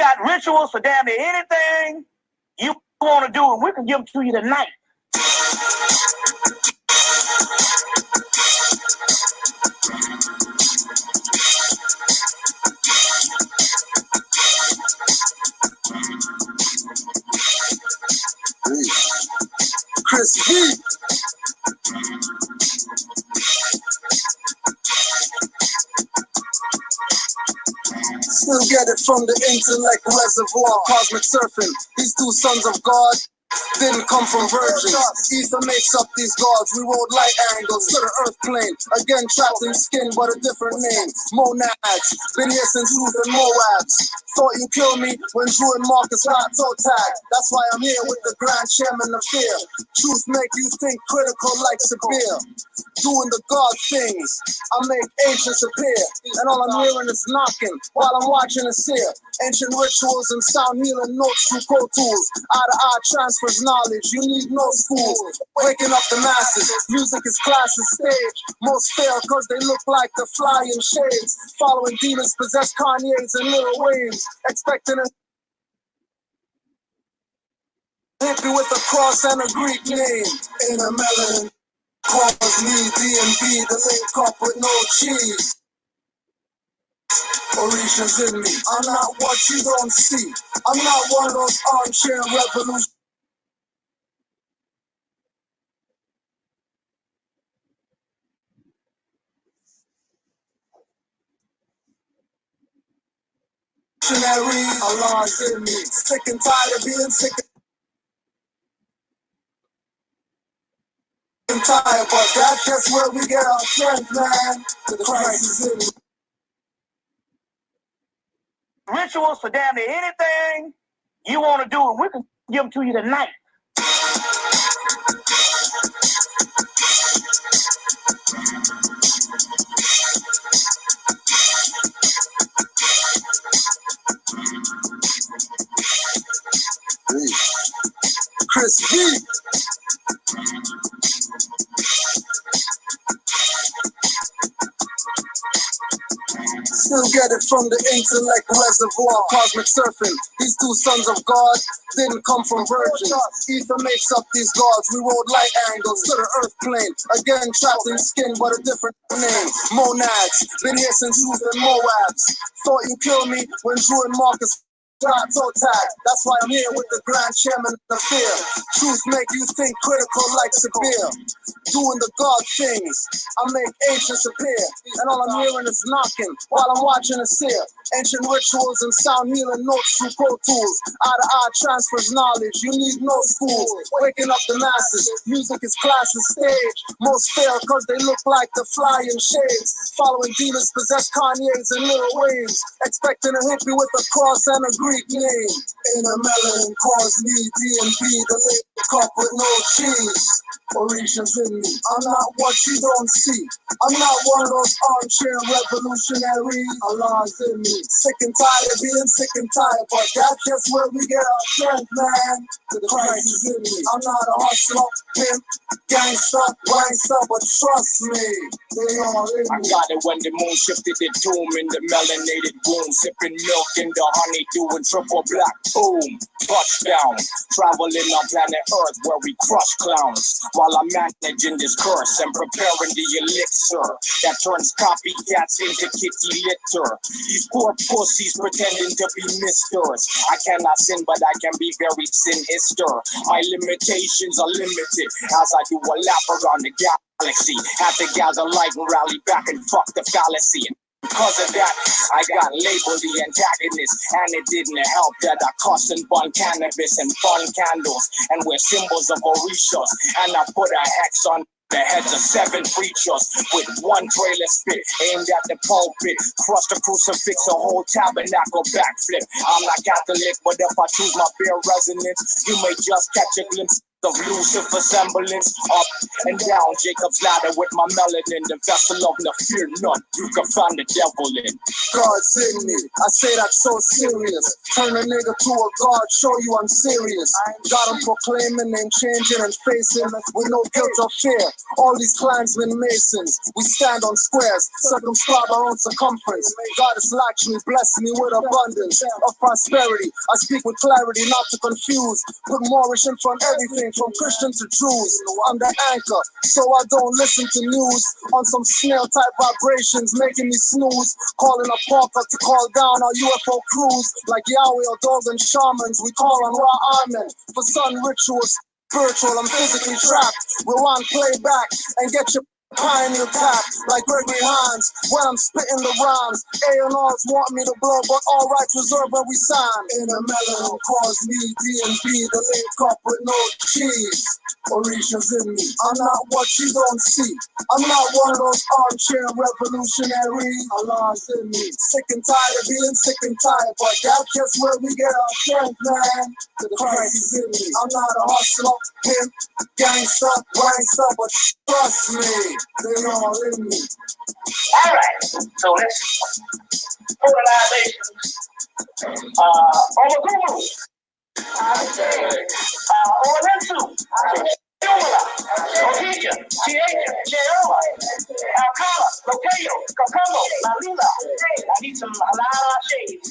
got rituals for damn near anything you want to do, and we can give them to you tonight. Chris V. Still get it from the intellect reservoir. Cosmic surfing, these two sons of God didn't come from virgins. Ether makes up these gods. We rode light angles to the earth plane. Again trapped in skin, but a different name. Monads, been here since Ruth and Moabs. Thought you killed me when Drew and Marcus got toe tag. That's why I'm here with the Grand Chairman of Fear. Truth make you think critical like Sabir. Doing the God things, I make ancients appear. And all I'm hearing is knocking while I'm watching a seer. Ancient rituals and sound healing notes through Pro Tools. Eye-to-eye transfers knowledge, you need no schools. Waking up the masses, music is class and stage. Most fail cause they look like the flying shades. Following demons possess Kanye's and Lil Wayne's. Expecting a hippie with a cross and a Greek name. In a melanin, cause me D&B, the link up with no cheese. Orisha's in me, I'm not what you don't see. I'm not one of those armchair revolutionaries. Allah's in me, sick and tired of being sick and tired, but that's just where we get our strength, man. The Christ is in me. Rituals for damn near anything you want to do, and we can give them to you tonight. Chris V. Still get it from the intellect reservoir. Cosmic surfing, these two sons of God didn't come from virgins. Ether makes up these gods. We rode light angles to the earth plane. Again trapped in skin, but a different name. Monads, been here since Ruth and Moabs. Thought you killed me when Drew and Marcus got toe tag. That's why I'm here with the Grand Chairman of Fear. Truth make you think critical like Sabir. Doing the God things, I make ancients appear. And all I'm hearing is knocking while I'm watching a seer. Ancient rituals and sound healing notes through Pro Tools. Eye-to-eye transfers knowledge, you need no schools. Waking up the masses, music is class and stage. Most fail cause they look like the flying shades. Following demons possess Kanye's and Lil Wayne's. Expecting a hippie with a cross and a Greek name. In a melanin, cause me D&B, the link cup with no cheese. Orisha's in me, I'm not what you don't see. I'm not one of those armchair revolutionaries. Allah's in me, sick and tired of being sick and tired, but that's just where we get our strength, man. The Christ is in me. I'm not a hustler, pimp, gangster, wankster, but trust me, they are in me. I got it when the moon shifted the doom in the melanated womb, sipping milk in the honey, doing triple black, boom, touchdown, traveling on planet Earth where we crush clowns, while I'm managing this curse and preparing the elixir that turns copycats into kitty litter. These poor pussies pretending to be misters. I cannot sin, but I can be very sinister. My limitations are limited as I do a lap around the galaxy. Had to gather light and rally back and fuck the fallacy. Because of that, I got labeled the antagonist, and it didn't help that I cuss and bun cannabis and bun candles and wear symbols of Orishas, and I put a hex on the heads of 7 preachers with one trailer spit aimed at the pulpit, crushed a crucifix, a whole tabernacle backflip. I'm not Catholic, but if I choose my bare resonance, you may just catch a glimpse of Lucifer's semblance, up and down Jacob's ladder with my melanin, the vessel of no fear none. You can find the devil in. God's in me, I say that so serious. Turn a nigga to a god, show you I'm serious. Got him proclaiming and changing and facing with no guilt or fear. All these clansmen masons, we stand on squares, circumscribe our own circumference. God is actually blessing me with abundance of prosperity. I speak with clarity, not to confuse. Put Moorish in front everything, from Christian to Jews. I'm the anchor, so I don't listen to news on some snail type vibrations, making me snooze. Calling a Parker to call down our UFO crews, like Yahweh or Dogan shamans. We call on Ra Amen for sun rituals. Spiritual, I'm physically trapped. Rewind, play back, and get your pioneer tap like Gregory Hines when I'm spitting the rhymes. A&Rs want me to blow, but all rights reserved when we sign. In a melon calls me D&B, the link up with no cheese. Orisha's in me, I'm not what you don't see. I'm not one of those armchair revolutionaries. Allah's in me, sick and tired of being sick and tired, but that's just where we get our strength, man. The Christ is in me. I'm not a hustler, pimp, gangster, prankster, but trust me, they all in me. All right, so let's fertilizations. On the Google. Yumala, Ojija, Chiaja, Jehovah, Alcala, Locayo, Cacamo, La Lila. I need some halal shades.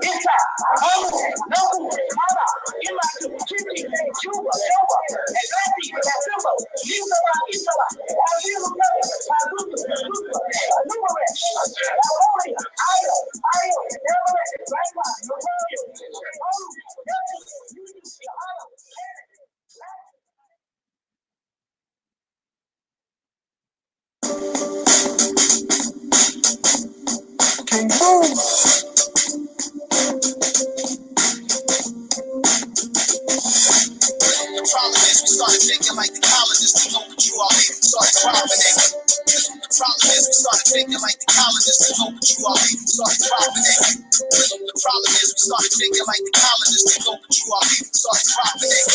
Isa, Hamu, Namu, Hala, Imatu, Chichi, Chuba, Shoba, Atleti, Simba, Isala, Isala, Azilu, Azuzu, Numaresh, Alori, Ayo, Everett, Raiva, Novelio, Olu, Yudu, Yahana, King Boom. The problem is we started thinking like the colonists to know what you are leaving, started dropping it. The problem is we started thinking like the colonists to know what you are leaving, started dropping it. The problem is we started thinking like the colonists to know what you are leaving, started dropping it.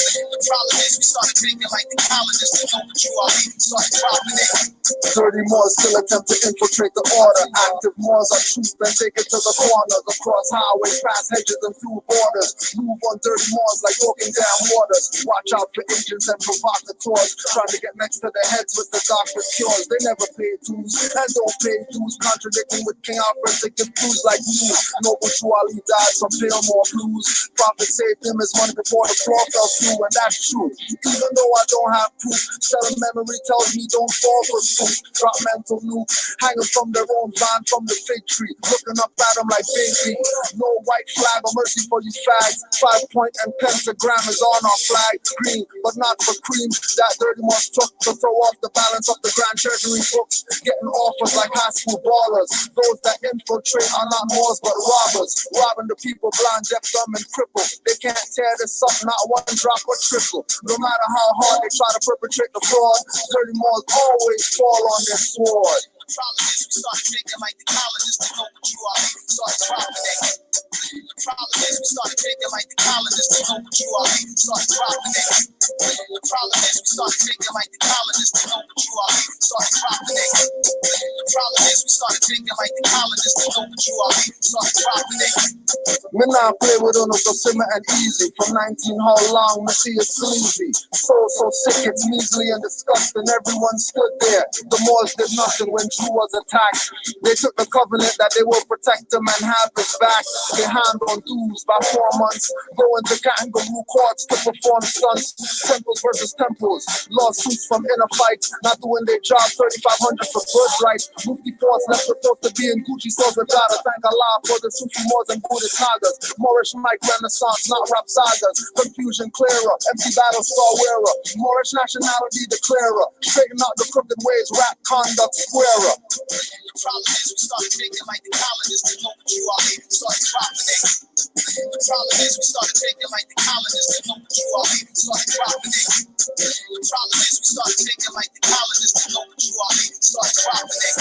The problem is we started thinking like the colonists to know what you are leaving, started dropping it. Dirty Moors still attempt to infiltrate the order. Active Moors are truth, then take it to the corners. Across highways, past hedges, and through borders. Move on dirty Moors like walking down waters. Watch out for agents and provocateurs, trying to get next to their heads with the doctor's cures. They never pay dues and don't pay dues, contradicting with King Alfred to give clues like you. Noble Chuali died from Fillmore blues. Prophet saved him his money before the floor fell through, and that's true. Even though I don't have proof, selling memory tells me don't fall for spook. Drop mental nuke, hanging from their own vine from the fig tree, looking up at them like baby. No white flag or mercy for you fags. 5-point and pentagram is on our flag. Green, but not for cream. That dirty Moss took to throw off the balance of the Grand Treasury books, getting offers like high school ballers. Those that infiltrate are not Moors but robbers, robbing the people blind, deaf, dumb, and crippled. They can't tear this up, not one drop or trickle. No matter how hard they try to perpetrate the fraud, dirty Moors always fall on their sword. The problem is we started thinking like the colonists to know what you are leaving, started dropping it. The problem is we started thinking like the colonists to know what you are leaving, started dropping it. The problem is we started thinking like the colonists to know what you are leaving, started dropping it. The problem is we started thinking like the colonists to know what you are leaving, started dropping it. Me not play with no so simmer and easy. From 19 how long, me see it sleazy. So sick, it's measly and disgusting. Everyone stood there. The Moors did nothing when Jew was attacked. They took the covenant that they will protect him and have his back. They hand on dues by 4 months. Going to kangaroo courts to perform stunts. Temples versus temples. Lawsuits from inner fights. Not doing their job. 3,500 for birthright. Mufti Force left supposed to be in Gucci stores. We gotta thank Allah for the Sufi Moors and Buddhist sagas. Moorish mic renaissance, not rap sagas. Confusion clearer. MC battle star wearer. Moorish nationality declarer. Straighten out the crooked ways. Rap conduct squarer. The problem is we started thinking like the colonists to know what you are leaving, started dropping it. The problem is we started thinking like the colonists to know what you are leaving, started dropping it. The problem is we started thinking like the colonists to know what you are leaving, started dropping it.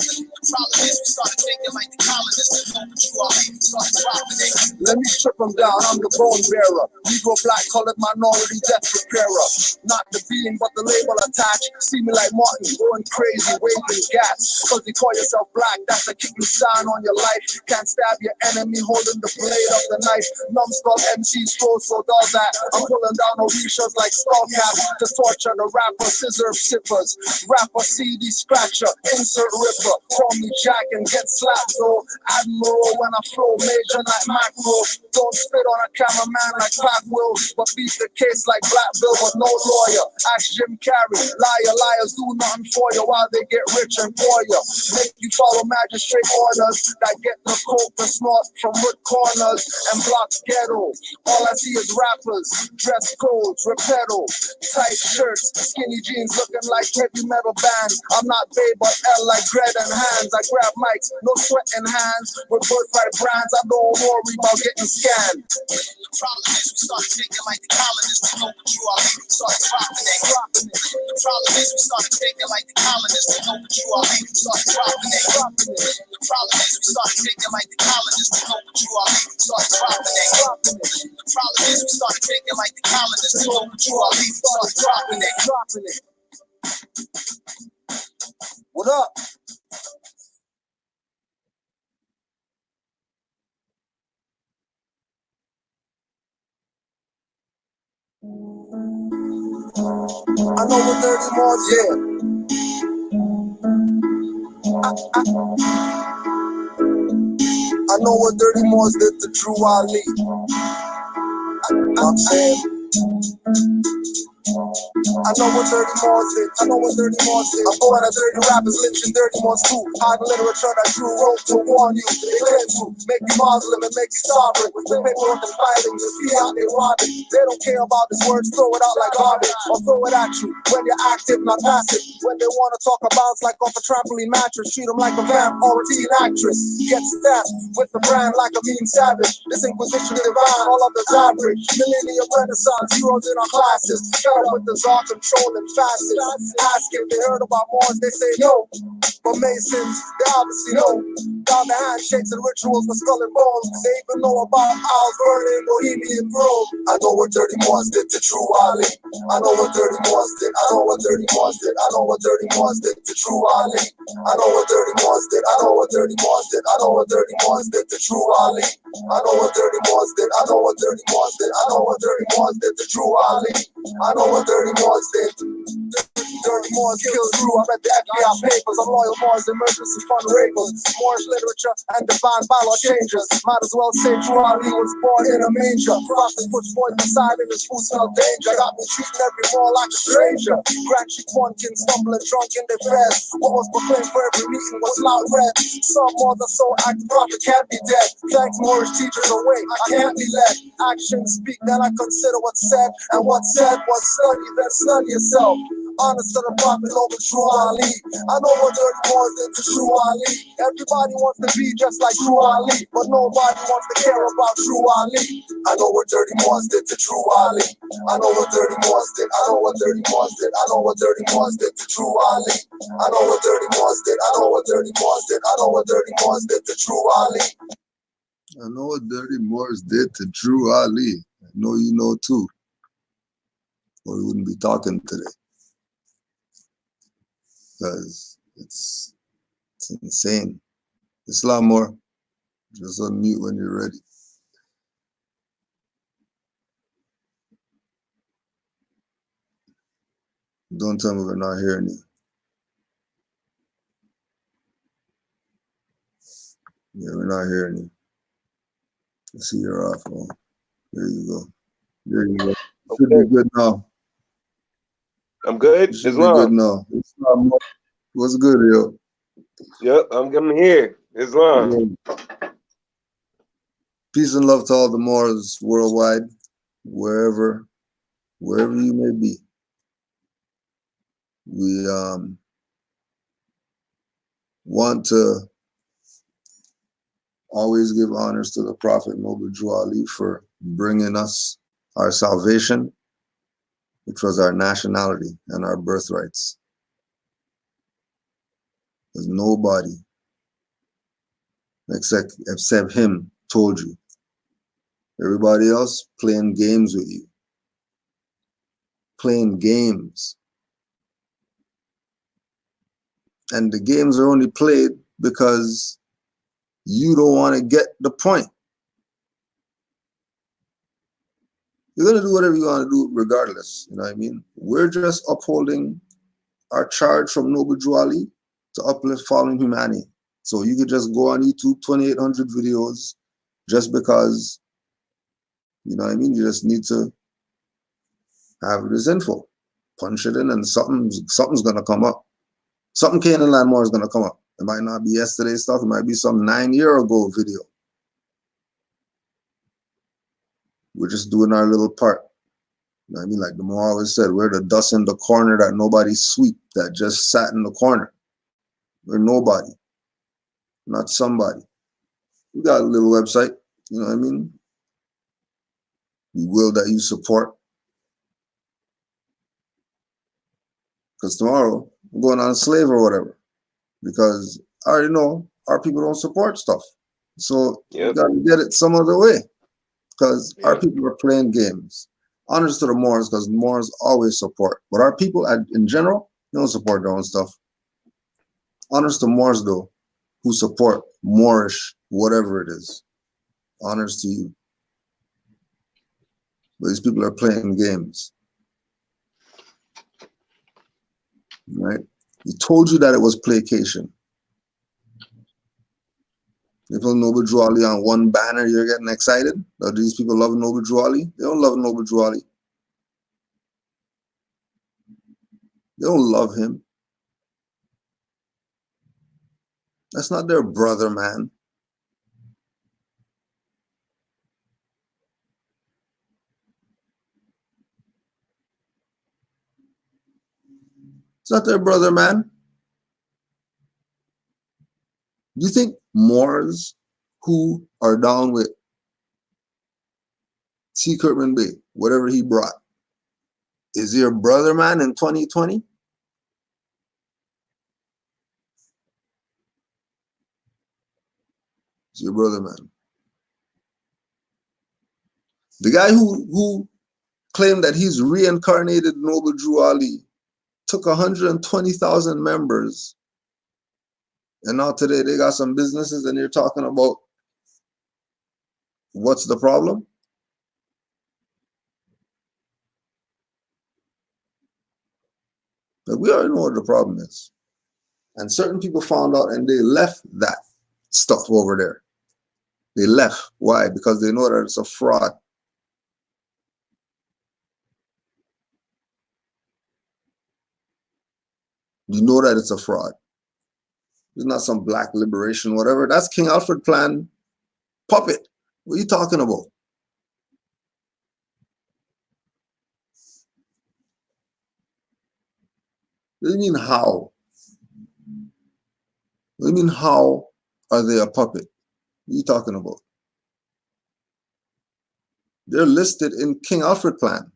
The problem is we started thinking like the colonists to know what you are leaving, started dropping it. Let me strip them down, I'm the bone bearer. Negro, black, colored, minority, death preparer. Not the being, but the label attached. See me like Martin, going crazy, waving gas. Cause you call yourself black, that's a kicking sign on your life. Can't stab your enemy holding the blade of the knife. Numbskull MCs flow so dull that I'm pulling down Orishas like skull caps to torture the rapper, scissor sippers. Rapper, CD scratcher, insert ripper. Call me Jack and get slapped though. Admiral when I flow, major like macro. Don't spit on a cameraman like Pac will, but beat the case like Black Bill with no lawyer. Ask Jim Carrey, liars do nothing for you while they get rich and for you. Make you follow magistrate orders that get the coke to snort from wood corners and block ghetto. All I see is rappers, dress codes, repedo, tight shirts, skinny jeans looking like heavy metal bands. I'm not Babe but L like bread and hands. I grab mics, no sweat in hands. With birthright brands, I don't worry about getting scanned. The problem is we start thinking like the colonists. To know what you are, we start dropping it. The problem is we start thinking like the colonists. To know what you are, we start dropping it. The problem is we start thinking like the colonists. To know what you are, we start dropping it. The problem is we start thinking like the colonists. To know what you are, we start dropping it. What up? I know what dirty Mars, yeah. I know what dirty Mars did to Drew Ali. I'm saying, I know what dirty Mars did. I'm going at dirty rappers, lynching dirty Mars too. Hiding literature that Drew wrote to warn you. They claim to make you Muslim and make you sovereign. With the paperwork and filing, you see how they robbing. They don't care about his words, throw it out like garbage. Or throw it at you when you're active, not passive. When they want to talk about like off a trampoline mattress, treat them like a vamp or a teen actress. Get stabbed with the brand like a mean savage. This Inquisition divine, all others average. Millennium Renaissance, heroes in our classes. Fed up with the czar controlling facets. Ask if they heard about Mars, they say no. But Masons, they obviously know. Down the handshakes and rituals for skull and bones. They even know about owls burning Bohemian Grove. I know what dirty Mars did to Drew Ali. I know what dirty Mars did. I know what dirty Mars did. I know what dirty Mars did to Drew Ali. I know what dirty Mars did. I know what dirty Mars did. I know what dirty Mars did to Drew Ali. I know what dirty Mars did. I know what dirty Mars did. I know what dirty Mars did to Drew Ali. I know what dirty Mars did. Dirty Mars kills Drew. I read the FBI papers. I'm loyal Mars emergency fund rapers. Moorish literature and divine bylaw changes. Might as well say Drew Ali was born in a manger. Prophet puts poison aside in his food smell danger. Got me treating every more like a stranger. Grand Chief One King stumbling drunk in the feds. What was proclaimed for every meeting was not read. Some more than so act the prophet can't be dead. Thanks Moorish teachers away. I can't be led. Actions speak, then I consider what's said. And what's said was study, then study yourself. Honest to the prophet over Drew Ali. I know what dirty Mars did to Drew Ali. Everybody wants to be just like Drew Ali, but nobody wants to care about Drew Ali. I know what dirty Mars did to Drew Ali. I know what dirty Mars did. I know what dirty Mars did. I know what dirty Mars did to Drew Ali. I know what dirty Mars did. I know what dirty Mars did. I know what dirty Mars did to Drew Ali. I know what dirty Mars did to Drew Ali. I know you know too, or we wouldn't be talking today. Because it's insane. Islam more. Just unmute when you're ready. Don't tell me we're not hearing you. Yeah, we're not hearing you. I see you're off. Oh, there you go. There you go. Should be good now. I'm good. Should be good now. Islam more. What's good, yo? Yep, I'm here. Islam. Yeah. Peace and love to all the Moors worldwide, wherever you may be. We want to always give honors to the Prophet Noble Drew Ali for bringing us our salvation, which was our nationality and our birthrights. Because nobody except him told you Everybody else playing games with you. Playing games. And the games are only played because you don't want to get the point. You're going to do whatever you want to do regardless. You know what I mean? We're just upholding our charge from Noble Drew Ali to uplift fallen humanity. So you could just go on YouTube, 2,800 videos, just because, you know what I mean? You just need to have this info. Punch it in and something's going to come up. Something Canaanland more is going to come up. It might not be yesterday's stuff. It might be some 9-year ago video. We're just doing our little part. You know what I mean? Like the Moor always said, we're the dust in the corner that nobody sweep, that just sat in the corner. We're nobody, not somebody. We got a little website, you know what I mean? We will that you support. Because tomorrow, I'm going on a slave or whatever. Because I already know our people don't support stuff. So you got to get it some other way. Because our people are playing games. Honors to the Moors, because Moors always support. But our people, in general, they don't support their own stuff. Honors to Moors, though, who support Moorish, whatever it is. Honors to you. But these people are playing games. Right? He told you that it was placation. People Noble Drew Ali on one banner, you're getting excited? Or these people love Noble Drew Ali? They don't love Noble Drew Ali. They don't love him. That's not their brother, man. It's not their brother, man. Do you think Moors who are down with C. Kirkman Bay, whatever he brought, is your brother, man, in 2020? It's your brother, man. The guy who claimed that he's reincarnated Noble Drew Ali took 120,000 members, and now today they got some businesses, and you're talking about what's the problem? But we already know what the problem is. And certain people found out and they left that stuff over there. They left. Why? Because they know that it's a fraud. You know that it's a fraud. It's not some black liberation, whatever. That's King Alfred plan puppet. What are you talking about? What do you mean how? What do you mean how are they a puppet? What are you talking about? They're listed in King Alfred plan,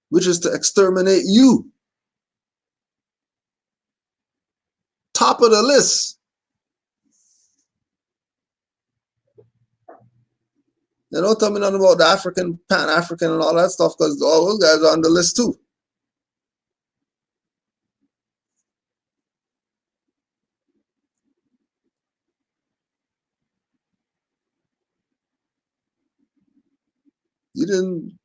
which is to exterminate you. Top of the list. They don't tell me nothing about the African, Pan-African and all that stuff, because all those guys are on the list too. He didn't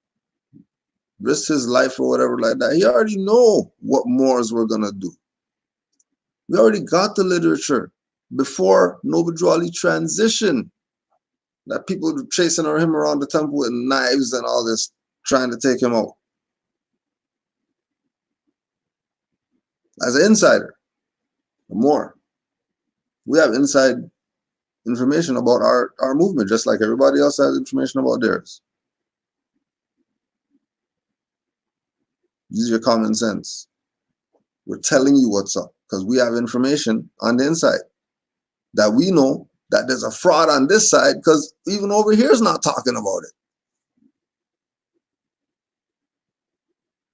risk his life or whatever like that. He already know what Moors were going to do. We already got the literature before Noble Drew Ali transition. That people were chasing him around the temple with knives and all this, trying to take him out. As an insider, more. We have inside information about our movement, just like everybody else has information about theirs. Use your common sense. We're telling you what's up because we have information on the inside that we know that there's a fraud on this side because even over here is not talking about it.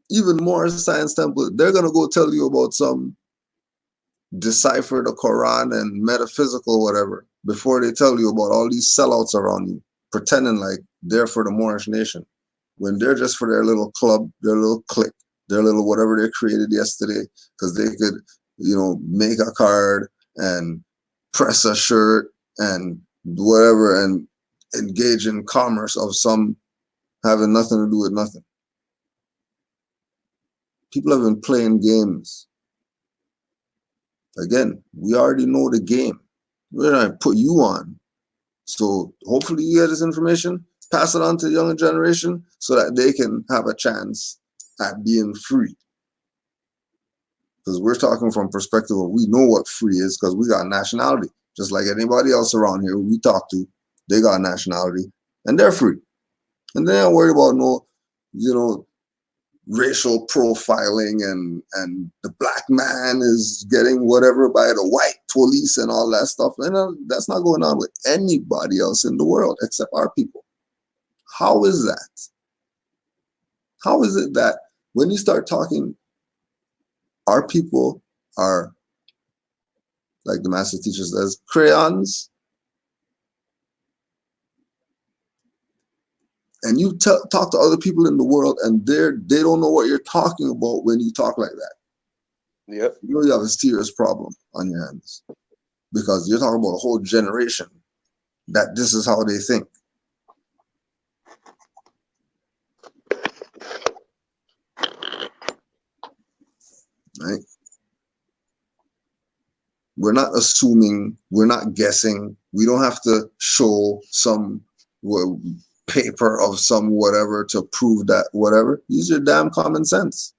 Even more science temple, they're going to go tell you about some decipher the Quran and metaphysical whatever before they tell you about all these sellouts around you. pretending like they're for the Moorish nation when they're just for their little club, their little clique, their little whatever they created yesterday, because they could, you know, make a card and press a shirt and whatever and engage in commerce of some having nothing to do with nothing. People have been playing games. Again, we already know the game. We're going to put you on. So hopefully you get this information, pass it on to the younger generation so that they can have a chance at being free. Because we're talking from perspective of we know what free is because we got nationality. Just like anybody else around here we talk to, they got nationality and they're free. And they don't worry about no, you know, racial profiling and the black man is getting whatever by the white police and all that stuff. And that's not going on with anybody else in the world except our people. How is that? How is it that when you start talking, our people are, like the master teacher says, crayons? And you talk to other people in the world and they don't know what you're talking about when you talk like that. Yep. You know you have a serious problem on your hands because you're talking about a whole generation that this is how they think. Right? We're not assuming, we're not guessing. We don't have to show some paper of some whatever to prove that whatever. Use your damn common sense.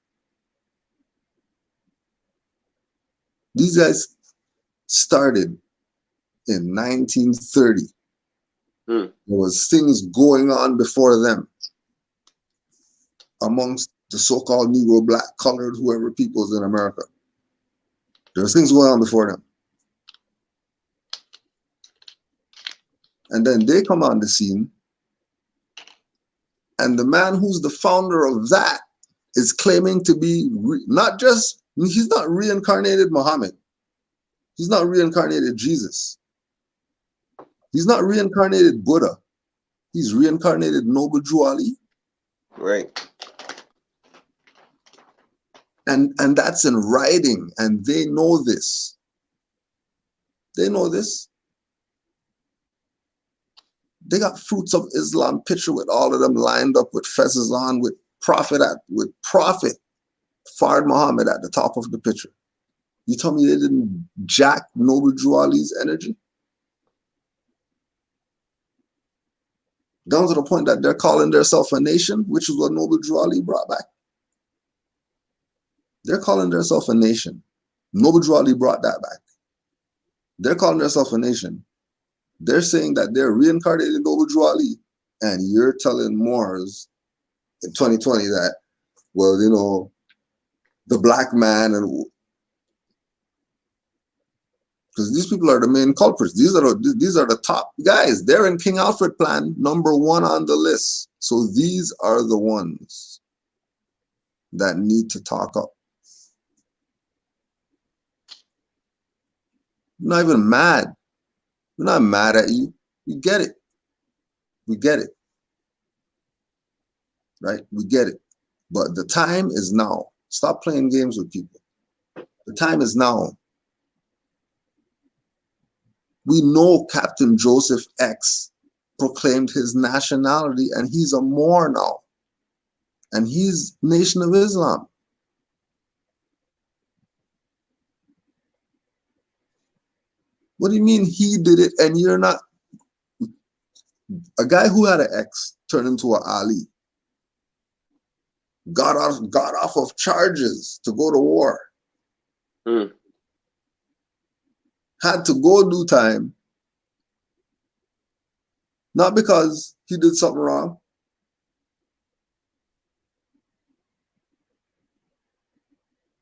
These guys started in 1930. There was things going on before them amongst the so-called Negro, black, colored, whoever peoples in America. There was things going on before them. And then they come on the scene, and the man who's the founder of that is claiming to be not just, he's not reincarnated Muhammad. He's not reincarnated Jesus. He's not reincarnated Buddha. He's reincarnated Noble Drew Ali. Right. And that's in writing, and they know this. They know this. They got Fruits of Islam picture with all of them lined up with fezzes on, with Prophet Fard Muhammad at the top of the picture. You tell me they didn't jack Noble Drew Ali's energy? Down to the point that they're calling themselves a nation, which is what Noble Drew Ali brought back. They're calling themselves a nation. Noble Drew Ali brought that back. They're calling themselves a nation. They're saying that they're reincarnated Noble Drew Ali, and you're telling Moors in 2020 that, well, you know, the black man, and because these people are the main culprits. These are the top guys. They're in King Alfred plan, #1 on the list. So these are the ones that need to talk up. I'm not even mad. We're not mad at you. We get it. We get it. Right? We get it. But the time is now. Stop playing games with people. The time is now. We know Captain Joseph X proclaimed his nationality, and he's a Moor now. And he's Nation of Islam. What do you mean he did it and you're not? A guy who had an X turned into an Ali. Got off of charges to go to war. Had to go do time. Not because he did something wrong.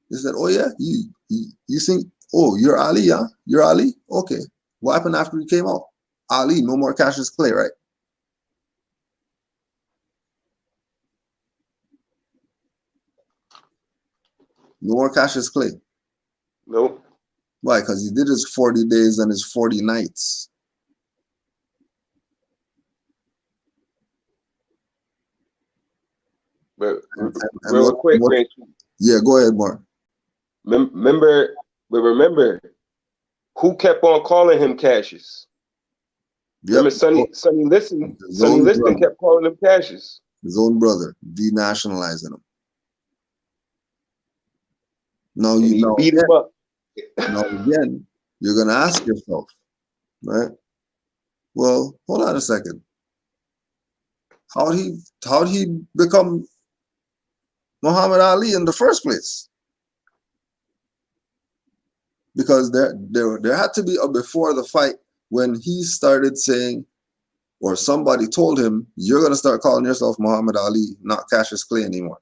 He said, oh yeah, you think, oh, you're Ali, huh? You're Ali? Okay. What happened after he came out? Ali, no more Cassius Clay, right? No more Cassius Clay. Nope. Why? Because he did his 40 days and his 40 nights. But And real quick, man, yeah, go ahead, Mark. remember who kept on calling him Cassius? Yep. Remember Sonny Liston? His Sonny own Liston brother. kept calling him Cassius. His own brother, denationalizing him. Now And he beat him up. Now again, you're gonna ask yourself, right? Well, hold on a second. How'd he become Muhammad Ali in the first place? Because there had to be a before the fight when he started saying, or somebody told him, you're gonna start calling yourself Muhammad Ali, not Cassius Clay anymore.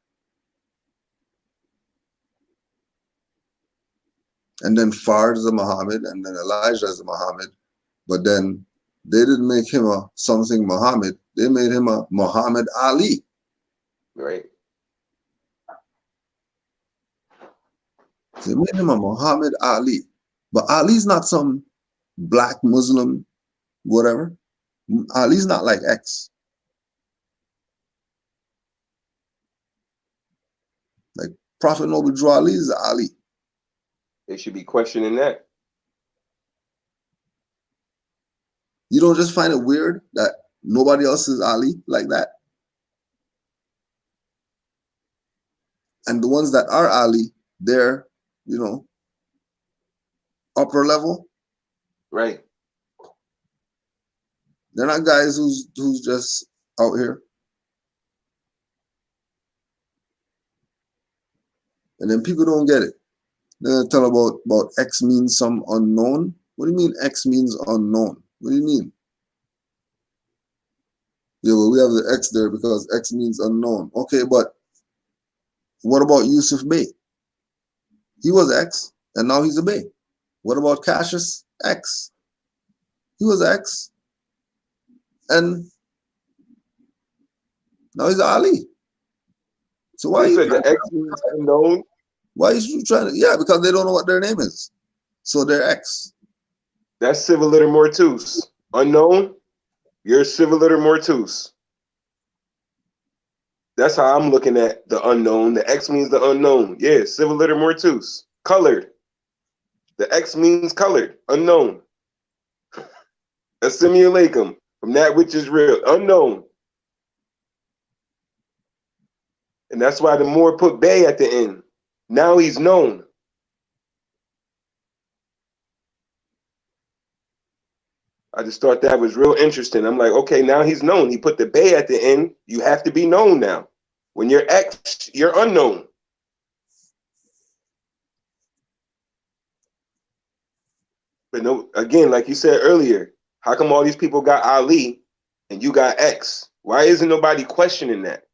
And then Fard is a Muhammad, and then Elijah is a Muhammad, but then they didn't make him a something Muhammad. They made him a Muhammad Ali. Right. They made him a Muhammad Ali. But Ali's not some black Muslim, whatever. Ali's not like X. Like Prophet Noble Drew Ali is Ali. They should be questioning that. You don't just find it weird that nobody else is Ali like that? And the ones that are Ali, they're, upper level. Right. They're not guys who's just out here. And then people don't get it. They're gonna tell about X means some unknown. What do you mean X means unknown? What do you mean? Yeah, well, we have the X there because X means unknown. Okay, but what about Yusuf Bey? He was X, and now he's a Bey. What about Cassius X? He was X, and now he's Ali. So why You you said the X means unknown? Why are you trying to? Yeah, because they don't know what their name is, so they're X. That's civiliter mortus. Unknown, you're civiliter mortus. That's how I'm looking at the unknown. The X means the unknown. Yeah, civiliter mortus. Colored. The X means colored. Unknown. Assimilatum. From that which is real. Unknown. And that's why the Moor put Bay at the end. Now he's known. I just thought that was real interesting. I'm like, okay, now he's known. He put the Bay at the end. You have to be known now. When you're X, you're unknown. But no, again, like you said earlier, how come all these people got Ali and you got X? Why isn't nobody questioning that?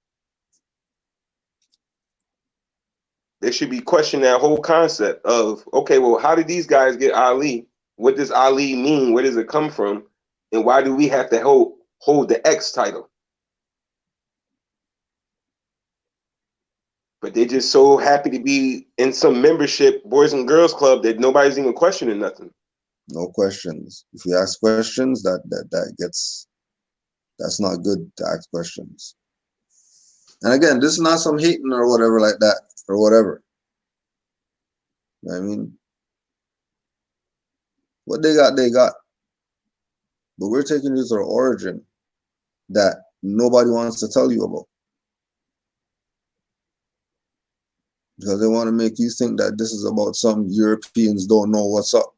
They should be questioning that whole concept of, okay, well, how did these guys get Ali? What does Ali mean? Where does it come from? And why do we have to hold the X title? But they're just so happy to be in some membership Boys and Girls Club that nobody's even questioning nothing. No questions. If you ask questions, that's not good to ask questions. And again, this is not some hating or whatever like that or whatever. I mean, what they got, they got. But we're taking you to the origin that nobody wants to tell you about. Because they want to make you think that this is about some Europeans don't know what's up.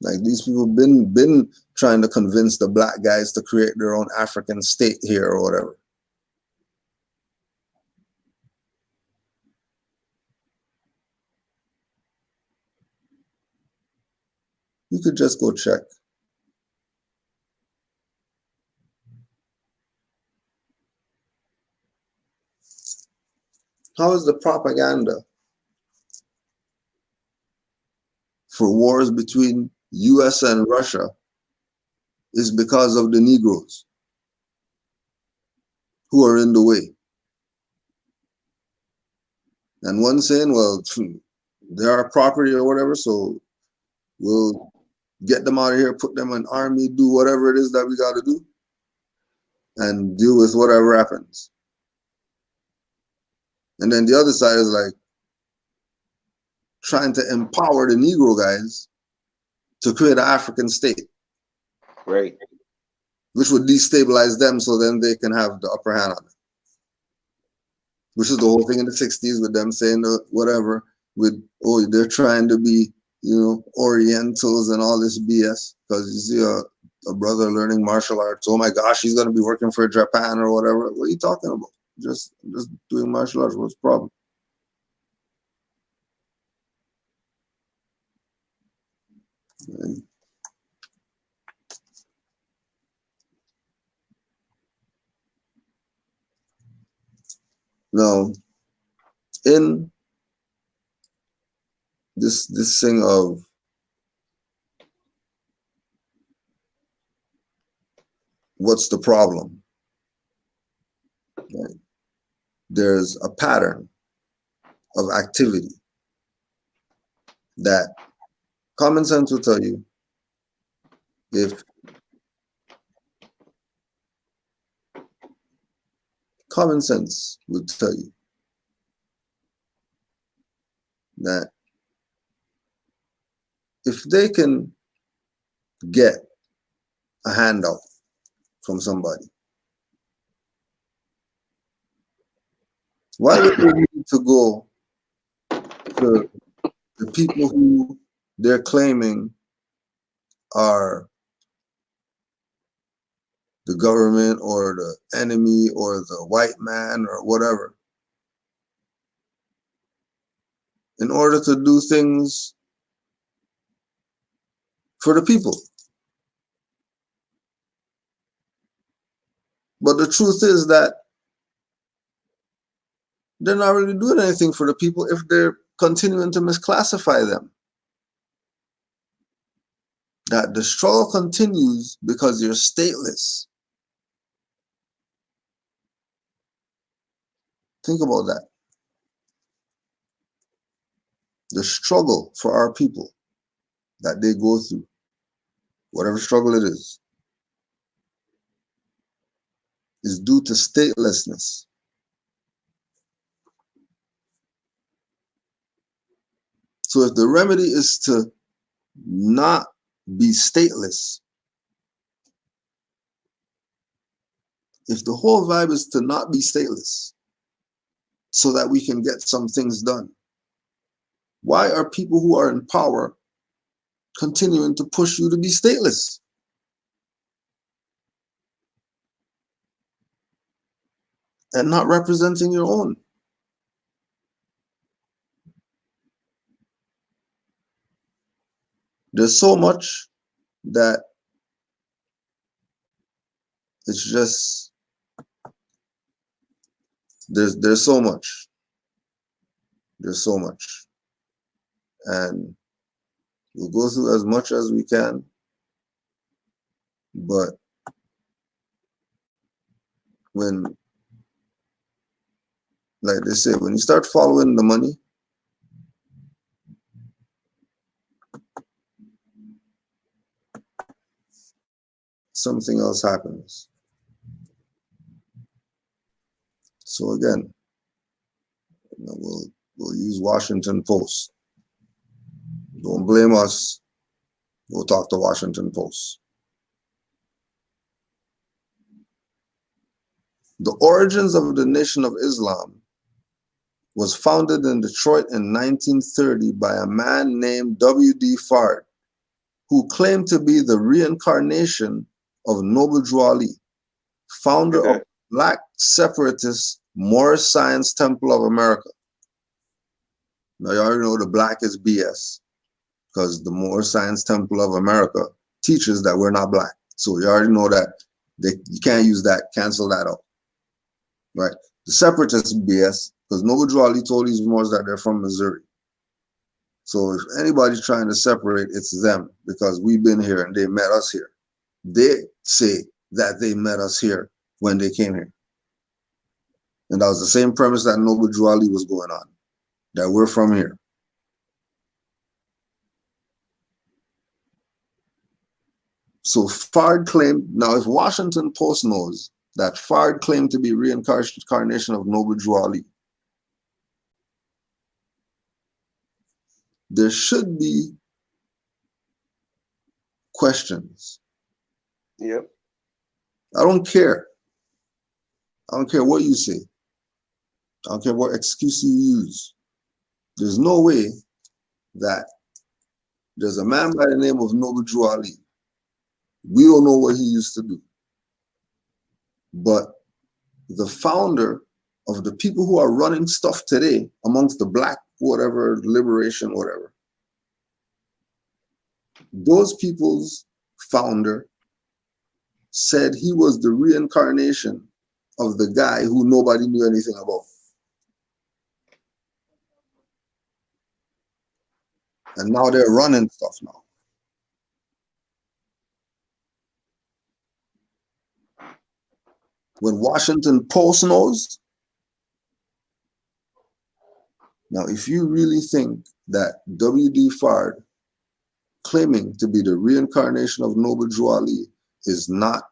Like these people been trying to convince the black guys to create their own African state here or whatever. You could just go check. How is the propaganda for wars between US and Russia is because of the Negroes who are in the way? And one saying, well, they're our property or whatever, so we'll get them out of here, put them in army, do whatever it is that we got to do. and deal with whatever happens. And then the other side is like trying to empower the Negro guys to create an African state, Right. which would destabilize them so then they can have the upper hand on it. Which is the whole thing in the 60s with them saying whatever, with, oh, they're trying to be, you know, Orientals and all this BS. Because you see a brother learning martial arts, oh my gosh, he's going to be working for Japan or whatever. What are you talking about? Just doing martial arts, what's the problem? Now, in this thing of what's the problem, right? There's a pattern of activity that common sense will tell you, if common sense would tell you that if they can get a handout from somebody, why would they need to go to the people who they're claiming are the government or the enemy or the white man or whatever, in order to do things for the people? But the truth is that they're not really doing anything for the people if they're continuing to misclassify them. That the struggle continues because you're stateless. Think about that. The struggle for our people that they go through, whatever struggle it is due to statelessness. So if the remedy is to not be stateless, if the whole vibe is to not be stateless so that we can get some things done, why are people who are in power continuing to push you to be stateless? And not representing your own? There's so much that it's just, there's so much. There's so much. And we'll go through as much as we can, but when, like they say, when you start following the money, something else happens. So again, we'll use Washington Post. Don't blame us. We'll talk to Washington Post. The origins of the Nation of Islam was founded in Detroit in 1930 by a man named W.D. Fard, who claimed to be the reincarnation of Noble Drew Ali, founder of Black separatist Moorish Science Temple of America. Now you already know the black is BS, because the Moorish Science Temple of America teaches that we're not black. So you already know that you can't use that, cancel that out. Right? The separatist BS, because Noble Drew Ali told these Moors that they're from Missouri. So if anybody's trying to separate, it's them, because we've been here and they met us here. They say that they met us here when they came here. And that was the same premise that Noble Drew Ali was going on, that we're from here. So Fard claimed, now if Washington Post knows that Fard claimed to be reincarnation of Noble Drew Ali, there should be questions. Yep. I don't care. I don't care what you say. I don't care what excuse you use. There's no way that there's a man by the name of Noble Drew Ali. We don't know what he used to do. But the founder of the people who are running stuff today amongst the black, whatever, liberation, whatever, those people's founder said he was the reincarnation of the guy who nobody knew anything about. And now they're running stuff now. When Washington Post knows, now if you really think that W.D. Fard claiming to be the reincarnation of Noble Drew Ali is not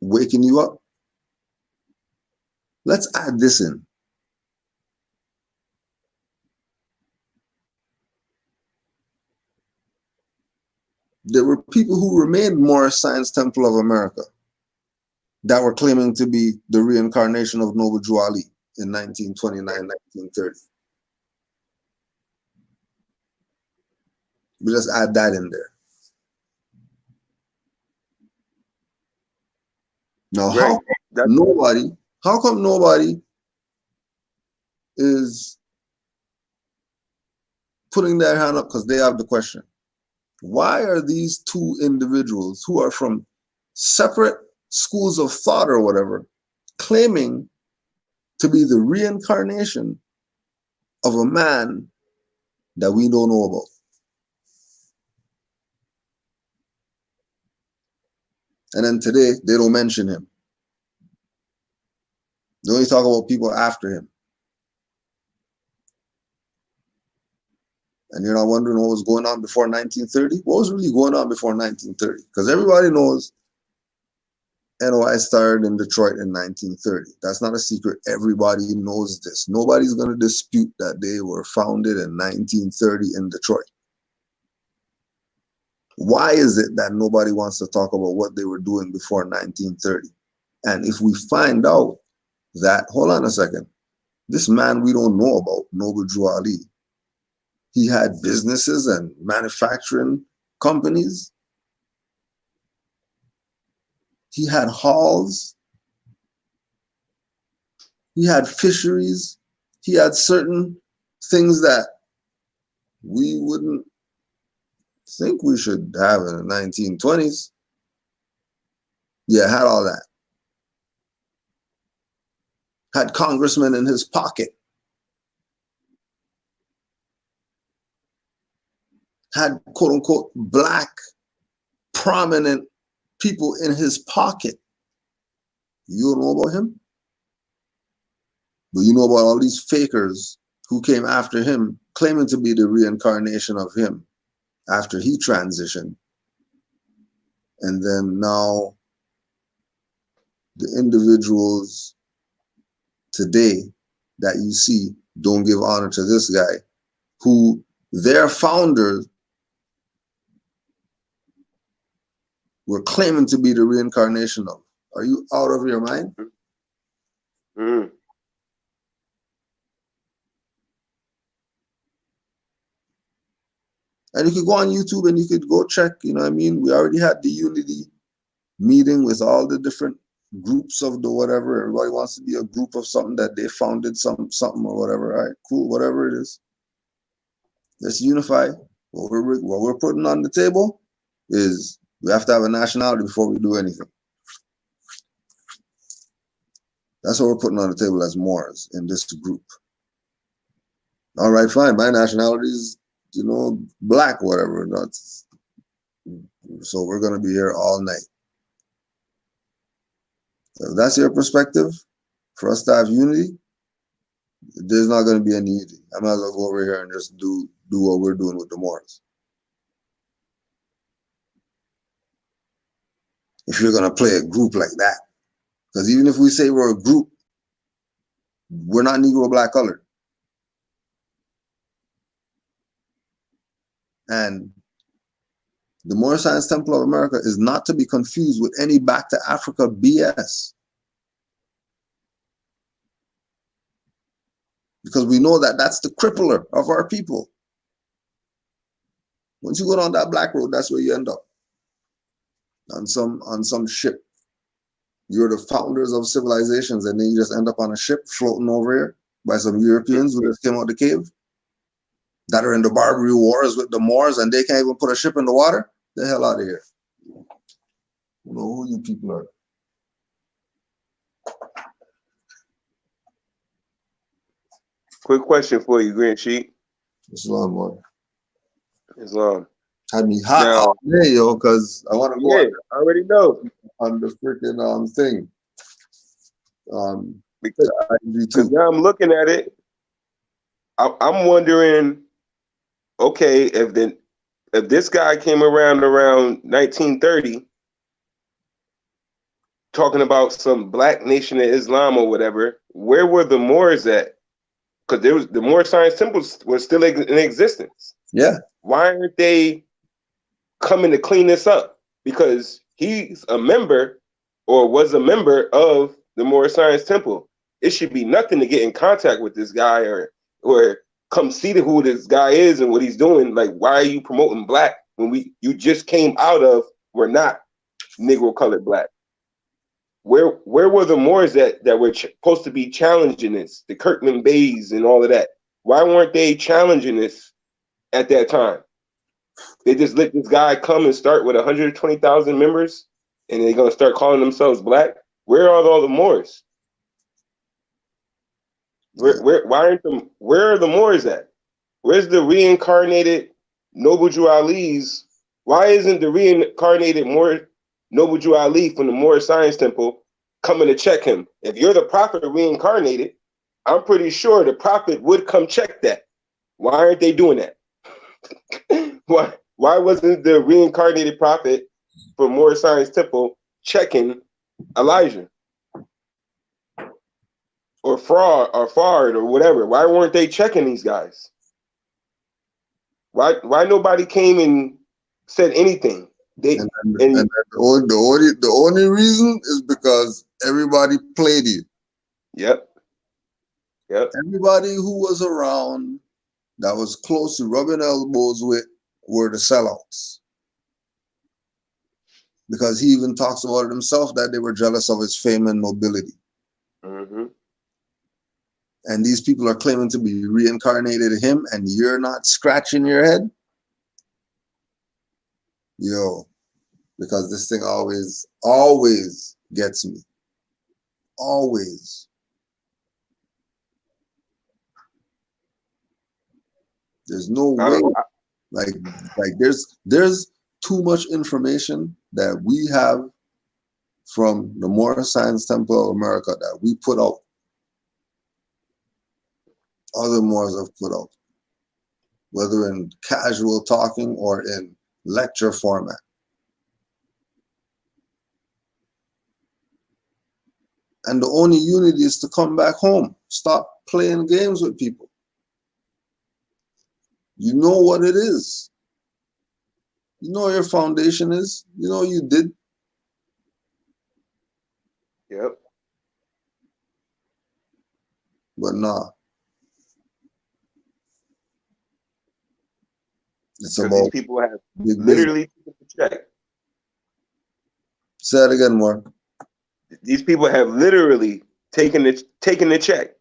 waking you up, let's add this in. There were people who remained Moorish Science Temple of America that were claiming to be the reincarnation of Noble Drew Ali in 1929, 1930. We just add that in there. Now, Right. how come nobody is putting their hand up because they have the question? Why are these two individuals who are from separate schools of thought or whatever claiming to be the reincarnation of a man that we don't know about? And then today, they don't mention him. They only talk about people after him. And you're not wondering what was going on before 1930? What was really going on before 1930? Because everybody knows NOI started in Detroit in 1930. That's not a secret. Everybody knows this. Nobody's going to dispute that they were founded in 1930 in Detroit. Why is it that nobody wants to talk about what they were doing before 1930? And if we find out that, hold on a second, this man we don't know about, Noble Drew Ali, he had businesses and manufacturing companies. He had halls. He had fisheries. He had certain things that we wouldn't think we should have in the 1920s. Yeah, had all that. Had congressmen in his pocket. Had quote unquote black prominent people in his pocket. You don't know about him? But you know about all these fakers who came after him, claiming to be the reincarnation of him after he transitioned. And then now the individuals today that you see don't give honor to this guy, who their founders were claiming to be the reincarnation of. Are you out of your mind? Mm. And you could go on YouTube and you could go check, you know what I mean? We already had the unity meeting with all the different groups of the whatever. Everybody wants to be a group of something that they founded something or whatever. All right, cool, whatever it is. Let's unify. What we're putting on the table is we have to have a nationality before we do anything. That's what we're putting on the table as Moors in this group. All right, fine. My nationality is, you know, black, whatever. That's, so we're going to be here all night. So if that's your perspective, for us to have unity, there's not going to be any unity. I might as well go over here and just do what we're doing with the Moors. if you're gonna play a group like that. Because even if we say we're a group, we're not Negro black colored. And the Moorish Science Temple of America is not to be confused with any Back to Africa BS. Because we know that that's the crippler of our people. Once you go down that black road, that's where you end up. On some ship. You're the founders of civilizations, and then you just end up on a ship floating over here by some Europeans who just came out the cave that are in the Barbary Wars with the Moors, and they can't even put a ship in the water. The hell out of here. You know who you people are. Quick question for you, Green Sheet. Islam, boy. Islam. Had me hot Now, all day, yo, because I want to go yeah, I already know. on the freaking thing. Because now I'm looking at it, I'm wondering, okay, if this guy came around 1930, talking about some black nation of Islam or whatever, where were the Moors at? Because the Moorish Science Temples were still in existence. Yeah. Why aren't they coming to clean this up? Because he's a member or was a member of the Moorish Science Temple. It should be nothing to get in contact with this guy or come see who this guy is and what he's doing. Like, why are you promoting black when you just came out of we're not Negro colored black? Where were the Moors that were supposed to be challenging this? The Kirkman Bays and all of that. Why weren't they challenging this at that time? They just let this guy come and start with 120,000 members, and they're gonna start calling themselves black. Where are all the Moors? Where are the Moors at? Where's the reincarnated Noble Drew Ali's? Why isn't the reincarnated Noble Drew Ali from the Moorish Science Temple coming to check him? If you're the prophet reincarnated, I'm pretty sure the prophet would come check that. Why aren't they doing that? Why wasn't the reincarnated prophet from Moorish Science Temple checking Elijah? Or Fard or whatever? Why weren't they checking these guys? Why nobody came and said anything? The only reason is because everybody played you. Yep. Everybody who was around that was close to rubbing elbows with were the sellouts. Because he even talks about it himself that they were jealous of his fame and nobility. Mm-hmm. And these people are claiming to be reincarnated him, and you're not scratching your head? Yo, because this thing always gets me. Always. There's no way. Like there's too much information that we have from the Moorish Science Temple of America that we put out. Other Moors have put out, whether in casual talking or in lecture format. And the only unity is to come back home. Stop playing games with people. You know what it is. You know what your foundation is. You know what you did. Yep. But nah. It's about these people have literally taken the check. Say it again, Mark. These people have literally taken the check.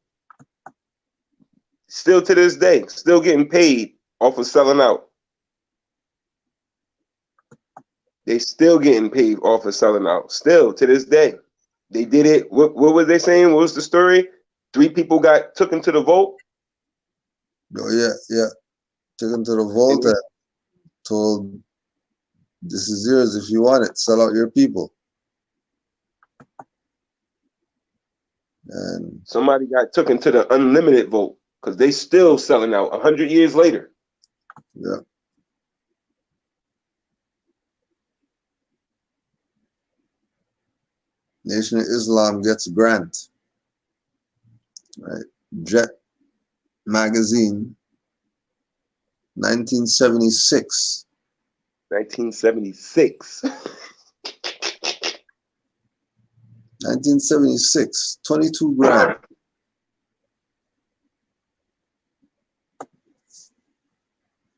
Still to this day, still getting paid off of selling out. They still getting paid off of selling out. Still to this day. They did it. What was they saying? What was the story? 3 people got took into the vault. Oh yeah. Took into the vault and told, this is yours if you want it. Sell out your people. And somebody got took into the unlimited vote because they still selling out 100 years later. Yeah. Nation of Islam gets a grant. Right. Jet magazine, 1976. 1976. 1976, 22 grand.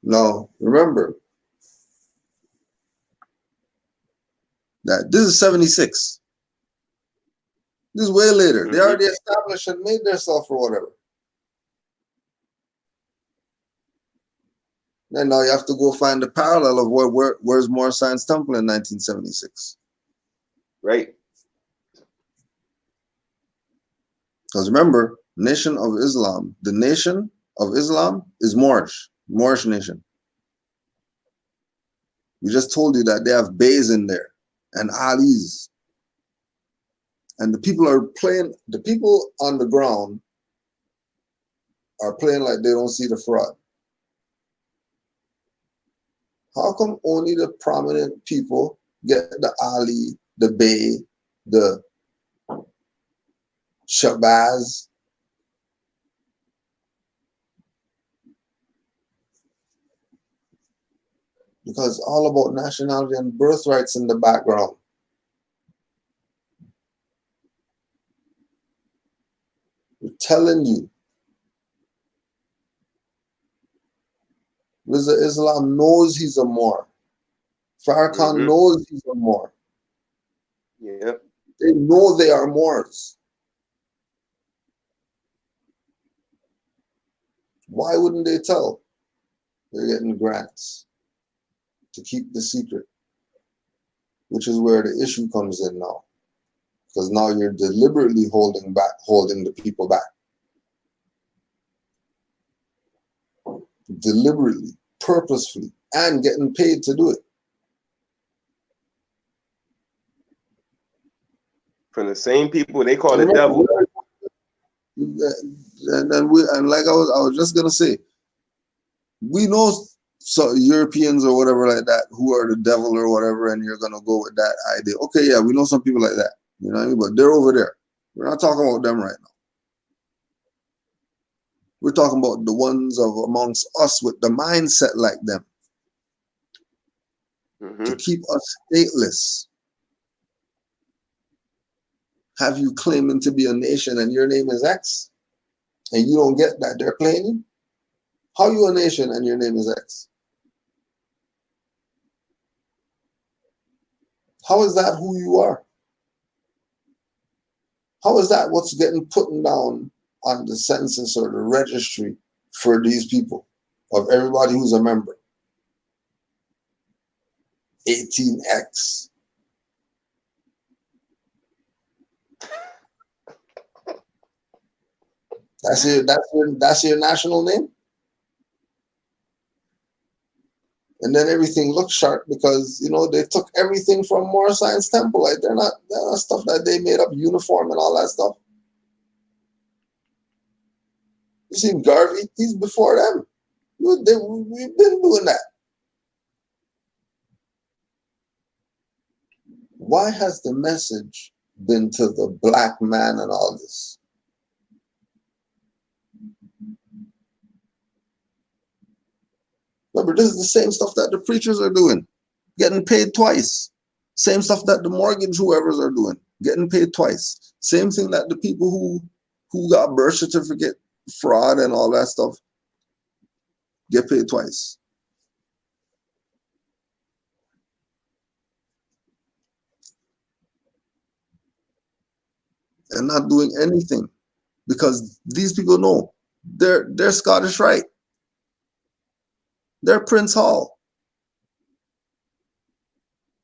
Now, remember that this is 76. This is way later. They already established and made their stuff or whatever. And now you have to go find the parallel of where's Moorish Science Temple in 1976. Right. Because remember, Nation of Islam, the Nation of Islam is Moorish nation. We just told you that they have bays in there and alis. And the people are playing, the people on the ground are playing like they don't see the fraud. How come only the prominent people get the ali, the bay, the shabazz? Because it's all about nationality and birthrights in the background. We're telling you. Rizza Islam knows he's a Moor. Farrakhan knows he's a Moor. Yep. They know they are Moors. Why wouldn't they tell? They're getting grants to keep the secret, which is where the issue comes in now. Because now you're deliberately holding the people back. Deliberately, purposefully, and getting paid to do it. From the same people they call the devil. And like I was just gonna say, we know so Europeans or whatever like that who are the devil or whatever, and you're gonna go with that idea. Okay, yeah, we know some people like that, you know what I mean? But they're over there. We're not talking about them right now. We're talking about the ones of amongst us with the mindset like them to keep us stateless. Have you claiming to be a nation and your name is X, and you don't get that they're playing you? How you a nation and your name is X? How is that who you are? How is that what's getting put down on the census or the registry for these people, of everybody who's a member? 18X. That's your national name? And then everything looks sharp because, you know, they took everything from Moorish Science Temple. Like they're not stuff that they made up, uniform and all that stuff. You see Garvey, he's before them. We've been doing that. Why has the message been to the black man and all this? Remember, this is the same stuff that the preachers are doing, getting paid twice. Same stuff that the mortgage whoever's are doing, getting paid twice. Same thing that the people who got birth certificate fraud and all that stuff get paid twice. And not doing anything because these people know they're Scottish Rite. They're Prince Hall.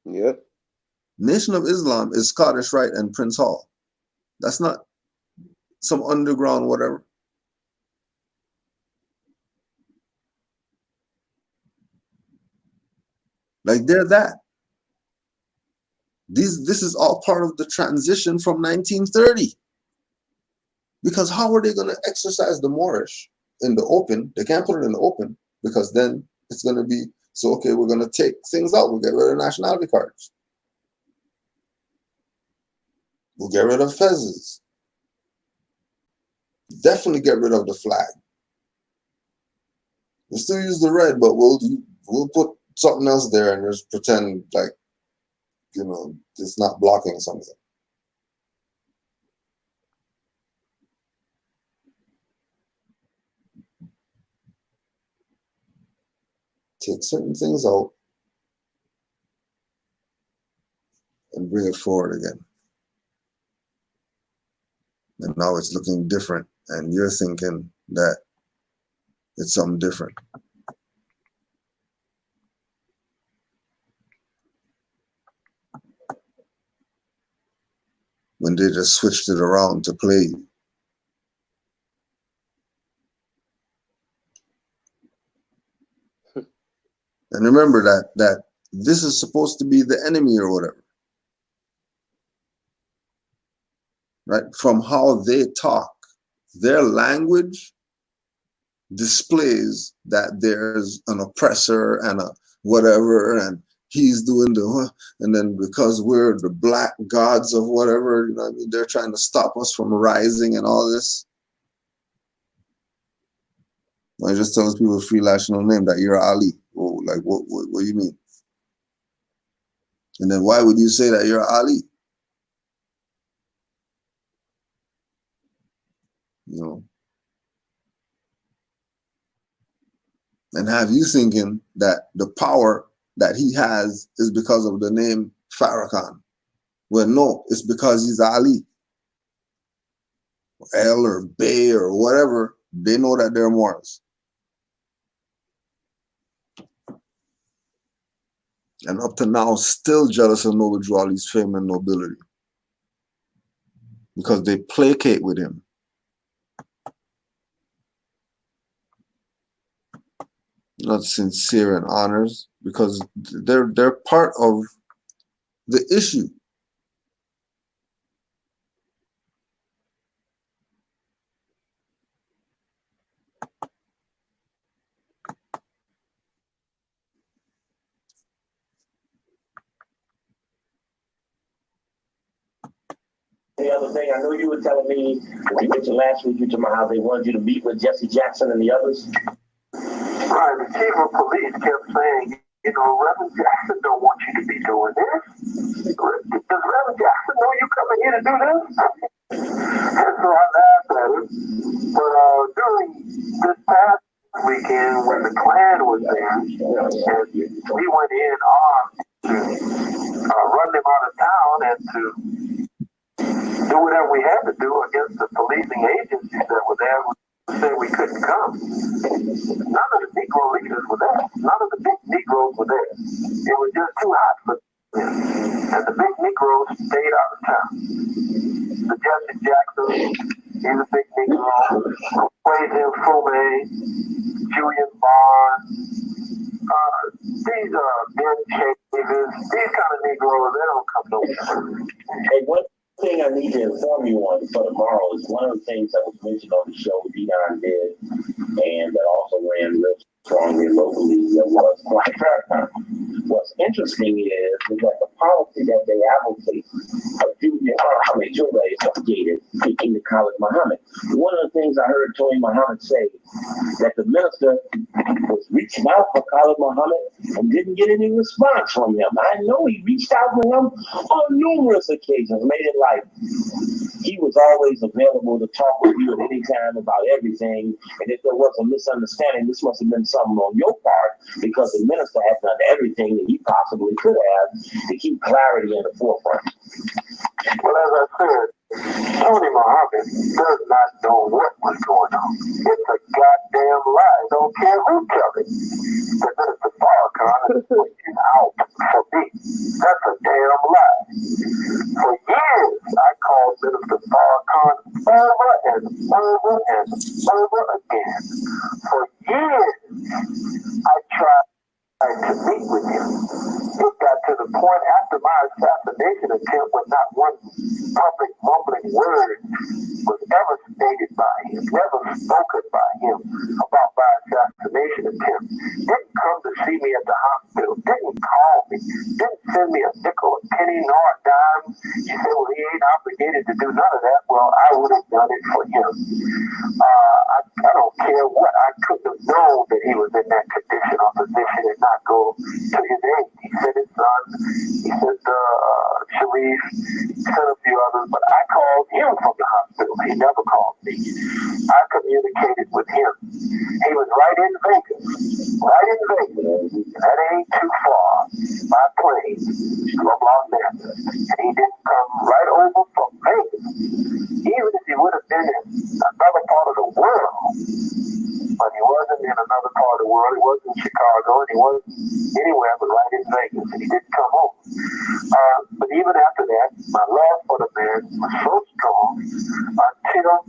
Yep. Nation of Islam is Scottish Rite and Prince Hall. That's not some underground whatever. Like they're that. This is all part of the transition from 1930. Because how are they going to exercise the Moorish in the open? They can't put it in the open because then it's going to be, so okay, we're going to take things out. We'll get rid of nationality cards. We'll get rid of fezzes. Definitely get rid of the flag. We'll still use the red, but we'll put something else there and just pretend like, you know, it's not blocking something. Take certain things out and bring it forward again. And now it's looking different, and you're thinking that it's something different. When they just switched it around to play you. And remember that this is supposed to be the enemy or whatever. Right? From how they talk, their language displays that there's an oppressor and a whatever, and he's doing the, and then because we're the black gods of whatever, you know what I mean, they're trying to stop us from rising and all this. I just tell people free national name that you're Ali. Well, like what do you mean? And then why would you say that you're Ali? You know, and have you thinking that the power that he has is because of the name Farrakhan? Well, no, it's because he's Ali. El or Bay or whatever, they know that they're Moors. And up to now, still jealous of Noble Drew Ali's fame and nobility. Because they placate with him. Not sincere and honors, because they're part of the issue. The other thing, I know you were telling me, you mentioned last week, you told me how they wanted you to meet with Jesse Jackson and the others. Right, the chief of police kept saying, you know, Reverend Jackson don't want you to be doing this. Does Reverend Jackson know you coming here to do this? And so I laughed at him. But during this past weekend, when the Klan was there, and we went in armed to run them out of town and to do whatever we had to do against the policing agencies that were there who said we couldn't come. None of the Negro leaders were there. None of the big Negroes were there. It was just too hot for them. And the big Negroes stayed out of town. The Jesse Jackson, he's a big Negro. Quasim Fume, Julian Barnes, these are Ben Chavis, these kind of Negroes, they don't come nowhere. Hey, one thing I need to inform you on for tomorrow is one of the things that was mentioned on the show Dion did, and that also ran real strongly locally, was Black Farrakhan. What's interesting is that the policy that they advocate of Jure is updated speaking to Khalid Muhammad. One of the things I heard Tony Muhammad say that the minister was reaching out for Khalid Muhammad and didn't get any response from him. I know he reached out for him on numerous occasions, made it like he was always available to talk with you at any time about everything. And if there was a misunderstanding, this must have been something on your part, because the minister had done everything that he possibly could have to keep clarity in the forefront. Well, as I said, Tony Muhammad does not know what was going on. It's a goddamn lie. Don't care who tells it. But Minister Farrakhan is pushing out for me. That's a damn lie. For years, I called Minister Farrakhan over and over and over again. For years, I tried to meet with him. It got to the point after my assassination attempt when not one public mumbling word was ever stated by him, never spoken by him about my assassination attempt. Didn't come to see me at the hospital, didn't call me, didn't send me a nickel, a penny, nor a dime. He said, well, he ain't obligated to do none of that, well, I would have done it for him. I don't care what. I couldn't have known that he was in that condition or position and not go to his aid. He sent his son, he sent Sharif, he sent a few others, but I called him from the hospital. He never called me. I communicated with him. He was right in Vegas. That ain't too far by plane from Los Angeles. And he didn't come right over from Vegas. Even if he would have been in another part of the world, but he wasn't in another part of the world. He wasn't in Chicago, and he wasn't anywhere but right in Vegas, and he didn't come home. But even after that, my love for the man was so strong until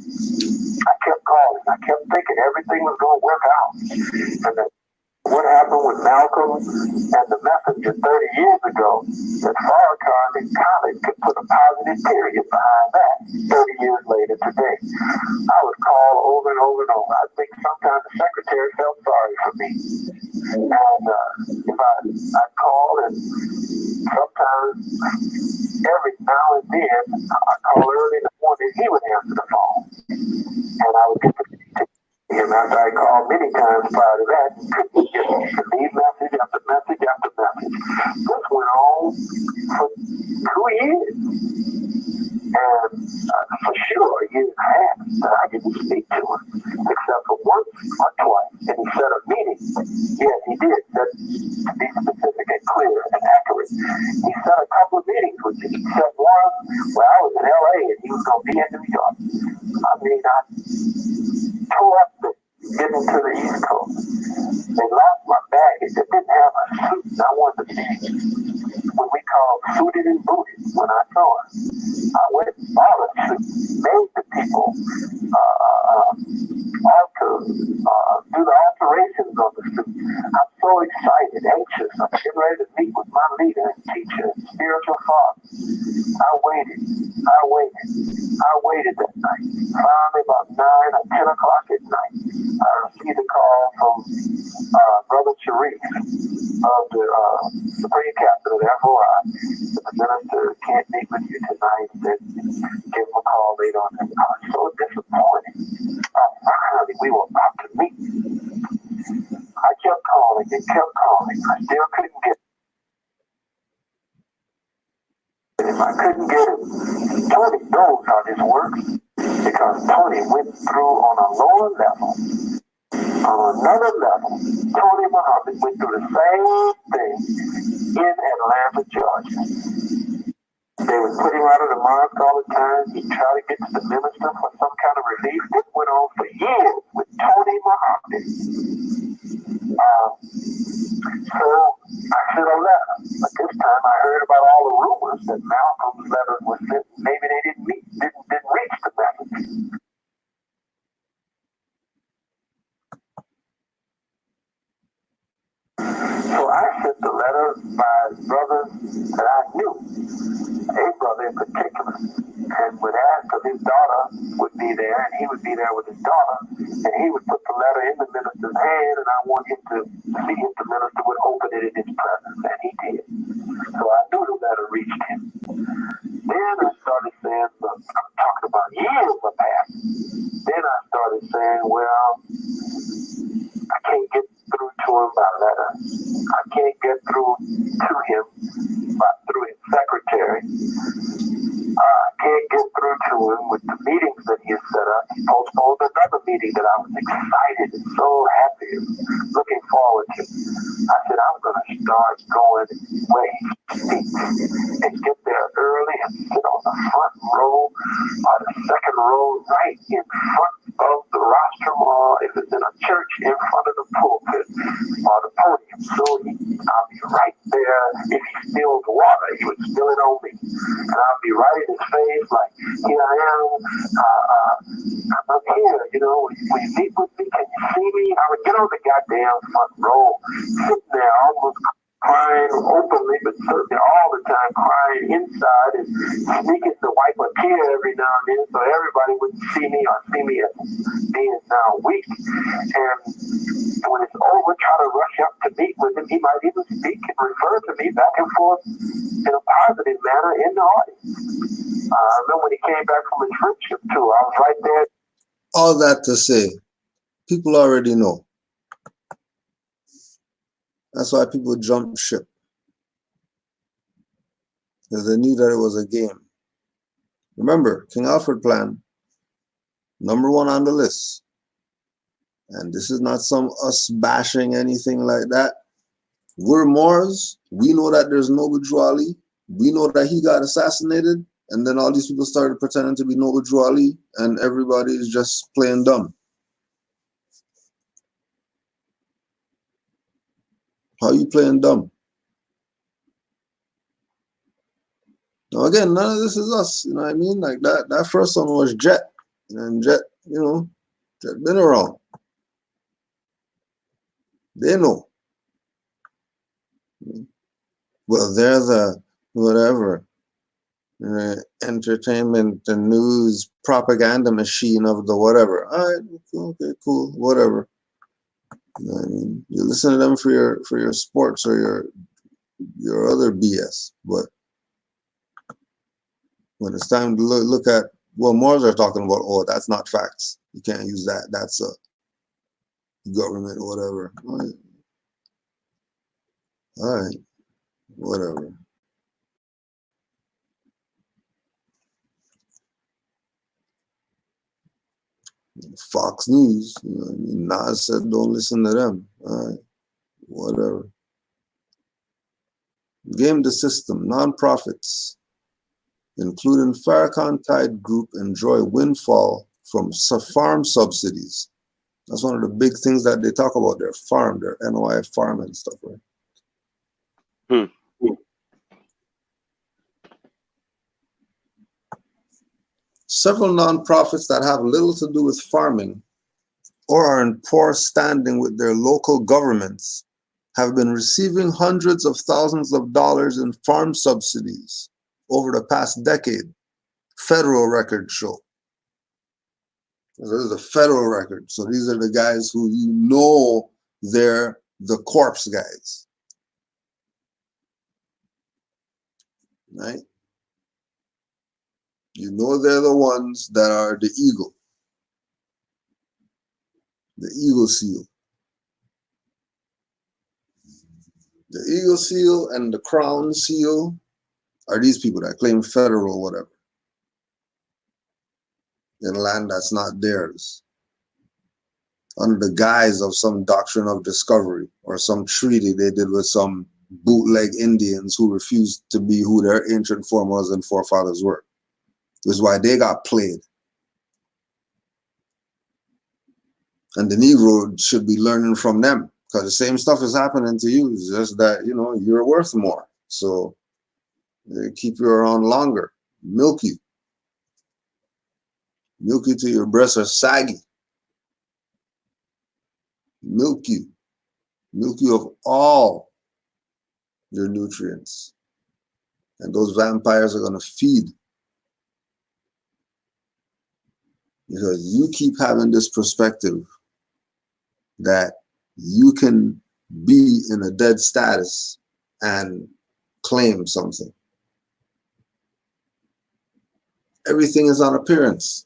I kept calling. I kept thinking everything was going to work out. And that what happened with Malcolm and the Messenger 30 years ago, that Farrakhan and Khaled could put a positive period behind that 30 years later today. I would call over and over and over. I think sometimes the secretary felt sorry for me. And if I'd call, and sometimes every now and then, I'd call early in the morning, he would answer the phone. And I would get to him after I called many times prior to that. Leave message after message after message. This went on for 2 years. And for sure, a year and a half that I didn't speak to him, except for once or twice. And he set a meeting. Yes, he did. That, to be specific and clear and accurate. He set a couple of meetings with me. He set one where I was in LA and he was going to be in New York. I mean, I tore up to get into the East Coast. They lost my baggage. They didn't have a suit. And I wanted to be what we call suited and booted when I saw him. I went and bought a suit, made the people do the alterations on the suit. I'm so excited, anxious. I'm getting ready to meet with my leader and teacher and spiritual father. I waited that night. Finally, about 9 or 10 o'clock at night, I received a call from Brother Sharif of the Supreme Captain of the FOI. The minister can't meet with you tonight. Then give him a call later on. I was so disappointed. Finally, we were about to meet. I kept calling and kept calling. I still couldn't get him. If I couldn't get him, Tony knows how this works, because Tony went through on a lower level. On another level, Tony Muhammad went through the same thing in Atlanta, Georgia. They would put him out of the mosque all the time. He'd try to get to the minister for some kind of relief. This went on for years with Tony Muhammad. So I sent a letter, but this time I heard about all the rumors that Malcolm's letters were sent. Maybe they didn't reach the message. So I sent the letter by brothers that I knew, a brother in particular, and would ask if his daughter would be there, and he would be there with his daughter, and he would put the letter in the minister's hand, and I want him to see if the minister would open it in his presence, and he did. So I knew the letter reached him. Then I started saying, look, I'm talking about years of past. Then I started saying, well, I can't get through to him by letter. I can't get through to him through his secretary. I can't get through to him with the meetings that he has set up. He postponed another meeting that I was excited and so happy and looking forward to. I said, I'm going to start going where he speaks and get there early and sit on the front row or the second row right in front of the rostrum, or if it's in a church, in front of the pulpit or the podium. So I'll be right there. If he spills water, he would spill it on me. And I'll be right in his face like, here I am. I'm here, will you meet with me? Can you see me? I would get on the goddamn front row, sitting there almost crying openly, but certainly all the time crying inside and sneaking to wipe a tear every now and then so everybody would see me or see me as being now weak. And when it's over, try to rush up to meet with him. He might even speak and refer to me back and forth in a positive manner in the audience. I remember when he came back from his friendship tour, I was right there. All that to say, people already know. That's why people jumped ship. Because they knew that it was a game. Remember, King Alfred plan, #1 on the list. And this is not some us bashing anything like that. We're Moors. We know that there's Noble Drew Ali. We know that he got assassinated. And then all these people started pretending to be Noble Drew Ali. And everybody is just playing dumb. How are you playing dumb? Now again, none of this is us. You know what I mean? Like that first one was Jet. And Jet, Jet been around. They know. Well, they're the whatever entertainment and news propaganda machine of the whatever. All right, okay, cool, whatever. You know what I mean? You listen to them for your sports or your other BS, but when it's time to look at what Moors are talking about, oh, that's not facts. You can't use that. That's a government, whatever. All right, whatever. Fox News, you know what I mean? Nas said don't listen to them. All right, whatever. Game the system. Non-profits, including Farrakhan Tide Group, enjoy windfall from farm subsidies. That's one of the big things that they talk about, their farm, their NOI farm and stuff, right? Several non-profits that have little to do with farming or are in poor standing with their local governments have been receiving hundreds of thousands of dollars in farm subsidies over the past decade. Federal records show. This is a federal record. So these are the guys who they're the corpse guys. Right? You know they're the ones that are the eagle seal. The eagle seal and the crown seal are these people that claim federal whatever in land that's not theirs, under the guise of some doctrine of discovery or some treaty they did with some bootleg Indians who refused to be who their ancient foremothers and forefathers were. Which is why they got played. And the Negro should be learning from them, because the same stuff is happening to you. It's just that, you're worth more. So they keep you around longer. Milk you. Milk you till your breasts are saggy. Milk you. Milk you of all your nutrients. And those vampires are going to feed. Because you keep having this perspective that you can be in a dead status and claim something. Everything is on appearance.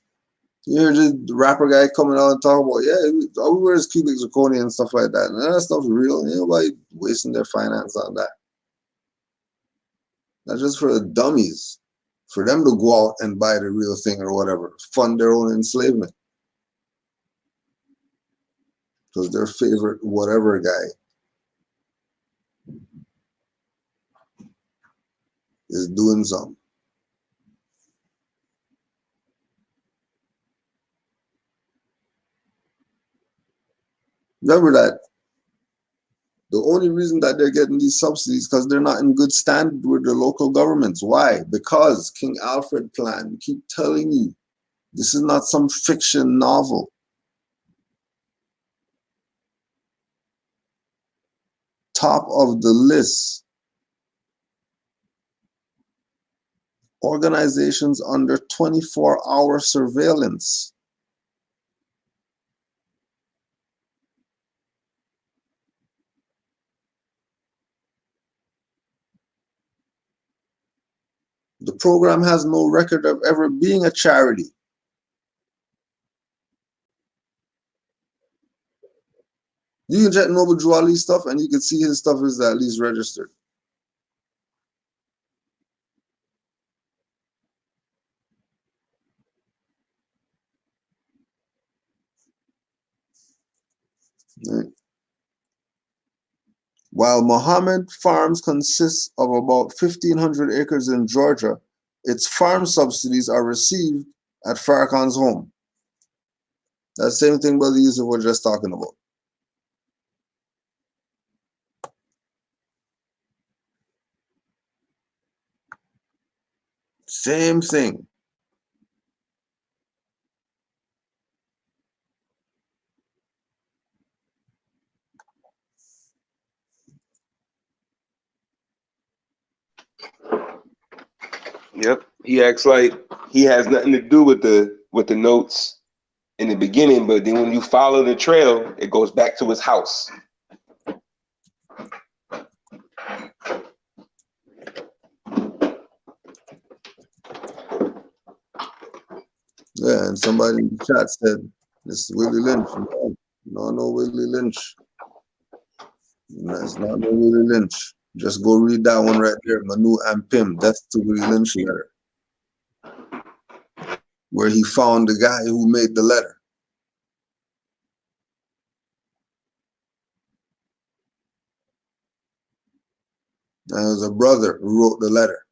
You hear the rapper guy coming out and talking about, yeah, all we wear is cubic zirconia and stuff like that. And that stuff's real. Ain't nobody wasting their finance on that. That's just for the dummies. For them to go out and buy the real thing or whatever. Fund their own enslavement. Because their favorite whatever guy is doing something. Remember that the only reason that they're getting these subsidies because they're not in good standard with their local governments. Why? Because King Alfred plan, we keep telling you, this is not some fiction novel. top of the list, organizations under 24-hour surveillance. The program has no record of ever being a charity. You can check Noble Drew Ali's stuff and you can see his stuff is at least registered. Right. While Muhammad Farms consists of about 1,500 acres in Georgia, its farm subsidies are received at Farrakhan's home. That same thing Brother Yusuf was just talking about. Same thing. Yep. He acts like he has nothing to do with the notes in the beginning, but then when you follow the trail, it goes back to his house. Yeah, and somebody in the chat said, this is Willie Lynch. No Willie Lynch. No, it's not no Willie Lynch. Just go read that one right there, Manu and Pim. That's the Willie Lynch letter, where he found the guy who made the letter. And it was a brother who wrote the letter,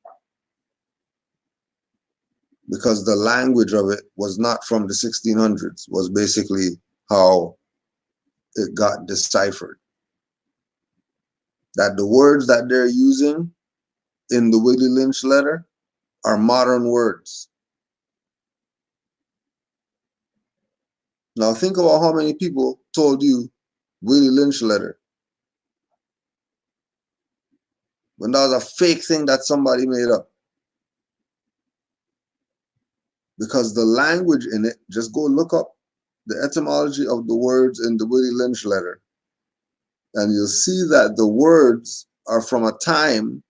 because the language of it was not from the 1600s, was basically how it got deciphered. That the words that they're using in the Willie Lynch letter are modern words. Now think about how many people told you Willie Lynch letter when that was a fake thing that somebody made up. Because the language in it, just go look up the etymology of the words in the Willie Lynch letter, and you'll see that the words are from a time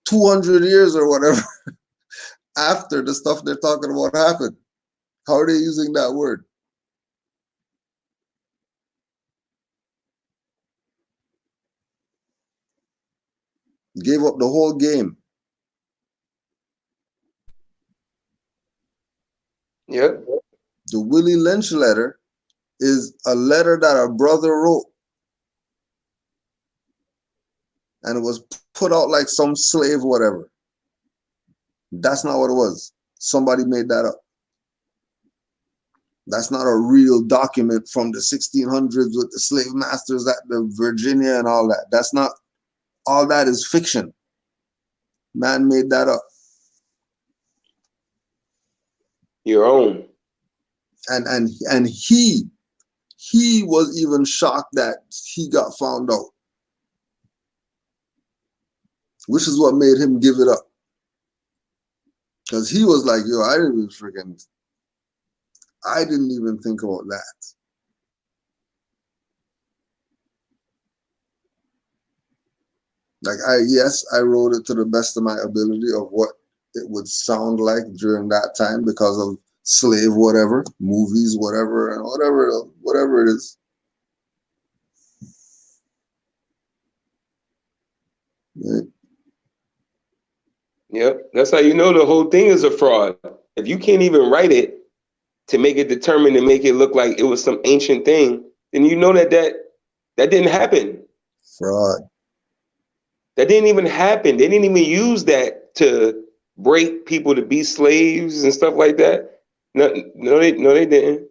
200 years or whatever after the stuff they're talking about happened. How are they using that word? Gave up the whole game. Yep. The Willie Lynch letter is a letter that a brother wrote, and it was put out like some slave whatever. That's not what it was. Somebody made that up. That's not a real document from the 1600s with the slave masters at the Virginia and all that. That's not, all that is fiction. Man made that up. Your own. And he was even shocked that he got found out, which is what made him give it up. Because he was like, yo, I didn't even think about that. Like, I wrote it to the best of my ability of what it would sound like during that time because of slave whatever, movies, whatever, and whatever it is. Right? Yep. That's how you know the whole thing is a fraud. If you can't even write it to make it determined and make it look like it was some ancient thing, then you know that didn't happen. Fraud. That didn't even happen. They didn't even use that to break people to be slaves and stuff like that. No, they didn't.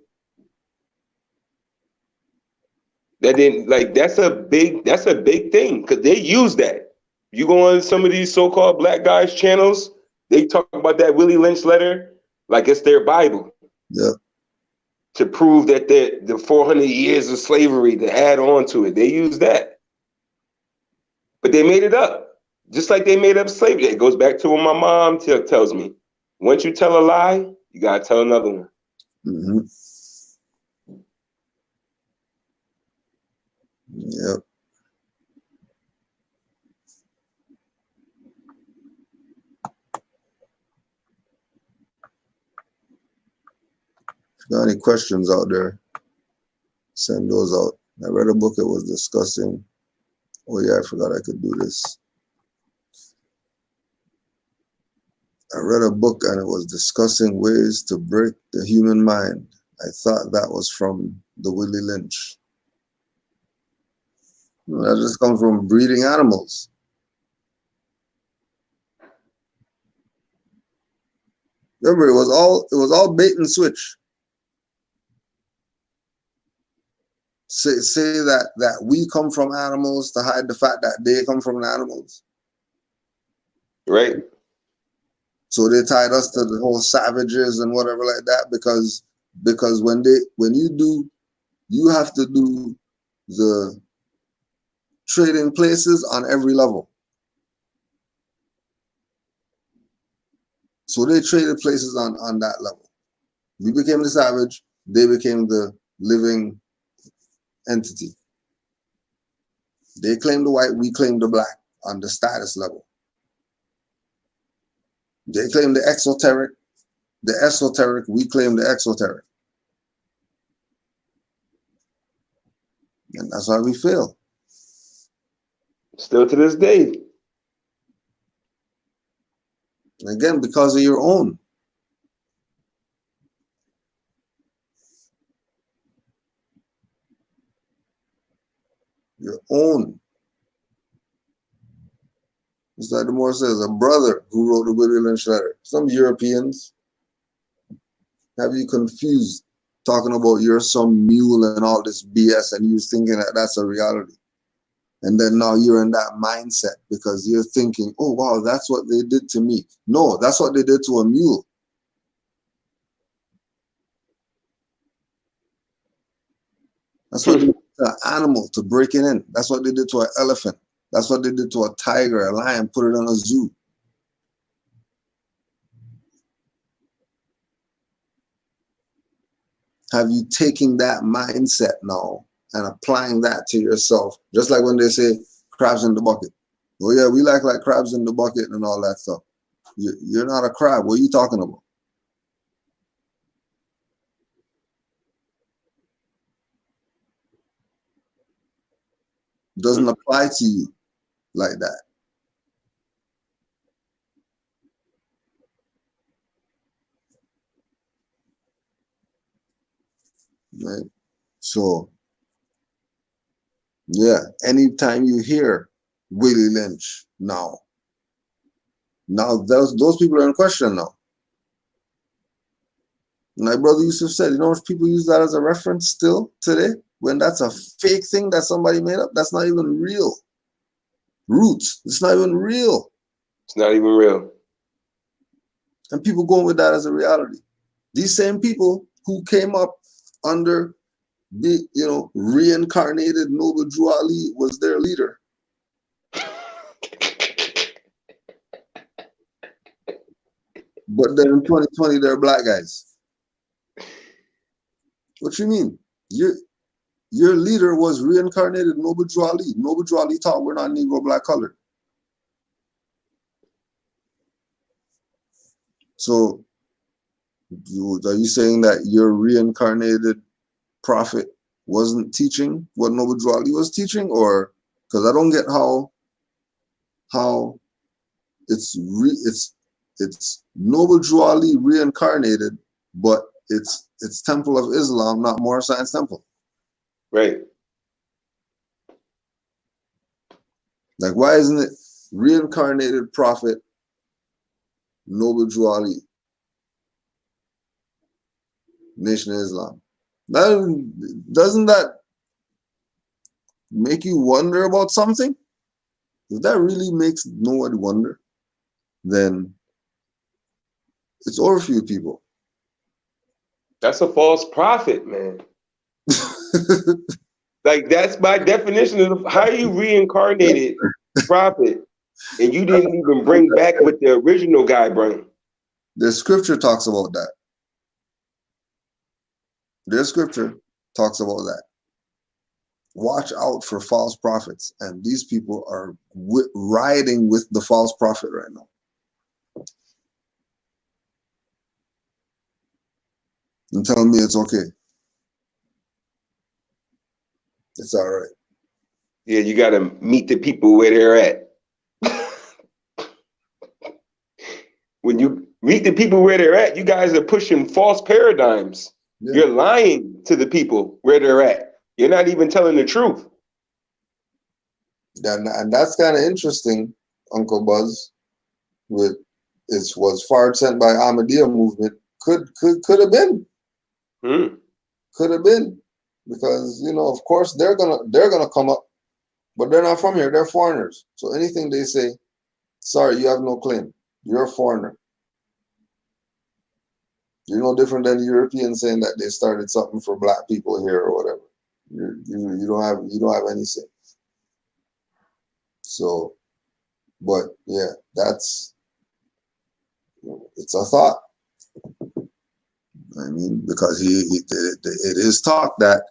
That didn't, like, that's a big thing because they use that. You go on some of these so-called black guys' channels, they talk about that Willie Lynch letter like it's their Bible. Yep. to prove that the 400 years of slavery to add on to it. They use that. But they made it up. Just like they made up slavery. It goes back to what my mom tells me. Once you tell a lie, you got to tell another one. Mm-hmm. Yep. If you got any questions out there, send those out. I read a book that was discussing, oh yeah, I forgot I could do this. I read a book and it was discussing ways to break the human mind. I thought that was from the Willie Lynch. That just comes from breeding animals. Remember, it was all bait and switch. Say that we come from animals to hide the fact that they come from the animals. Right. So they tied us to the whole savages and whatever like that because when you have to do the trading places on every level. So they traded places on that level. We became the savage, they became the living entity. They claimed the white, we claimed the black on the status level. They claim the esoteric, we claim the exoteric. And that's why we fail. Still to this day. And again, because of your own. Your own. It's like the Moor says, a brother who wrote the Willie Lynch letter. Some Europeans have you confused talking about you're some mule and all this BS and you're thinking that that's a reality. And then now you're in that mindset because you're thinking, oh, wow, that's what they did to me. No, that's what they did to a mule. That's what they did to an animal, to break it in. That's what they did to an elephant. That's what they did to a tiger, a lion, put it in a zoo. Have you taken that mindset now and applying that to yourself? Just like when they say crabs in the bucket. Oh yeah, we like crabs in the bucket and all that stuff. You're not a crab. What are you talking about? Doesn't apply to you like that. Right? So, yeah, anytime you hear Willie Lynch now those people are in question now. My brother Yusuf said, you know, people use that as a reference still today, when that's a fake thing that somebody made up. That's not even real. Roots, it's not even real. It's not even real. And people going with that as a reality. These same people who came up under the, reincarnated Noble Drew Ali was their leader. But then in 2020, they're black guys. What you mean? Your leader was reincarnated Noble Drew Ali. Noble Drew Ali thought we're not Negro black colored. So are you saying that your reincarnated prophet wasn't teaching what Noble Drew Ali was teaching? Or because I don't get how it's Noble Drew Ali reincarnated, but it's Temple of Islam, not Moorish Science Temple. Right. Like, why isn't it reincarnated prophet Noble Drew Ali, Nation of Islam? Doesn't that make you wonder about something? If that really makes nobody wonder, then it's over for you people. That's a false prophet, man. Like, that's my definition of how you reincarnated prophet, and you didn't even bring back what the original guy brought. The scripture talks about that. The scripture talks about that. Watch out for false prophets, and these people are riding with the false prophet right now. And telling me it's okay. It's all right. Yeah, you got to meet the people where they're at. When you meet the people where they're at, you guys are pushing false paradigms. Yeah. You're lying to the people where they're at. You're not even telling the truth. And that's kind of interesting, Uncle Buzz. With it was far sent by Ahmadiyya movement. Could have been. Could have been, because of course they're gonna come up, but they're not from here. They're foreigners. So anything they say, sorry, you have no claim. You're a foreigner. You're no different than the Europeans saying that they started something for black people here or whatever. You don't have any say. So, but yeah, it's a thought. I mean, because it is talk that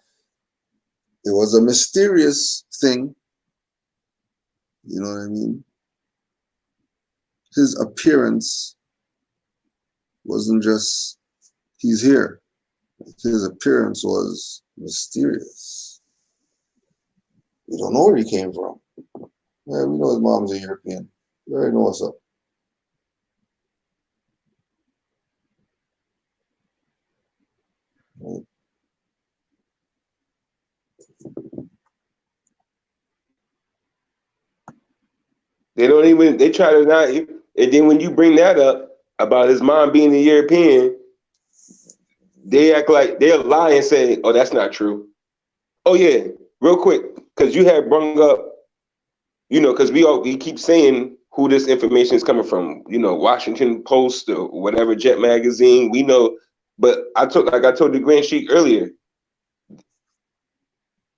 it was a mysterious thing. You know what I mean? His appearance wasn't just he's here. His appearance was mysterious. We don't know where he came from. Yeah, we know his mom's a European. We already know what's up. Right. They try to not, and then when you bring that up about his mom being a European, they act like they'll lie and say, oh, that's not true. Oh yeah, real quick, because you had brought up, because we keep saying who this information is coming from, Washington Post or whatever, Jet Magazine, we know, but I told the Grand Sheik earlier,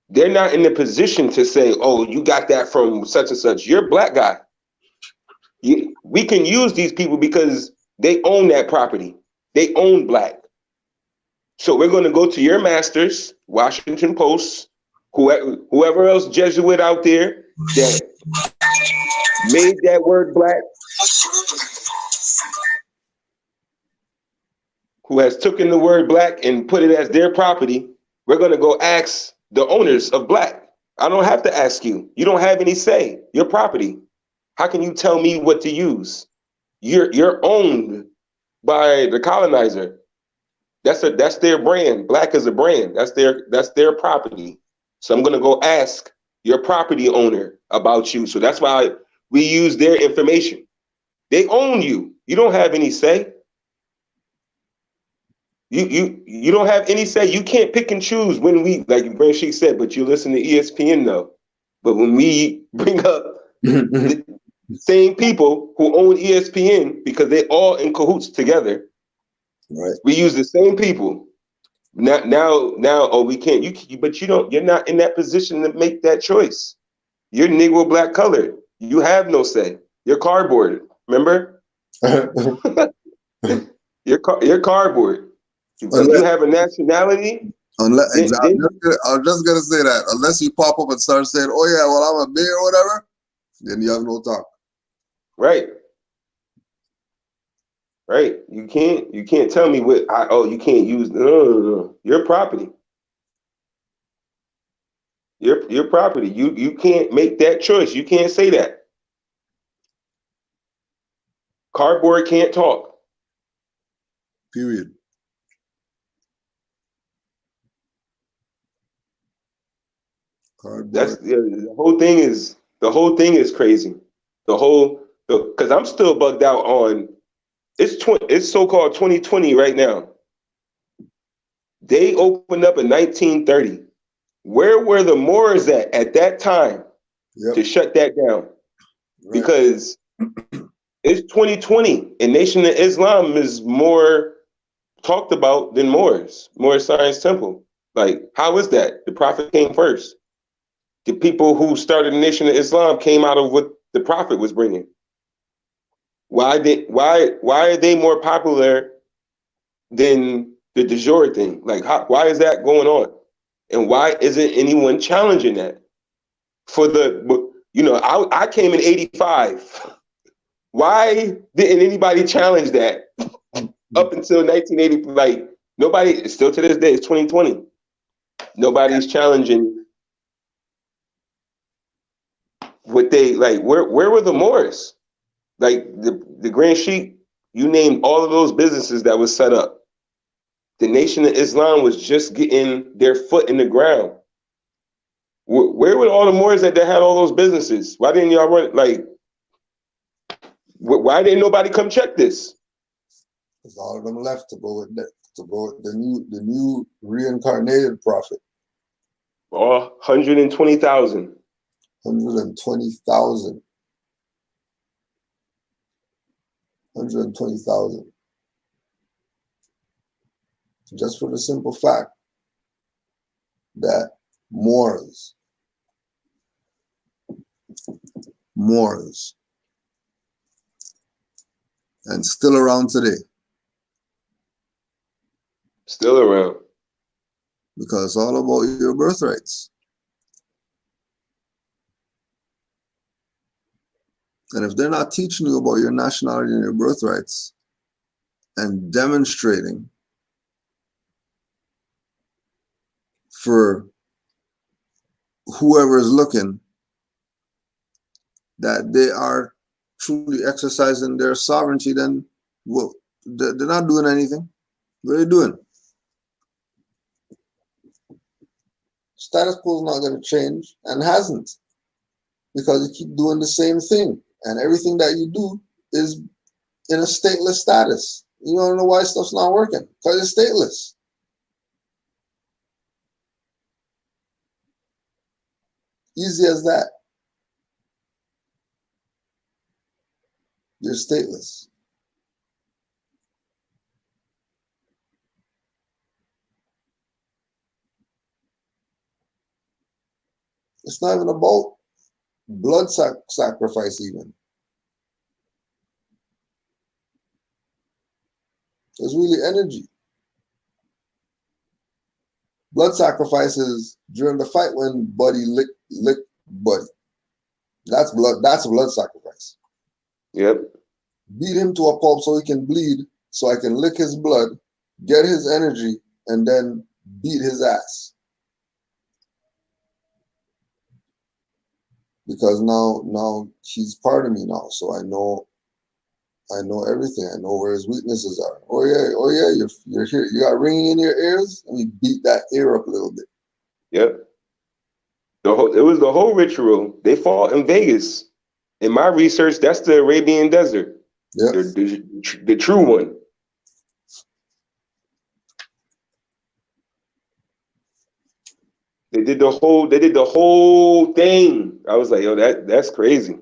they're not in the position to say, oh, you got that from such and such. You're a black guy. We can use these people because they own that property. They own black. So we're going to go to your masters, Washington Post, whoever else Jesuit out there that made that word black, who has taken the word black and put it as their property. We're going to go ask the owners of black. I don't have to ask you. You don't have any say. Your property. How can you tell me what to use? You're owned by the colonizer. That's their brand. Black is a brand. That's their property. So I'm gonna go ask your property owner about you. So that's why we use their information. They own you. You don't have any say. You don't have any say. You can't pick and choose when we, like Grand Sheik said, but you listen to ESPN though. But when we bring up the same people who own ESPN, because they all in cahoots together, right? We use the same people. Now, oh, we can't. You're not in that position to make that choice. You're Negro black colored. You have no say. You're cardboard. Remember? You're cardboard. If you have a nationality. Exactly. I was just gonna say that. Unless you pop up and start saying, "Oh yeah, well I'm a bear or whatever," then you have no talk. Right. Right. You can't tell me you can't use no. Your property. Your property. You can't make that choice. You can't say that. Cardboard can't talk. Period. Cardboard. That's the whole thing is crazy. Because I'm still bugged out on it's so-called 2020 right now. They opened up in 1930. Where were the Moors at that time to shut that down? Right. Because it's 2020 and Nation of Islam is more talked about than Moors Science Temple. Like, how is that? The Prophet came first. The people who started the Nation of Islam came out of what the Prophet was bringing. Why are they more popular than the de jure thing? Like, why is that going on? And why isn't anyone challenging that? For the, you know, I came in 85. Why didn't anybody challenge that up until 1980? Like, nobody, still to this day, it's 2020. Nobody's challenging what they, like, where were the Moors? Like, the Grand Sheik, you named all of those businesses that was set up. The Nation of Islam was just getting their foot in the ground. Where were all the Moors that had all those businesses? Why didn't y'all run, like, why didn't nobody come check this? Because all of them left to go with the new reincarnated prophet. Oh, 120,000. 120,000. 120,000. Just for the simple fact that Moors, and still around today. Still around. Because it's all about your birthrights. And if they're not teaching you about your nationality and your birthrights and demonstrating for whoever is looking that they are truly exercising their sovereignty, then well, they're not doing anything. What are they doing? Status quo is not going to change and hasn't, because you keep doing the same thing, and everything that you do is in a stateless status. You don't know why stuff's not working, because it's stateless. Easy as that. You're stateless. It's not even about blood sacrifice even. It's really energy. Blood sacrifice is during the fight when buddy lick buddy. That's blood sacrifice. Yep. Beat him to a pulp so he can bleed, so I can lick his blood, get his energy, and then beat his ass. Because now he's part of me now, so I know everything. I know where his weaknesses are. Oh yeah, you're here. You got ringing in your ears. Let me beat that ear up a little bit. Yep. It was the whole ritual. They fought in Vegas. In my research, that's the Arabian Desert. Yep. The true one. They did the whole thing. I was like, yo, that's crazy.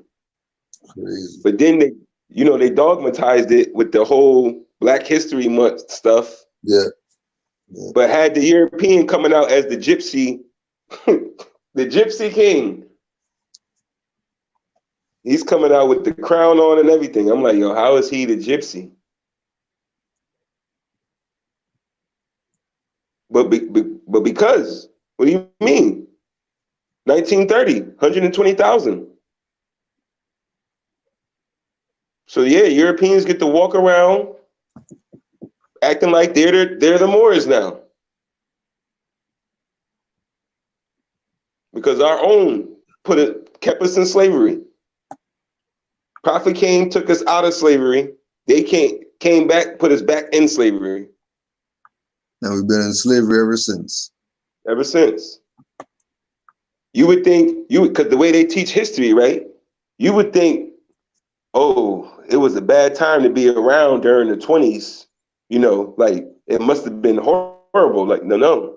Crazy. But then they dogmatized it with the whole Black History Month stuff. Yeah. But had the European coming out as the gypsy, the gypsy king. He's coming out with the crown on and everything. I'm like, yo, how is he the gypsy? But because, what do you mean? 1930, 120,000. So yeah, Europeans get to walk around acting like they're the Moors now. Because our own kept us in slavery. Prophet came, took us out of slavery. They came back, put us back in slavery. And we've been in slavery ever since. Ever since. You would think, because the way they teach history, right? You would think, oh, it was a bad time to be around during the 20s. You know, like, it must have been horrible. Like, no.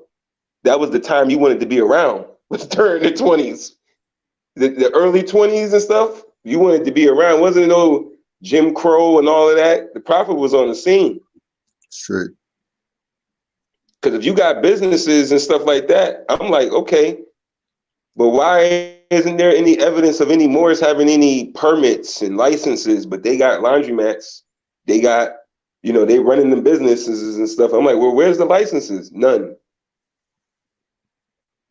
That was the time you wanted to be around, was during the 20s. The early 20s and stuff, you wanted to be around. Wasn't no Jim Crow and all of that. The Prophet was on the scene. Straight. Because if you got businesses and stuff like that, I'm like, okay, but why isn't there any evidence of any Moors having any permits and licenses? But they got laundromats, they got, they running the businesses and stuff. I'm like, well, where's the licenses? None.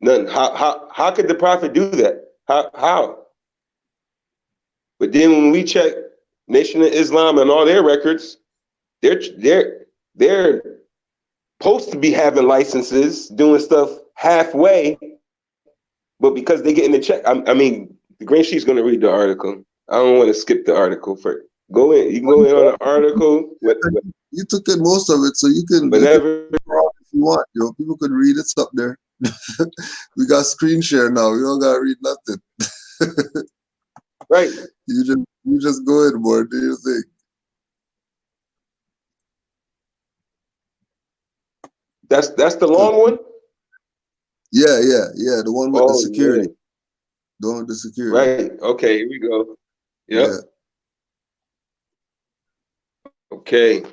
How could the prophet do that? How? But then when we check Nation of Islam and all their records, they're supposed to be having licenses, doing stuff halfway, but because they get in the check, I mean, the Green Sheet's going to read the article. I don't want to skip the article. Go in. You can go in on the article. You took in most of it, so you can. Whatever. If you want, people could read it. It's up there. We got screen share now. You don't gotta read nothing. Right. You just go in, boy. Do your thing. That's the long one? Yeah. The one with the security. Yeah. The one with the security. Right. Okay, here we go. Yep. Yeah. Okay.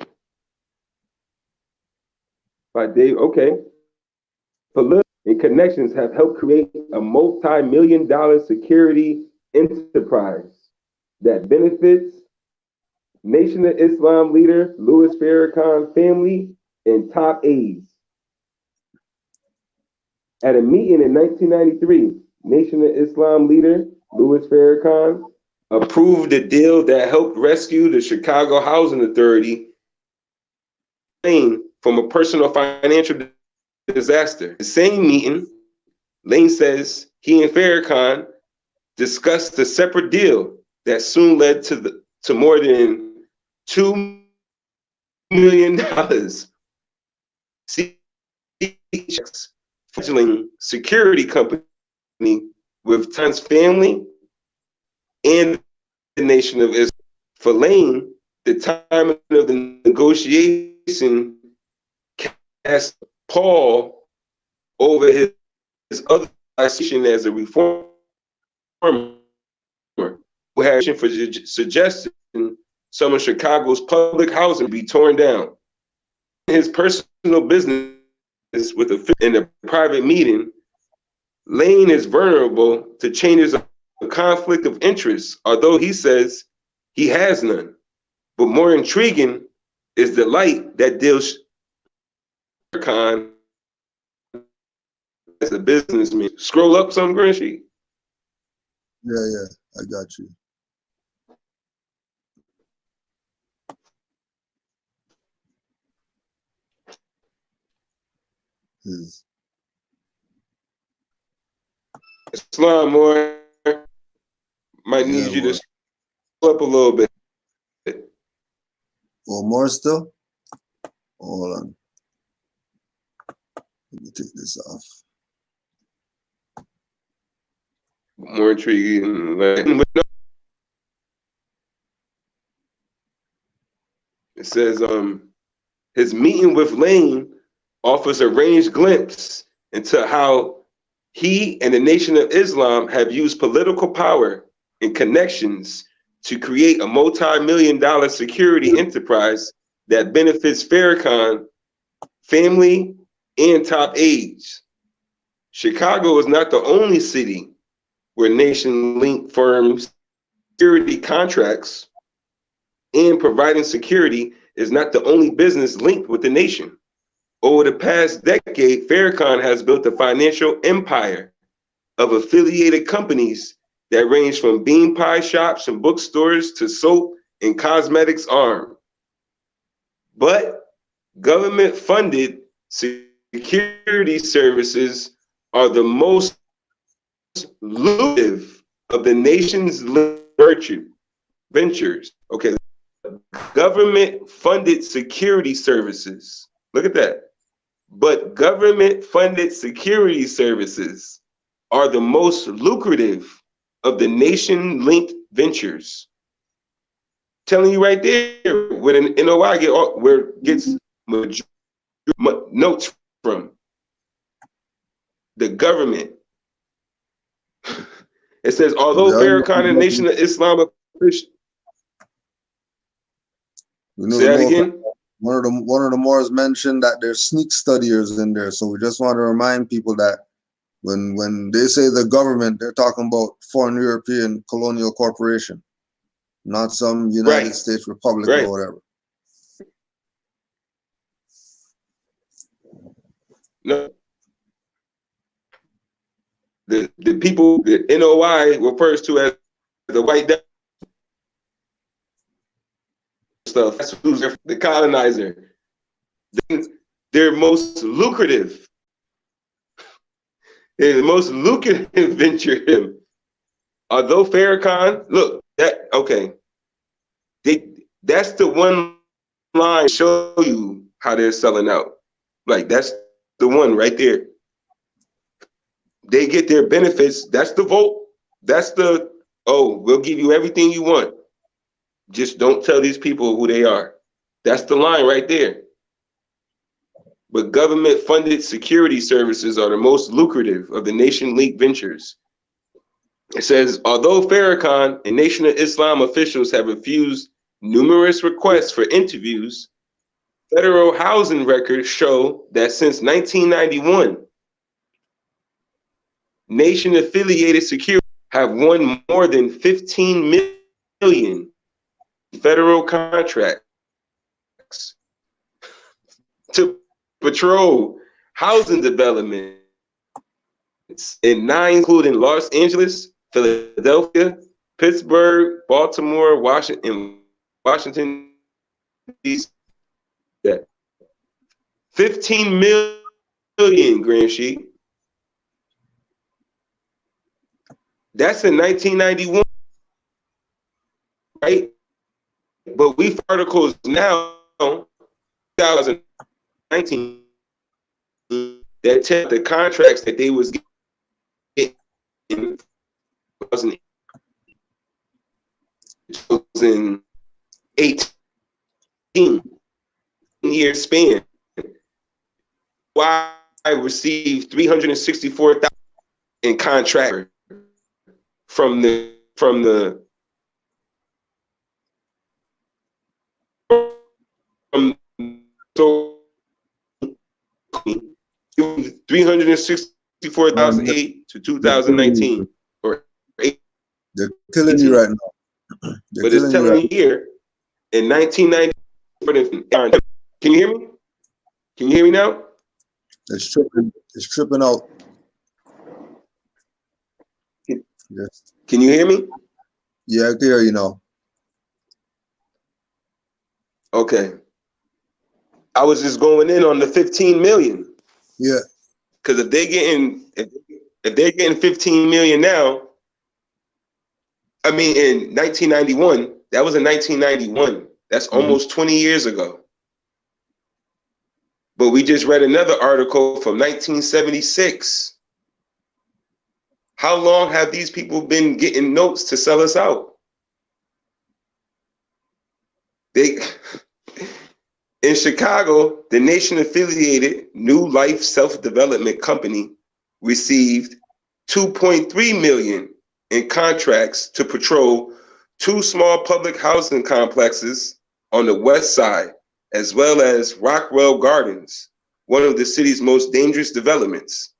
By Dave, okay. Political and connections have helped create a multi-million-dollar security enterprise that benefits Nation of Islam leader Louis Farrakhan family and top aides. At a meeting in 1993, Nation of Islam leader Louis Farrakhan approved a deal that helped rescue the Chicago Housing Authority from a personal financial disaster. The same meeting, Lane says he and Farrakhan discussed a separate deal that soon led to more than $2 million. Fledgling security company with Tan's family and the Nation of Islam. For Lane, the time of the negotiation cast Paul over his other association as a reformer who had for suggesting some of Chicago's public housing be torn down. His personal business in a private meeting, Lane is vulnerable to changes of conflict of interest, although he says he has none. But more intriguing is the light that deals Farrakhan as a businessman. Scroll up some, Grinchy. Yeah, I got you. Islam more might need you to scroll up a little bit. Or more still? Hold on. Let me take this off. More intriguing. It says, his meeting with Lane offers a range glimpse into how he and the Nation of Islam have used political power and connections to create a multi-million-dollar security enterprise that benefits Farrakhan family and top aides. Chicago is not the only city where nation-linked firms security contracts and providing security is not the only business linked with the nation. Over the past decade, Farrakhan has built a financial empire of affiliated companies that range from bean pie shops and bookstores to soap and cosmetics arm. But government-funded security services are the most lucrative of the nation's ventures. Okay, government-funded security services. Look at that. But government-funded security services are the most lucrative of the nation-linked ventures. Telling you right there, where an NOI where it gets notes from the government. It says, although Farrakhan and Nation of Islam, say that again. one of the Moors mentioned that there's sneak studiers in there. So we just want to remind people that when they say the government, they're talking about foreign European colonial corporation, not some United Right. States Republic Right. or whatever. No. The people, the NOI refers to as the white devil stuff. That's who's the colonizer. Their most lucrative. The most lucrative venture. Although Farrakhan, look, that's the one line to show you how they're selling out. Like, that's the one right there. They get their benefits. That's the vote. That's the, we'll give you everything you want. Just don't tell these people who they are. That's the line right there. But government-funded security services are the most lucrative of the nation-linked ventures. It says, although Farrakhan and Nation of Islam officials have refused numerous requests for interviews, federal housing records show that since 1991, nation-affiliated security have won more than 15 million federal contracts to patrol housing developments in 9, including Los Angeles, Philadelphia, Pittsburgh, Baltimore, Washington, D.C. 15 million, Grand Sheet. That's in 1991, right? But we have articles now, 2019, that tell the contracts that they was getting in 2018 year span. Why I received 364,000 in contract from the 364,008 to 2019 or 8. They're killing you right now. But it's telling me here in 1990. Can you hear me? Can you hear me now? It's tripping out. Yes. Can you hear me? Yeah, I can hear you now. Okay. I was just going in on the 15 million. Yeah. Because if they're getting 15 million now, I mean, in 1991, that was in 1991. That's almost 20 years ago. But we just read another article from 1976. How long have these people been getting notes to sell us out? In Chicago, the nation-affiliated New Life Self-Development Company received $2.3 million in contracts to patrol 2 small public housing complexes on the west side, as well as Rockwell Gardens, one of the city's most dangerous developments.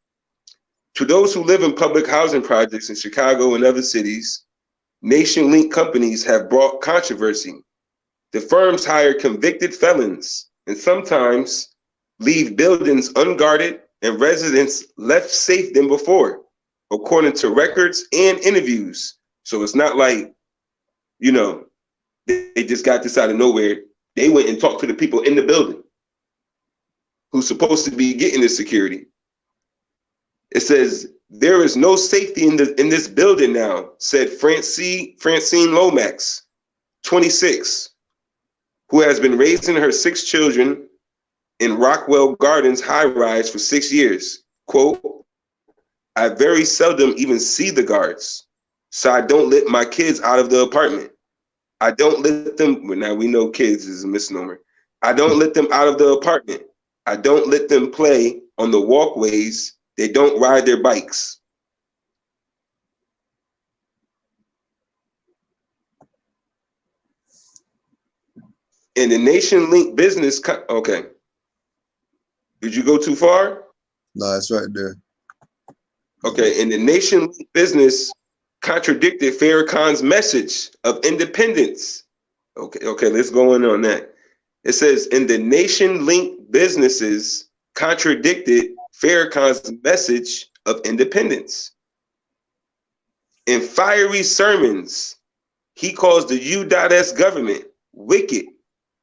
To those who live in public housing projects in Chicago and other cities, nation-linked companies have brought controversy. The firms hire convicted felons and sometimes leave buildings unguarded and residents less safe than before, according to records and interviews. So it's not like, they just got this out of nowhere. They went and talked to the people in the building who's supposed to be getting this security. It says, there is no safety in this building now, said Francine Lomax, 26, who has been raising her 6 children in Rockwell Gardens high-rise for 6 years. Quote, I very seldom even see the guards, so I don't let my kids out of the apartment. I don't let them, well, now we know kids is a misnomer. I don't let them out of the apartment. I don't let them play on the walkways. They don't ride their bikes. In the nation link business, okay. Did you go too far? No, it's right there. Okay, and the nation business contradicted Farrakhan's message of independence. Okay, let's go in on that. It says, in the nation linked businesses contradicted Farrakhan's message of independence. In fiery sermons, he calls the U.S. government wicked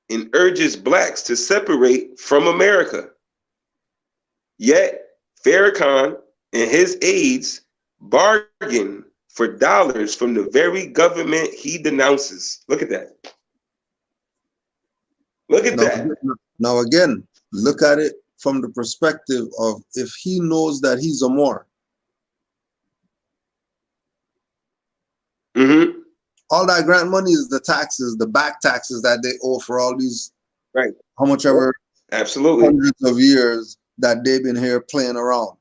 and urges blacks to separate from America. Yet, Farrakhan and his aides bargain for dollars from the very government he denounces. Look at that. Look at that. Now again, look at it from the perspective of if he knows that he's a Moor. Mm-hmm. All that grant money is the taxes, the back taxes that they owe for all these, right? How much ever, absolutely, hundreds of years that they've been here playing around.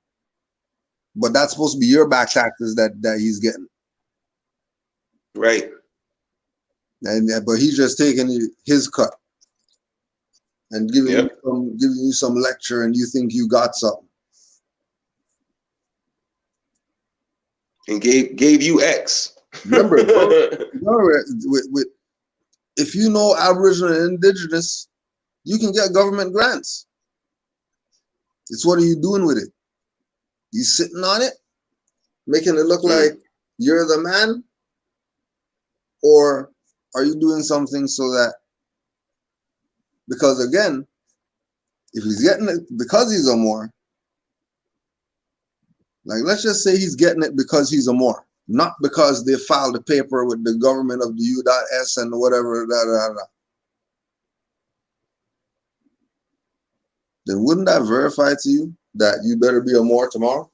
But that's supposed to be your back taxes that he's getting, right? And but he's just taking his cut and giving you some lecture, and you think you got something, and gave you X. Remember, if you know Aboriginal and Indigenous, you can get government grants. It's what are you doing with it? You sitting on it, making it look like you're the man, or are you doing something so that, because again, if he's getting it because he's a Moor, like let's just say he's getting it because he's a Moor, not because they filed a paper with the government of the U.S. and whatever, then wouldn't that verify to you that you better be a Moor tomorrow?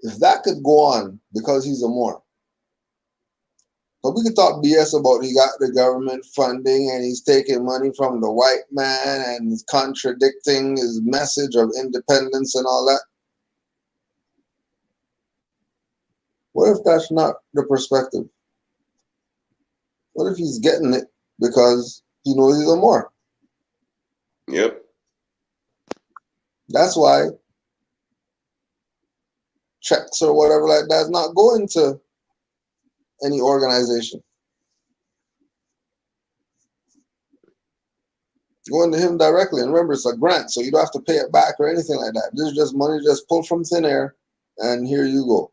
If that could go on because he's a Moor, but we could talk BS about he got the government funding and he's taking money from the white man and he's contradicting his message of independence and all that. What if that's not the perspective? What if he's getting it because he knows he's a Moor? Yep. That's why checks or whatever like that is not going to any organization. Going to him directly. And remember, it's a grant, so you don't have to pay it back or anything like that. This is just money just pulled from thin air, and here you go.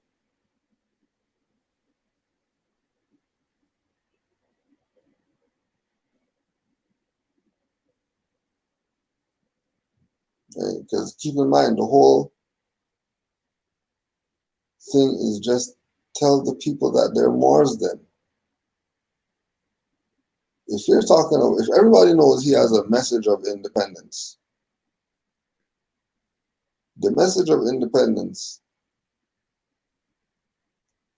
Because keep in mind, the whole thing is just tell the people that they're Moors then. If you're talking, if everybody knows he has a message of independence, the message of independence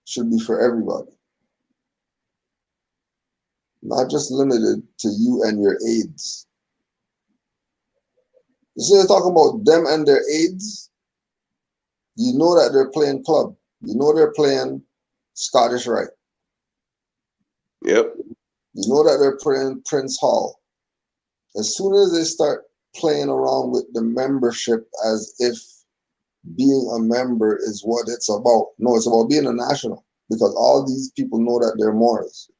should be for everybody, not just limited to you and your aides. You see, they're talking about them and their aides. You know that they're playing club. You know they're playing Scottish Rite. Yep. You know that they're playing Prince Hall. As soon as they start playing around with the membership as if being a member is what it's about. No, it's about being a national, because all these people know that they're Moors.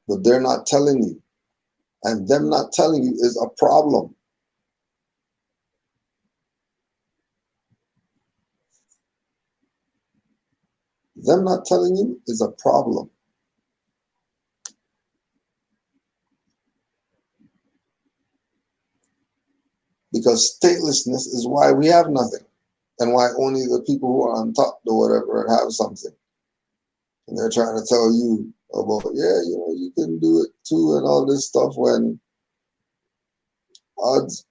But they're not telling you. And them not telling you is a problem. Them not telling you is a problem. Because statelessness is why we have nothing, and why only the people who are on top or whatever have something. And they're trying to tell you about, yeah, you know, you can do it too and all this stuff, when odds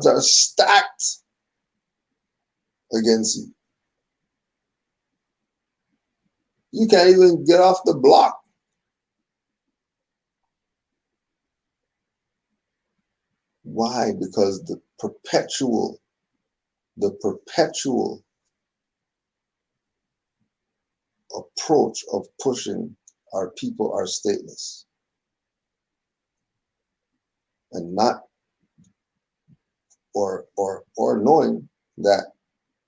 are stacked against you. You can't even get off the block. Why? Because the perpetual the perpetual approach of pushing our people are stateless and not or knowing that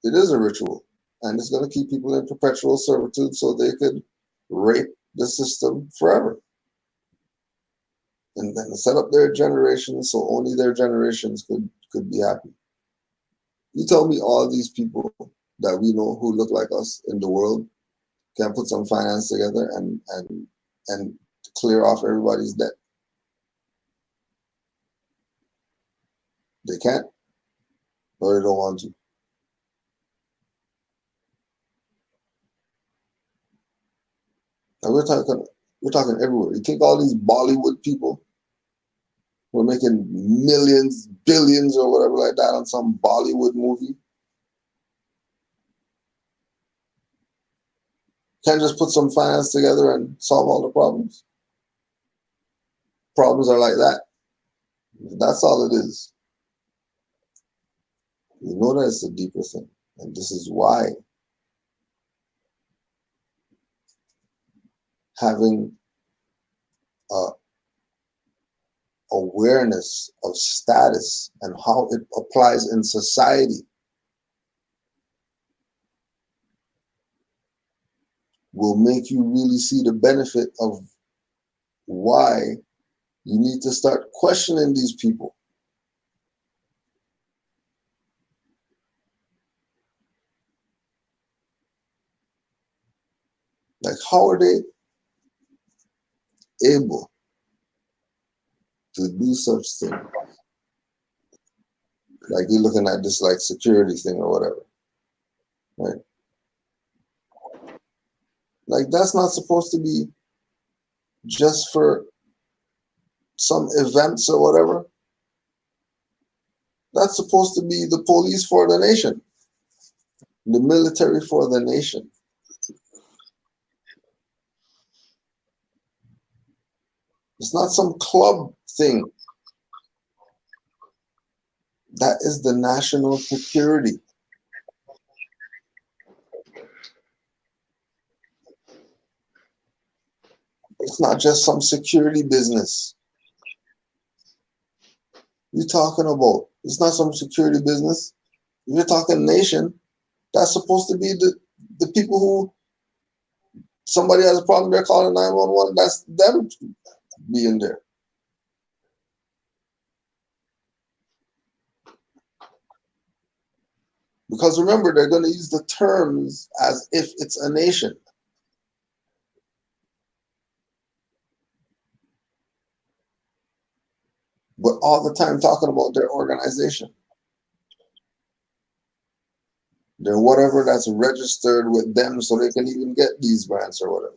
it is a ritual and it's going to keep people in perpetual servitude so they could rape the system forever and then set up their generations so only their generations could be happy. You tell me all these people that we know who look like us in the world can put some finance together and clear off everybody's debt. They can't, or they don't want to. And we're talking everywhere. You think all these Bollywood people were making millions, billions, or whatever like that on some Bollywood movie? Can't just put some finance together and solve all the problems? Problems are like that. That's all it is. You know that it's a deeper thing. And this is why having awareness of status and how it applies in society will make you really see the benefit of why you need to start questioning these people. Like, how are they able to do such things? Like, you're looking at this like security thing or whatever, right? Like, that's not supposed to be just for some events or whatever. That's supposed to be the police for the nation, the military for the nation. It's not some club thing. That is the national security. It's not just some security business. You're talking about, it's not some security business. If you're talking nation, that's supposed to be the people who, somebody has a problem, they're calling 911, that's them being there. Because remember, they're going to use the terms as if it's a nation. But all the time talking about their organization. They're whatever that's registered with them so they can even get these grants or whatever.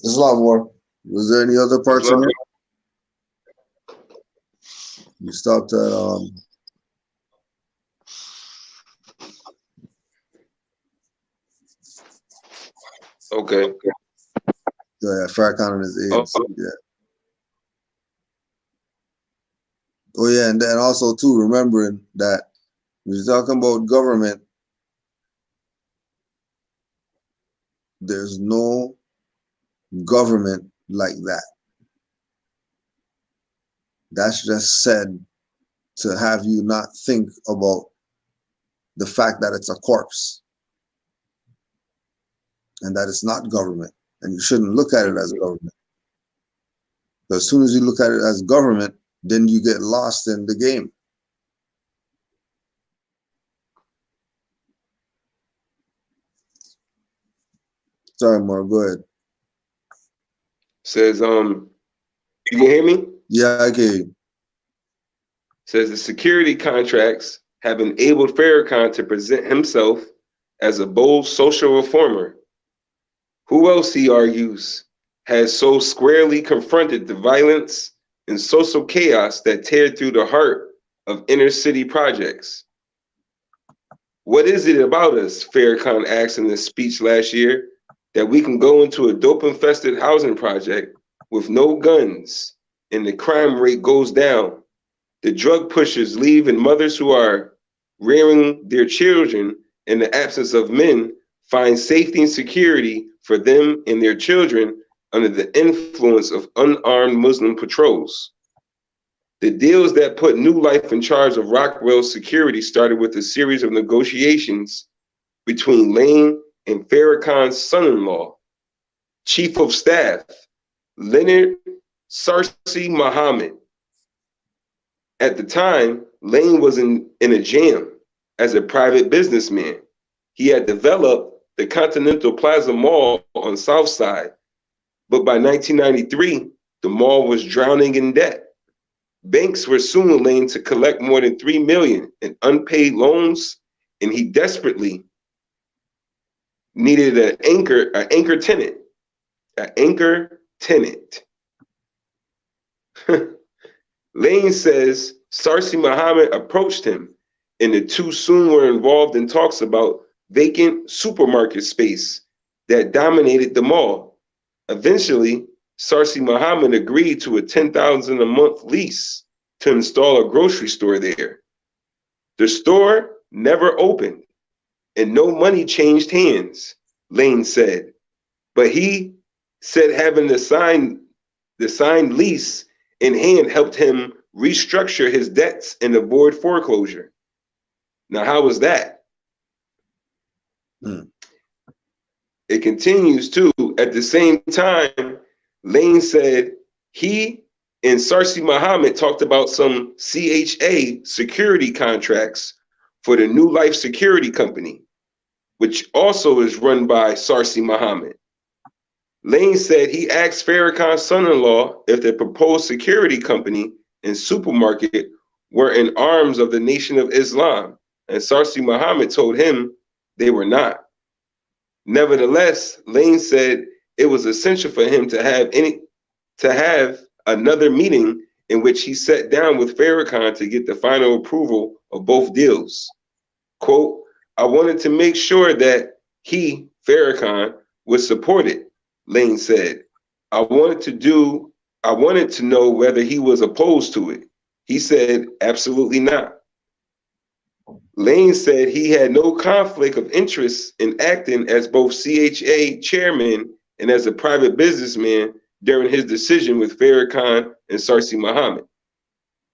There's a lot more. Was there any other parts of it? You stopped at Okay. Yeah, Farrakhan and his aides. Yeah. Oh yeah, and then also too, remembering that when you're talking about government, there's no government like that. That's just said to have you not think about the fact that it's a corpse and that it's not government, and you shouldn't look at it as government. But as soon as you look at it as government, then you get lost in the game. Sorry, Mark, go ahead. Says, you can hear me? Yeah, I can hear you. Says the security contracts have enabled Farrakhan to present himself as a bold social reformer. Who else, he argues, has so squarely confronted the violence and social chaos that tear through the heart of inner city projects? What is it about us, Farrakhan asked in this speech last year, that we can go into a dope-infested housing project with no guns, and the crime rate goes down. The drug pushers leave, and mothers who are rearing their children in the absence of men find safety and security for them and their children under the influence of unarmed Muslim patrols. The deals that put New Life in charge of Rockwell's security started with a series of negotiations between Lane and Farrakhan's son-in-law, Chief of Staff Leonard Sarsi Muhammad. At the time, Lane was in a jam as a private businessman. He had developed the Continental Plaza Mall on South Side, but by 1993, the mall was drowning in debt. Banks were suing Lane to collect more than $3 million in unpaid loans, and he desperately needed an anchor tenant. Lane says Sarsi Muhammad approached him, and the two soon were involved in talks about vacant supermarket space that dominated the mall. Eventually, Sarsi Muhammad agreed to a $10,000 a month lease to install a grocery store there. The store never opened, and no money changed hands, Lane said. But he said having the signed lease in hand helped him restructure his debts and avoid foreclosure. Now, how was that? It continues too. At the same time, Lane said he and Sarsi Muhammad talked about some CHA security contracts for the New Life Security Company, which also is run by Sarsi Muhammad. Lane said he asked Farrakhan's son-in-law if the proposed security company and supermarket were in arms of the Nation of Islam, and Sarsi Muhammad told him they were not. Nevertheless, Lane said it was essential for him to have another meeting in which he sat down with Farrakhan to get the final approval of both deals. Quote, I wanted to make sure that he, Farrakhan, would support it, Lane said. I wanted to know whether he was opposed to it. He said, absolutely not. Lane said he had no conflict of interest in acting as both CHA chairman and as a private businessman during his decision with Farrakhan and Sarsi Muhammad.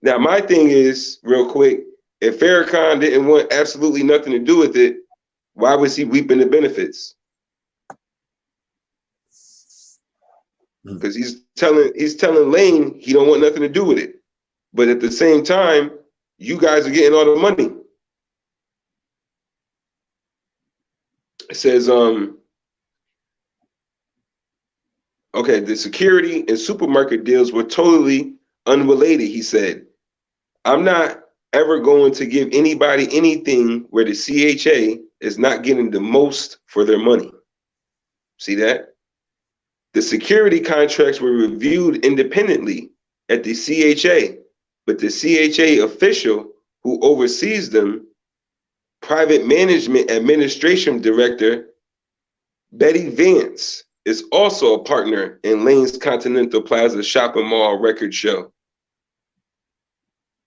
Now, my thing is, real quick, if Farrakhan didn't want absolutely nothing to do with it, why was he reaping the benefits? Because he's telling Lane he don't want nothing to do with it. But at the same time, you guys are getting all the money. It says, okay, the security and supermarket deals were totally unrelated, he said. I'm not ever going to give anybody anything where the CHA is not getting the most for their money. See that? The security contracts were reviewed independently at the CHA, but the CHA official who oversees them, Private Management Administration Director Betty Vance, is also a partner in Lane's Continental Plaza shopping mall record show.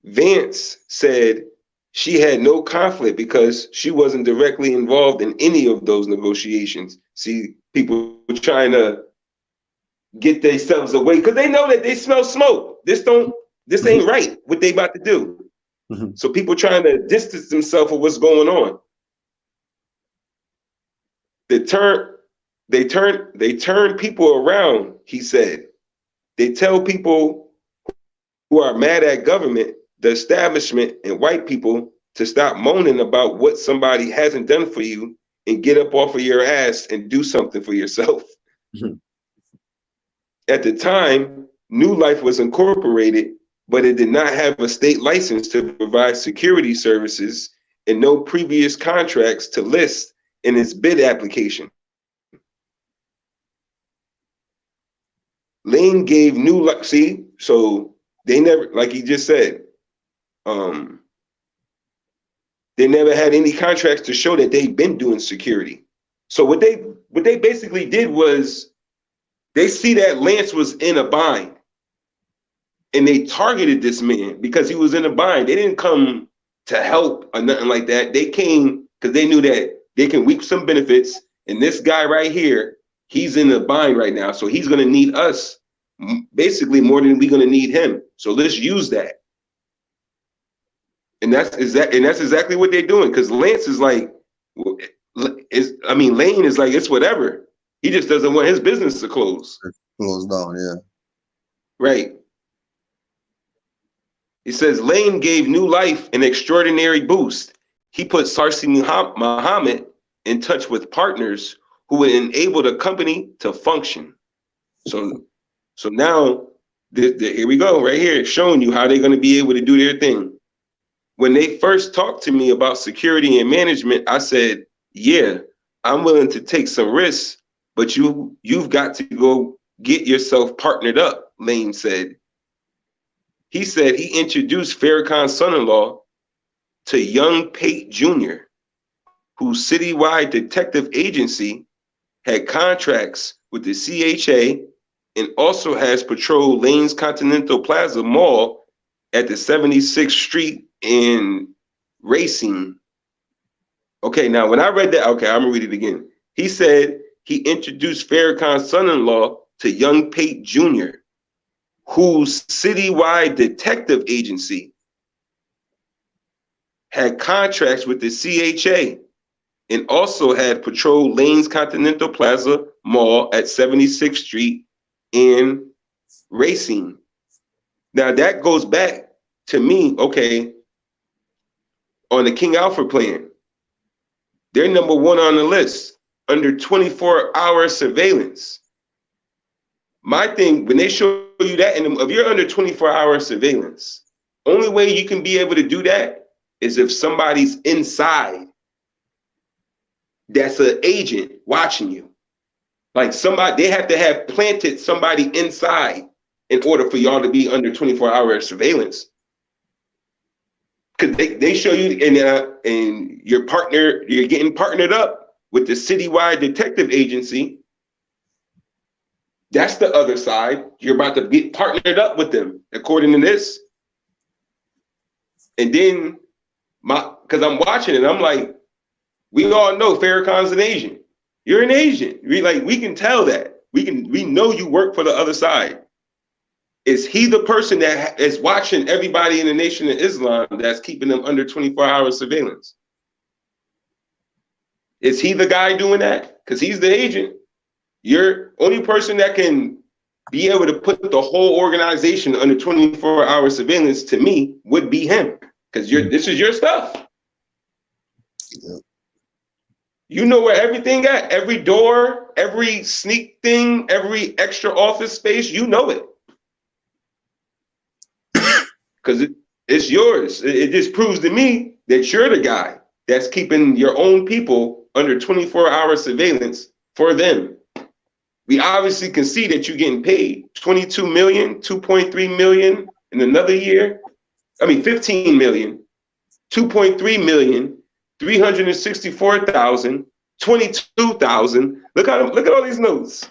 Vance said she had no conflict because she wasn't directly involved in any of those negotiations. See, people trying to get themselves away because they know that they smell smoke. This ain't right, what they about to do. So people trying to distance themselves from what's going on. They turn people around, he said. They tell people who are mad at government, the establishment, and white people to stop moaning about what somebody hasn't done for you and get up off of your ass and do something for yourself. At the time, New Life was incorporated, but it did not have a state license to provide security services and no previous contracts to list in its bid application. Lane gave New Life, see, so they never, like he just said, they never had any contracts to show that they've been doing security. So what they basically did was They see that Lance was in a bind, and they targeted this man because he was in a bind. They didn't come to help or nothing like that. They came because they knew that they can reap some benefits. And this guy right here, he's in a bind right now, so he's going to need us basically more than we're going to need him. So let's use that. And that's exactly what they're doing. Because Lance is like, Lane is like, it's whatever. He just doesn't want his business to close. Close down, yeah. Right. He says Lane gave new life an extraordinary boost. He put Sarsi Muhammad in touch with partners who would enable the company to function. So now, here we go, right here, showing you how they're going to be able to do their thing. When they first talked to me about security and management, I said, yeah, I'm willing to take some risks, but you've got to go get yourself partnered up, Lane said. He said he introduced Farrakhan's son-in-law to young Pate Jr., whose citywide detective agency had contracts with the CHA and also has patrolled Lane's Continental Plaza Mall at the 76th Street in Racine. Okay, now when I read that, okay, I'm gonna read it again. He said he introduced Farrakhan's son-in-law to young Pate Jr., whose citywide detective agency had contracts with the CHA and also had patrolled Lane's Continental Plaza Mall at 76th Street in Racine. Now that goes back to me, okay, on the King Alfred plan. They're number one on the list under 24-hour surveillance. My thing, when they show you that, and if you're under 24-hour surveillance, only way you can be able to do that is if somebody's inside that's an agent watching you. Like somebody, they have to have planted somebody inside in order for y'all to be under 24-hour surveillance. Because they show you, and your partner, you're getting partnered up with the citywide detective agency. That's the other side. You're about to get partnered up with them, according to this. And then, because I'm watching it, I'm like, we all know Farrakhan's an agent. You're an agent. We can tell that. We know you work for the other side. Is he the person that is watching everybody in the Nation of Islam that's keeping them under 24-hour surveillance? Is he the guy doing that? Because he's the agent. You're only person that can be able to put the whole organization under 24-hour surveillance, to me, would be him. Because this is your stuff. Yeah. You know where everything at, every door, every sneak thing, every extra office space, you know it. Because it's yours. It just proves to me that you're the guy that's keeping your own people under 24-hour surveillance for them. We obviously can see that you're getting paid $22 million, $2.3 million in another year. I mean, $15 million, $2.3 million, $364,000, $22,000. Look at all these notes.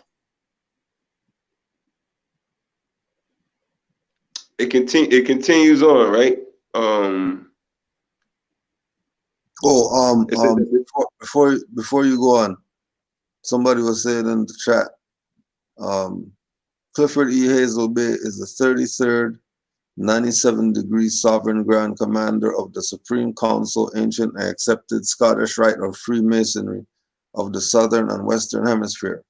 It continues on, right? Before you go on, somebody was saying in the chat, Clifford E. Hazel Bay is the 33rd 97-degree sovereign grand commander of the Supreme Council, ancient and accepted Scottish rite of Freemasonry of the Southern and Western Hemisphere,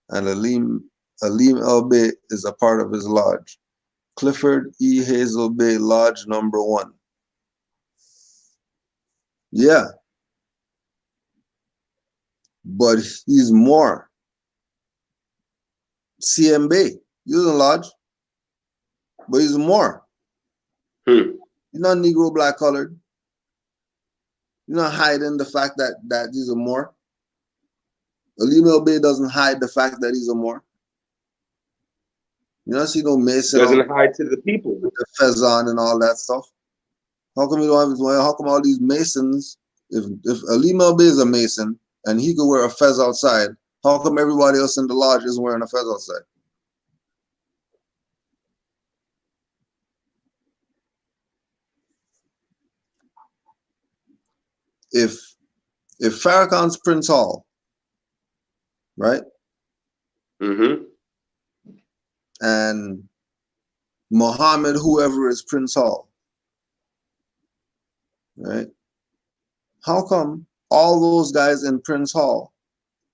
and Alim El Bay is a part of his lodge. Clifford E. Hazel Bay Lodge number 1. Yeah. But he's more. CM Bay, he's a lodge, but he's more. He's not Negro, black, colored. He's not hiding the fact that he's a Moor. Alim El Bay doesn't hide the fact that he's a Moor. You don't see no Mason. Doesn't hide to the people. With the fez on and all that stuff. How come you don't have his way? How come all these Masons, if Alim El Bay is a Mason and he could wear a fez outside, how come everybody else in the lodge isn't wearing a fez outside? if Farrakhan's Prince Hall, right? Mm-hmm. And Muhammad, whoever is Prince Hall, right? How come all those guys in Prince Hall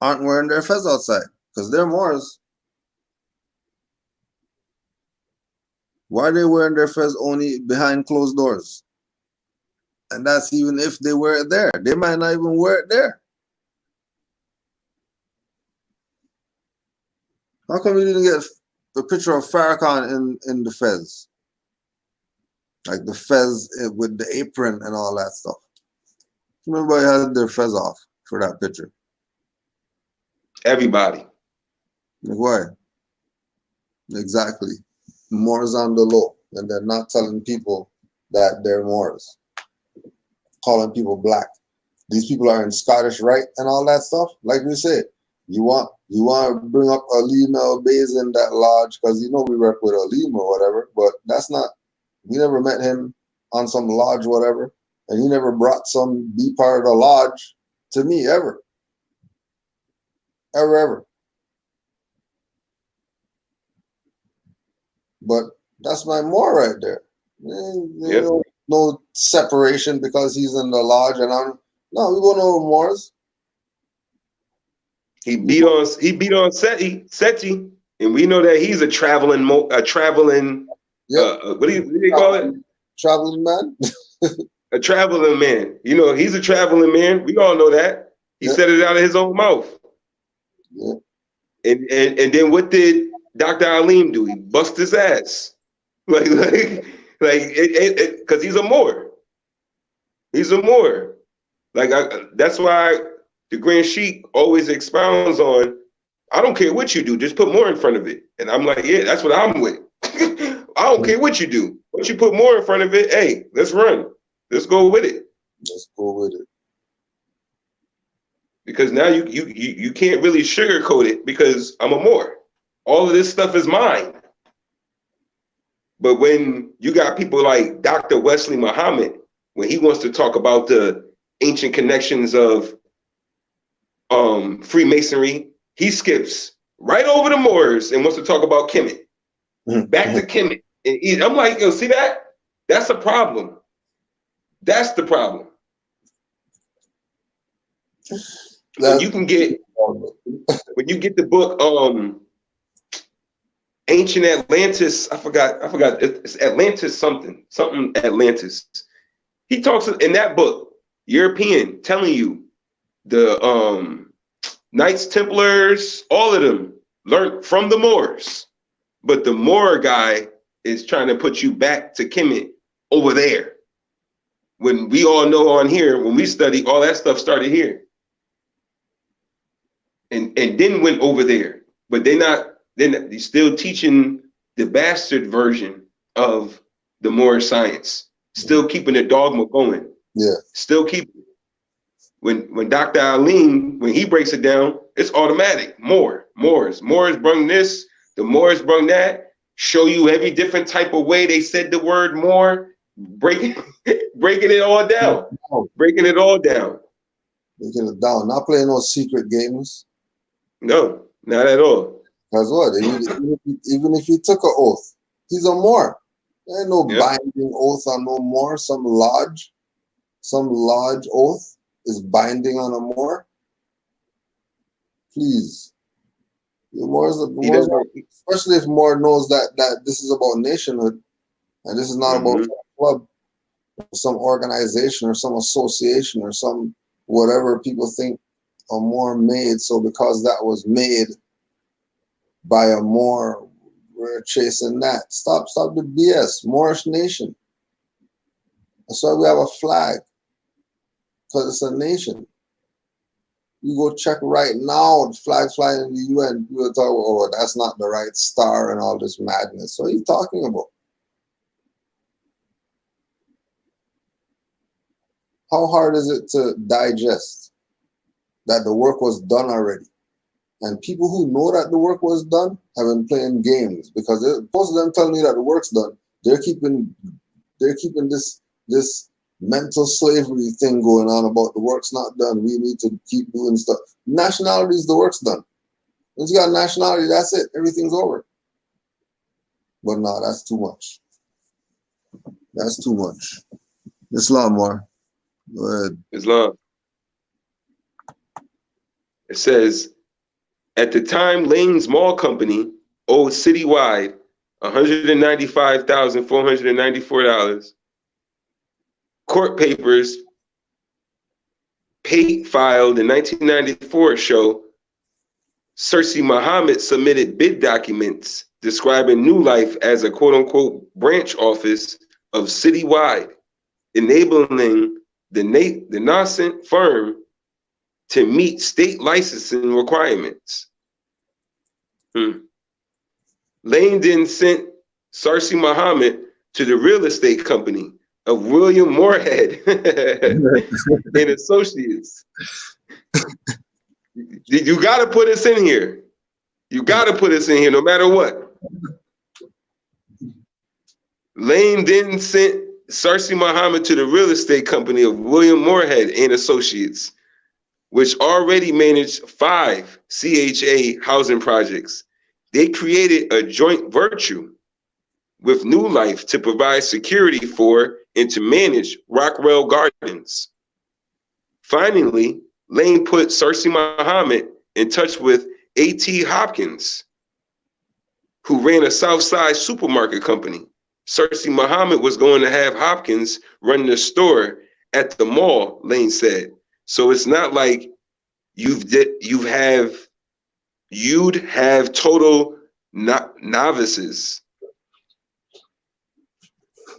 aren't wearing their fez outside? Because they're Moors. Why are they wearing their fez only behind closed doors? And that's even if they wear it there. They might not even wear it there. How come you didn't get a picture of Farrakhan in the fez? Like the fez with the apron and all that stuff. Everybody had their fez off for that picture. Everybody. Like, why? Exactly. Moors on the low. And they're not telling people that they're Moors. Calling people black. These people are in Scottish Rite and all that stuff. Like we said, you want to bring up Alim El Bays in that lodge because you know we work with Alim or whatever, but that's not, we never met him on some lodge whatever, and he never brought some be part of the lodge to me ever. Ever. But that's my Moor right there. Yep. No separation because he's in the lodge and I'm no, we won't know Moors. He beat on Seti, and we know that he's a traveling Yep. what do they call it? Traveling man. A traveling man. You know, he's a traveling man. We all know that. He said it out of his own mouth. Yeah. And then what did Dr. Alim do? He bust his ass. Like because he's a Moor. He's a Moor. That's why the Grand Sheik always expounds on, I don't care what you do, just put more in front of it. And I'm like, yeah, that's what I'm with. I don't care what you do. Once you put more in front of it, hey, let's run. Let's go with it. Let's go with it. Because now you can't really sugarcoat it because I'm a Moor. All of this stuff is mine. But when you got people like Dr. Wesley Muhammad, when he wants to talk about the ancient connections of Freemasonry, he skips right over the Moors and wants to talk about Kemet. Back to Kemet. And I'm like, yo, see that? That's a problem. That's the problem. When you get the book Ancient Atlantis, I forgot it's Atlantis something Atlantis. He talks in that book, European, telling you the Knights Templars, all of them learned from the Moors. But the Moor guy is trying to put you back to Kemet over there. When we all know on here, when we study, all that stuff started here. And then went over there. But they're still teaching the bastard version of the Moorish science. Still keeping the dogma going. Yeah. Still keeping it. When Dr. Alim, when he breaks it down, it's automatic. Moors brung this, the Moors brung that, show you every different type of way they said the word Moor, breaking it all down. Breaking it all down. Breaking it down. Not playing no secret games. No, not at all. Because what? Even if he took an oath, he's a Moor. There ain't no binding oath on no Moor. Some lodge oath is binding on a Moor. Please. The Moors, especially if Moor knows that this is about nationhood and this is not about a club, some organization or some association or some whatever people think a Moor made. So because that was made by a Moor, we're chasing that. Stop the BS. Moorish nation. That's why we have a flag. Because it's a nation. You go check right now, the flag flying in the UN. People talk, oh, that's not the right star and all this madness. What are you talking about? How hard is it to digest that the work was done already? And people who know that the work was done have been playing games because most of them telling me that the work's done. They're keeping this mental slavery thing going on about the work's not done. We need to keep doing stuff. Nationality is the work's done. Once you got nationality, that's it. Everything's over. But no, that's too much. That's too much. Islam, war. Go ahead. Islam. It says, at the time, Lane's Mall Company owed citywide $195,494. Court papers filed in 1994 show Cersei Muhammad submitted bid documents describing New Life as a quote-unquote branch office of Citywide, enabling the nascent firm to meet state licensing requirements. Lane then sent Cersei Muhammad to the real estate company of William Moorhead and Associates. You got to put us in here. You got to put us in here no matter what. Lane then sent Cersei Muhammad to the real estate company of William Moorhead and Associates, which already managed 5 CHA housing projects. They created a joint venture with New Life to provide security for and to manage Rockwell Gardens. Finally, Lane put Cersei Muhammad in touch with A.T. Hopkins, who ran a Southside supermarket company. Cersei Muhammad was going to have Hopkins run the store at the mall, Lane said. So it's not like you'd have total novices.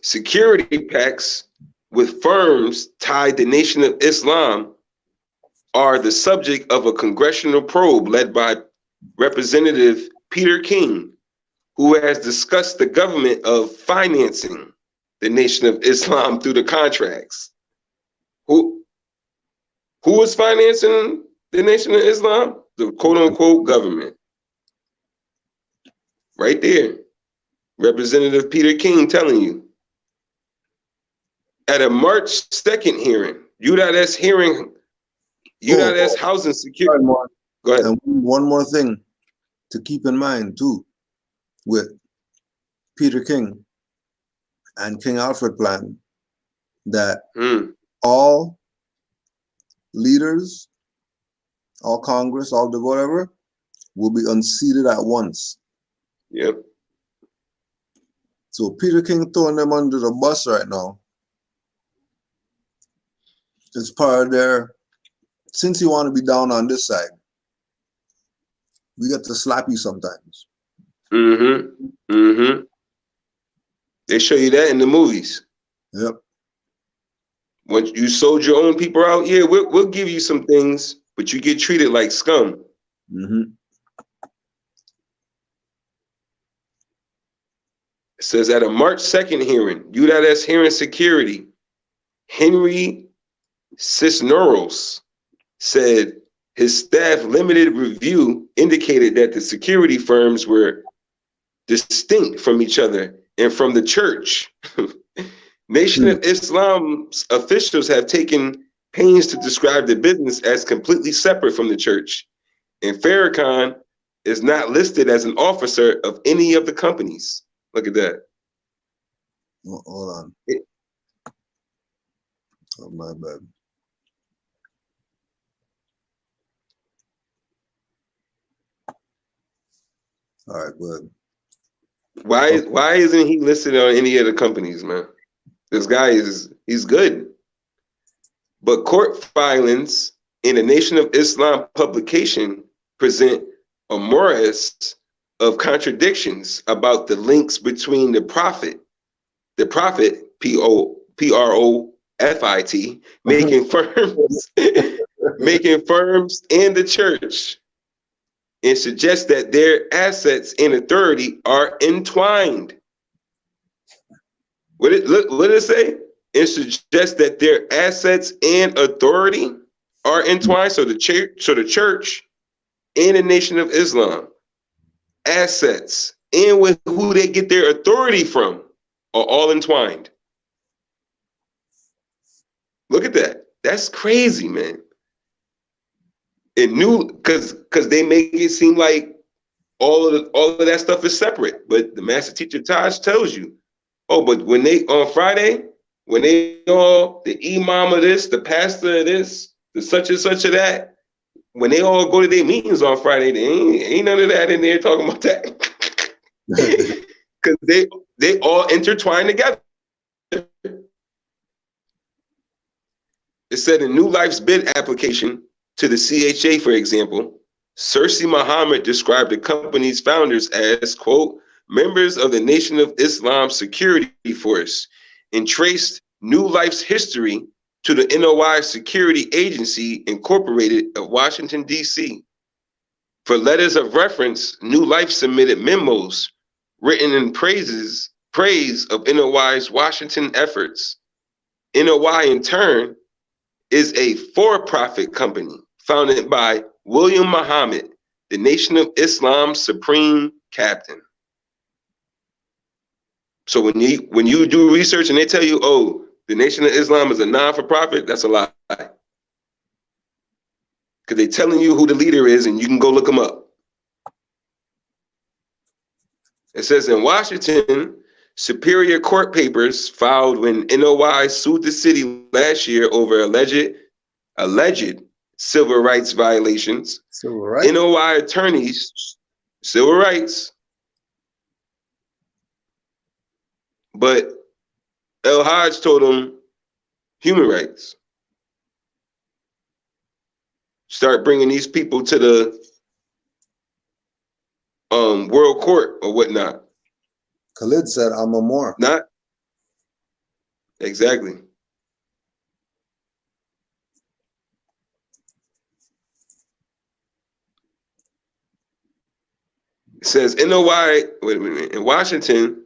Security pacts with firms tied to Nation of Islam are the subject of a congressional probe led by Representative Peter King, who has discussed the government of financing the Nation of Islam through the contracts. Who is financing the Nation of Islam? The quote-unquote government. Right there. Representative Peter King telling you. At a March 2nd hearing, UDOT's housing security. Go ahead. And one more thing to keep in mind too, with Peter King and King Alfred plan, that all leaders, all Congress, all the whatever, will be unseated at once. Yep. So Peter King throwing them under the bus right now. It's part of their, since you want to be down on this side, we get to slap you sometimes. They show you that in the movies. Yep. Once you sold your own people out, yeah, we'll give you some things, but you get treated like scum. It says at a March 2nd hearing, UDOT's hearing security, Henry Cisneros said his staff limited review indicated that the security firms were distinct from each other and from the church. Nation of Islam's officials have taken pains to describe the business as completely separate from the church, and Farrakhan is not listed as an officer of any of the companies. Look at that. Oh, hold on. Oh, my bad. All right, good. Why isn't he listed on any of the companies, man? This guy he's good. But court filings in a Nation of Islam publication present a morass of contradictions about the links between the Prophet, P-R-O-F-I-T, making firms and the church, and suggests that their assets and authority are entwined. What did it say? It suggests that their assets and authority are entwined. So the church and the Nation of Islam, assets and with who they get their authority from are all entwined. Look at that. That's crazy, man. And new, because they make it seem like all of that stuff is separate. But the master teacher Taj tells you, oh, but when they on Friday, when they all the imam of this, the pastor of this, the such and such of that, when they all go to their meetings on Friday, they ain't none of that in there talking about that. Because they all intertwine together. It said in New Life's bid application to the CHA, for example, Cersei Muhammad described the company's founders as, quote, members of the Nation of Islam Security Force, and traced New Life's history to the NOI Security Agency Incorporated of Washington, D.C. For letters of reference, New Life submitted memos written in praise of NOI's Washington efforts. NOI, in turn, is a for-profit company founded by William Muhammad, the Nation of Islam's supreme captain. So when you do research and they tell you, oh, the Nation of Islam is a non-for-profit, that's a lie. Because they're telling you who the leader is and you can go look them up. It says in Washington, Superior Court papers filed when NOI sued the city last year over alleged civil rights violations. Civil rights? NOI attorneys, civil rights. But El Hajj told them human rights. Start bringing these people to the world court or whatnot. Khalid said, I'm a Moor. Not exactly. It says NOI, wait a minute, in Washington,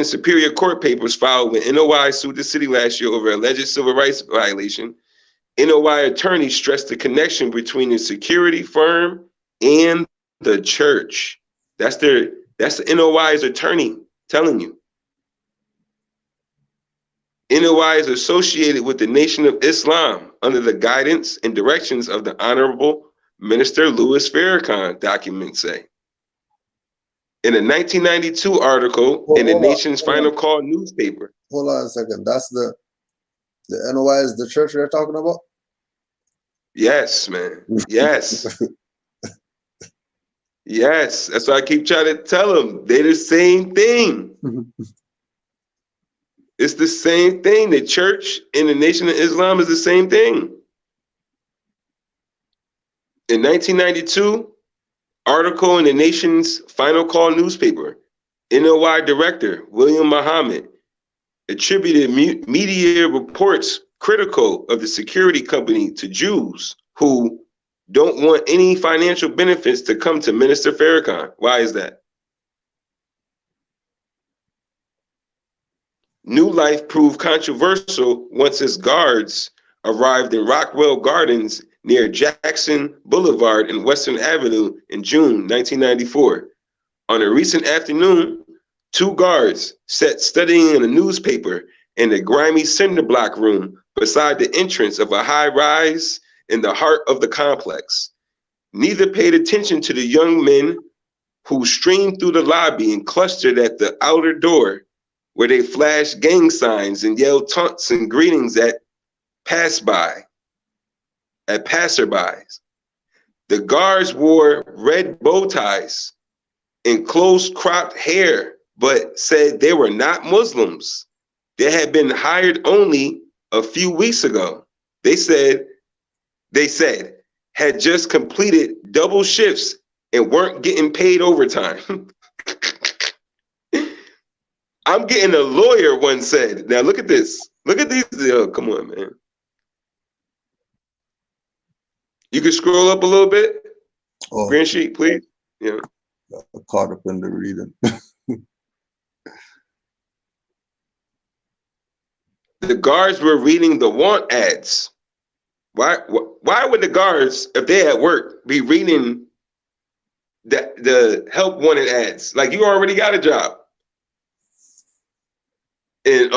Superior Court papers filed when NOI sued the city last year over alleged civil rights violation. NOI attorneys stressed the connection between the security firm and the church. That's the NOI's attorney telling you. NOI is associated with the Nation of Islam under the guidance and directions of the Honorable Minister Louis Farrakhan, documents say. In a 1992 article in the Nation's Final Call newspaper. Hold on a second. That's the NOI is the church they're talking about? Yes, man. Yes. Yes. That's why I keep trying to tell them. They're the same thing. It's the same thing. The church and the Nation of Islam is the same thing. In 1992, article in the Nation's Final Call newspaper, NOI director William Muhammad attributed media reports critical of the security company to Jews who don't want any financial benefits to come to Minister Farrakhan. Why is that? New Life proved controversial once its guards arrived in Rockwell Gardens near Jackson Boulevard and Western Avenue in June 1994. On a recent afternoon, two guards sat studying in a newspaper in the grimy cinder block room beside the entrance of a high-rise in the heart of the complex. Neither paid attention to the young men who streamed through the lobby and clustered at the outer door, where they flashed gang signs and yelled taunts and greetings at passerbys. The guards wore red bow ties and close-cropped hair, but said they were not Muslims. They had been hired only a few weeks ago. They said had just completed double shifts and weren't getting paid overtime. I'm getting a lawyer, one said. Now look at this. Look at these. Oh, come on, man. You can scroll up a little bit. Oh. Green sheet, please. Yeah. I caught up in the reading. The guards were reading the want ads. Why would the guards, if they at work, be reading the help wanted ads? Like, you already got a job. And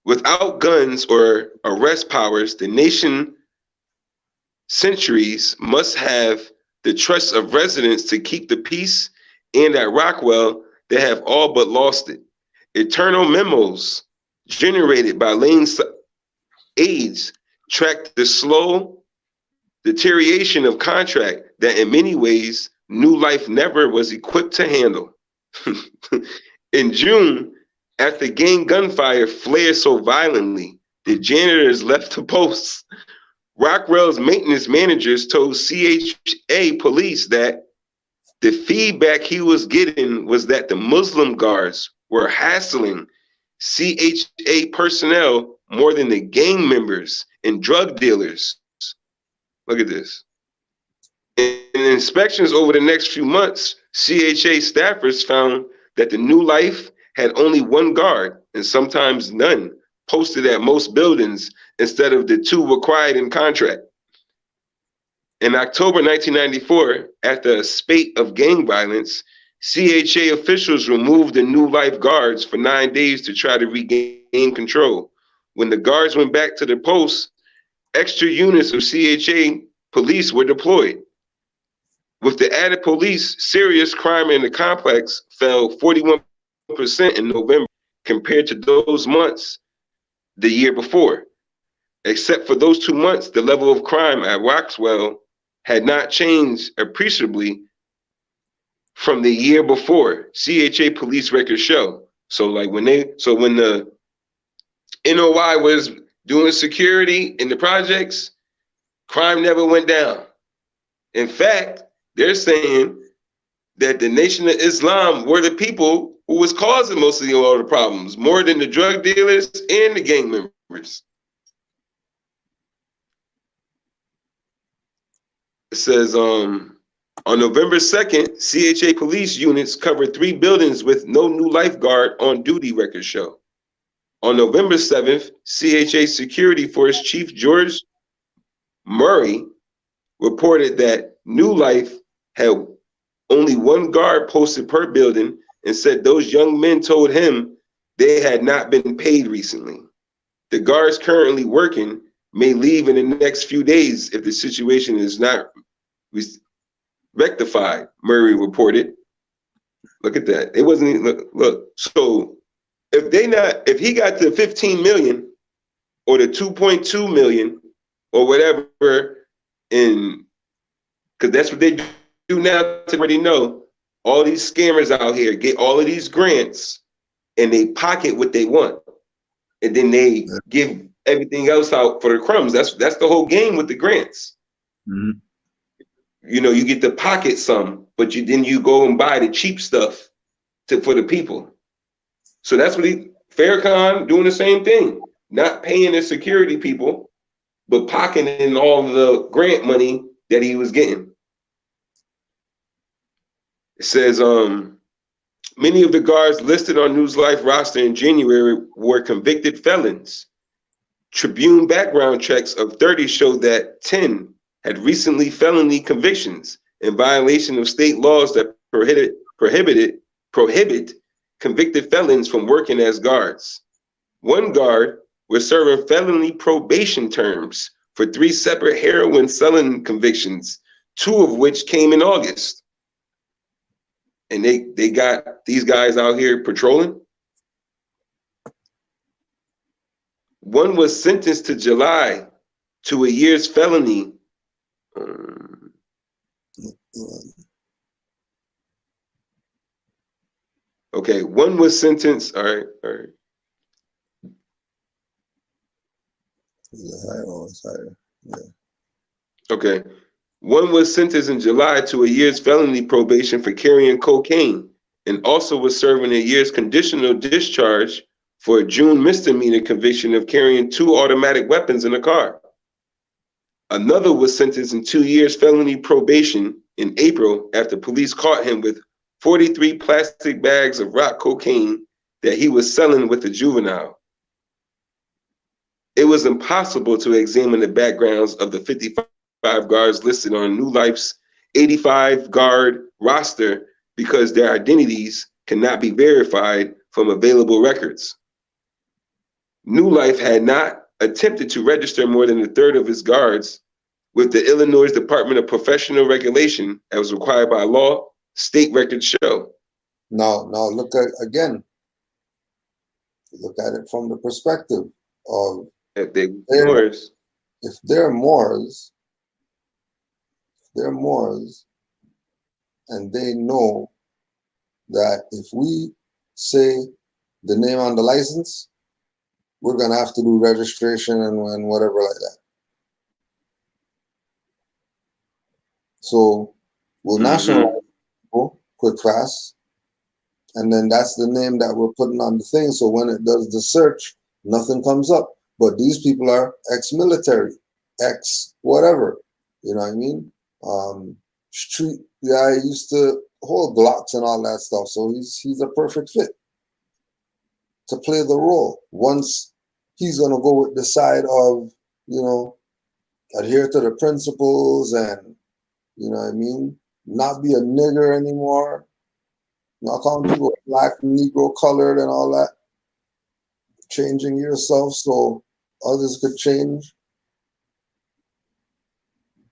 Without guns or arrest powers, the nation centuries must have the trust of residents to keep the peace, and at Rockwell, they have all but lost it. Eternal memos generated by Lane's aides tracked the slow deterioration of contract that in many ways New Life never was equipped to handle. In June, after gang gunfire flared so violently, the janitors left the posts. Rockwell's maintenance managers told CHA police that the feedback he was getting was that the Muslim guards were hassling CHA personnel more than the gang members and drug dealers. Look at this. In inspections over the next few months, CHA staffers found that the New Life had only one guard, and sometimes none, posted at most buildings instead of the 2 required in contract. In October 1994, after a spate of gang violence, CHA officials removed the New Life guards for 9 days to try to regain control. When the guards went back to their posts, extra units of CHA police were deployed. With the added police, serious crime in the complex fell 41% in November compared to those months the year before. Except for those 2 months, the level of crime at Rockwell had not changed appreciably from the year before, CHA police records show. So when the NOI was doing security in the projects, crime never went down. In fact, they're saying that the Nation of Islam were the people who was causing most of all the problems, more than the drug dealers and the gang members. It says, on November 2nd, CHA police units covered 3 buildings with no New Life guard on duty, records show. On November 7th, CHA Security Force Chief George Murray reported that New Life had only 1 guard posted per building and said those young men told him they had not been paid recently. The guards currently working may leave in the next few days if the situation is not rectified, Murray reported. Look at that. It wasn't even, look. So if he got to 15 million or the 2.2 million or whatever, because that's what they do now to already know, all these scammers out here get all of these grants and they pocket what they want. And then they give everything else out for the crumbs. That's the whole game with the grants. Mm-hmm. You know, you get to pocket some, but then you go and buy the cheap stuff for the people. So that's what Farrakhan doing the same thing, not paying the security people, but pocketing all the grant money that he was getting. It says, many of the guards listed on News Life roster in January were convicted felons. Tribune background checks of 30 showed that 10 had recently felony convictions in violation of state laws that prohibit convicted felons from working as guards. 1 guard was serving felony probation terms for 3 separate heroin selling convictions, 2 of which came in August. And they got these guys out here patrolling. 1 was sentenced to July to a year's felony. Okay, 1 was sentenced. All right. Yeah. Okay. 1 was sentenced in July to a year's felony probation for carrying cocaine and also was serving a year's conditional discharge for a June misdemeanor conviction of carrying 2 automatic weapons in a car. Another was sentenced in 2 years felony probation in April after police caught him with 43 plastic bags of rock cocaine that he was selling with a juvenile. It was impossible to examine the backgrounds of the 55 guards listed on New Life's 85 guard roster because their identities cannot be verified from available records. New Life had not attempted to register more than a third of its guards with the Illinois Department of Professional Regulation as required by law, state records show. Now look at again. Look at it from the perspective of If they were Moors, if they're Moors, and they know that if we say the name on the license, we're gonna have to do registration and whatever like that. So we'll nationalize people quick fast, and then that's the name that we're putting on the thing. So when it does the search, nothing comes up. But these people are ex-military, ex-whatever. You know what I mean? Street guy used to hold Glocks and all that stuff. So he's a perfect fit to play the role. Once he's gonna go with the side of, you know, adhere to the principles and, you know what I mean, not be a nigger anymore, not calling people black, Negro, colored, and all that. Changing yourself so others could change.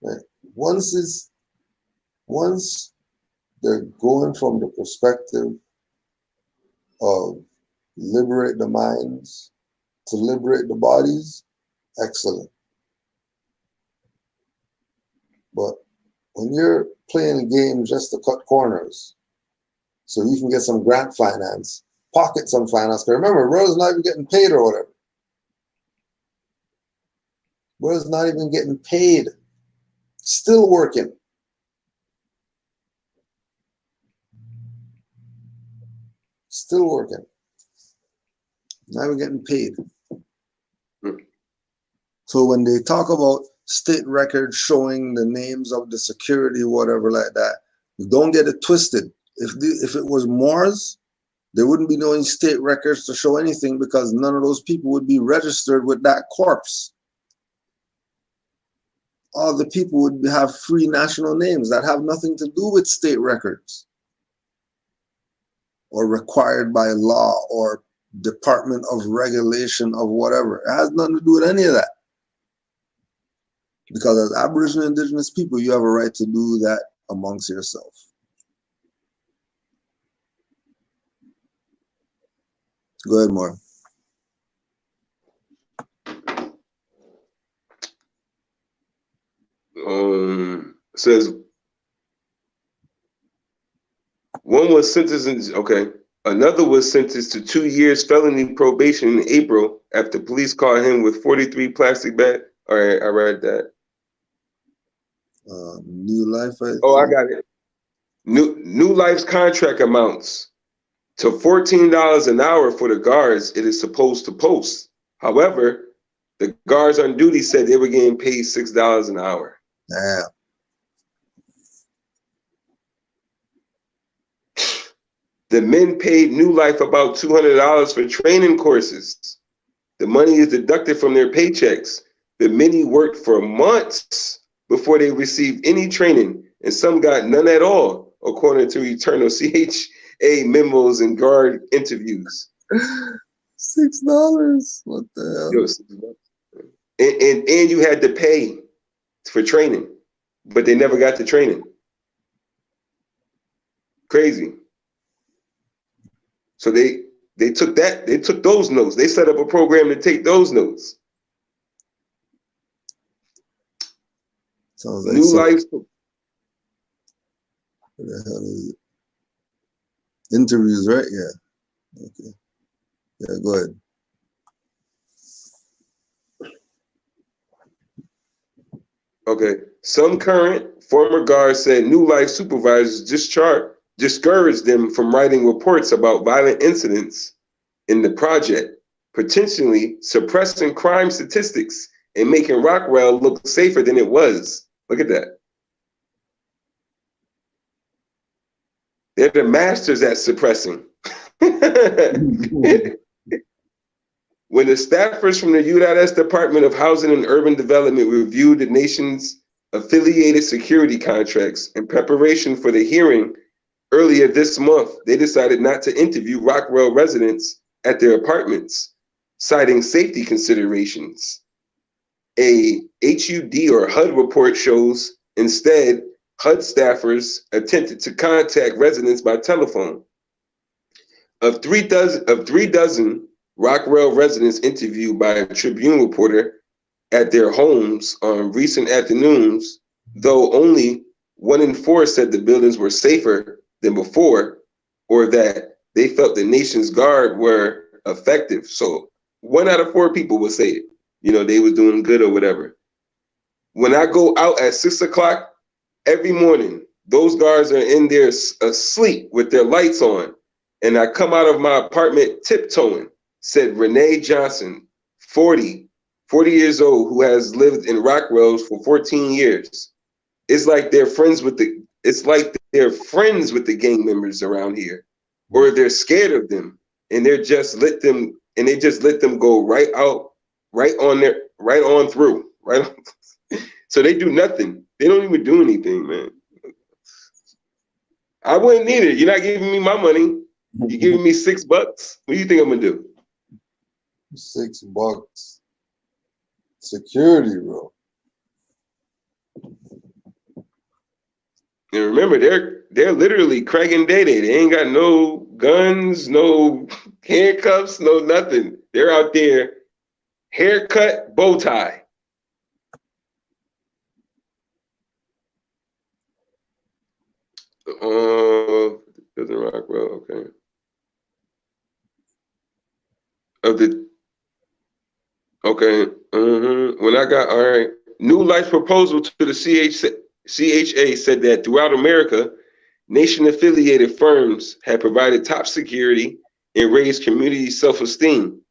Right? Once they're going from the perspective of liberate the minds to liberate the bodies, excellent. But when you're playing a game just to cut corners, so you can get some grant finance, pocket some finance. Because remember, brothers not even getting paid or whatever. Brothers not even getting paid. Still working. Still working. Not even getting paid. So when they talk about state records showing the names of the security, whatever like that, don't get it twisted. If it was Moors, there wouldn't be no state records to show anything because none of those people would be registered with that corpse. All the people would have free national names that have nothing to do with state records or required by law or Department of Regulation of whatever. It has nothing to do with any of that. Because as Aboriginal Indigenous people, you have a right to do that amongst yourself. Go ahead, Maura. Says one was sentenced, another was sentenced to 2 years felony probation in April after police caught him with 43 plastic bags. All right, I read that. New Life. I got it. New Life's contract amounts to $14 an hour for the guards it is supposed to post. However, the guards on duty said they were getting paid $6 an hour. Damn. The men paid New Life about $200 for training courses. The money is deducted from their paychecks. The many worked for months before they received any training, and some got none at all, according to Eternal CHA memos and guard interviews. $6? What the hell? And you had to pay for training, but they never got the training. Crazy. So they took those notes. They set up a program to take those notes. Sounds like New Life. What the hell is it? Interviews, right? Yeah. Okay. Yeah, go ahead. Okay. Some current former guards said New Life supervisors discouraged them from writing reports about violent incidents in the project, potentially suppressing crime statistics and making Rockwell look safer than it was. Look at that. They're the masters at suppressing. When the staffers from the UDOT's Department of Housing and Urban Development reviewed the nation's affiliated security contracts in preparation for the hearing earlier this month, they decided not to interview Rockwell residents at their apartments citing safety considerations. A HUD or HUD report shows instead HUD staffers attempted to contact residents by telephone. Of three dozen Rockwell residents interviewed by a Tribune reporter at their homes on recent afternoons, though only 1 in 4 said the buildings were safer than before, or that they felt the Nation's Guard were effective. So 1 out of 4 people would say, they was doing good or whatever. When I go out at 6 o'clock every morning, those guards are in there asleep with their lights on, and I come out of my apartment tiptoeing, said Renee Johnson, 40 years old, who has lived in Rockwell for 14 years. It's like they're friends with the gang members around here, or they're scared of them, and they just let them go right on through. So they do nothing. They don't even do anything, man. I wouldn't need it. You're not giving me my money. You're giving me $6. What do you think I'm gonna do? $6. Security, bro. And remember, they're literally cracking day. They ain't got no guns, no handcuffs, no nothing. They're out there, haircut, bow tie. Doesn't rock well, okay. When I got, all right. New Life's proposal to the CHA said that throughout America, nation-affiliated firms have provided top security and raised community self-esteem.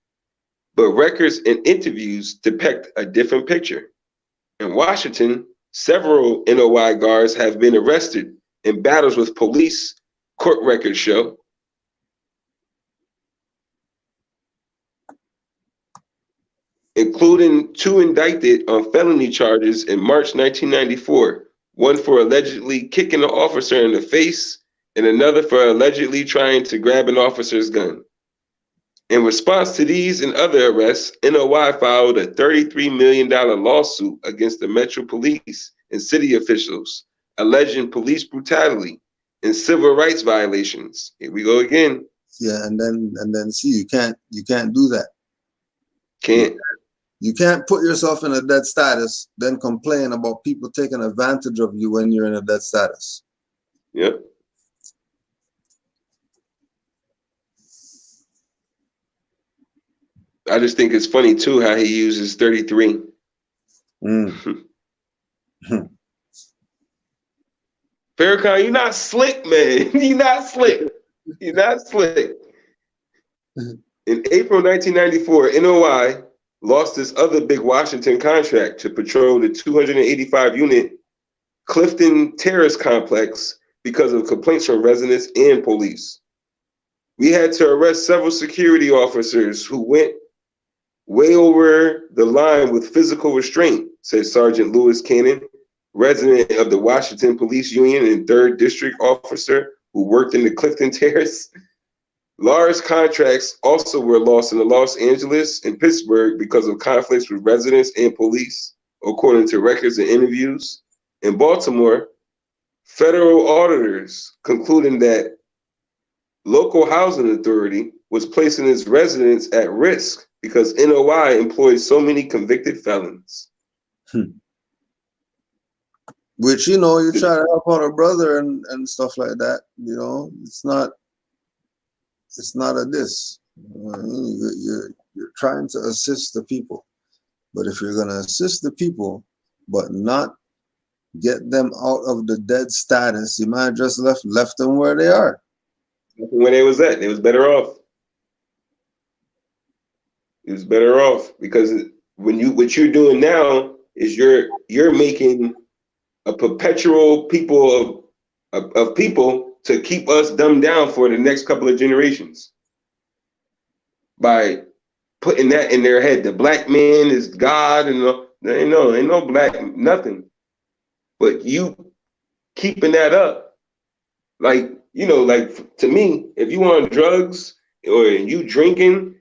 But records and interviews depict a different picture. In Washington, several NOI guards have been arrested in battles with police, court records show. Including 2 indicted on felony charges in March 1994, one for allegedly kicking an officer in the face and another for allegedly trying to grab an officer's gun. In response to these and other arrests, NOI filed a $33 million lawsuit against the Metro Police and city officials, alleging police brutality and civil rights violations. Here we go again. Yeah, and then see, you can't do that. Can't. You can't put yourself in a dead status, then complain about people taking advantage of you when you're in a dead status. Yep. I just think it's funny too how he uses 33. Farrakhan, you're not slick, man. You're not slick. You're not slick. In April 1994, NOI lost this other big Washington contract to patrol the 285-unit Clifton Terrace complex because of complaints from residents and police. We had to arrest several security officers who went way over the line with physical restraint, said Sergeant Lewis Cannon, resident of the Washington Police Union and 3rd District officer who worked in the Clifton Terrace. Large contracts also were lost in Los Angeles and Pittsburgh because of conflicts with residents and police, according to records and interviews. In Baltimore, federal auditors concluding that local housing authority was placing its residents at risk because NOI employs so many convicted felons. Which, you try to help out a brother and stuff like that. It's not a diss. You're trying to assist the people. But if you're going to assist the people, but not get them out of the dead status, you might have just left them where they are. Where they was at, they was better off. It was better off because what you're doing now is you're making a perpetual people of people to keep us dumbed down for the next couple of generations by putting that in their head. The black man is God, and ain't no black nothing. But you keeping that up, like to me, if you on drugs or you drinking,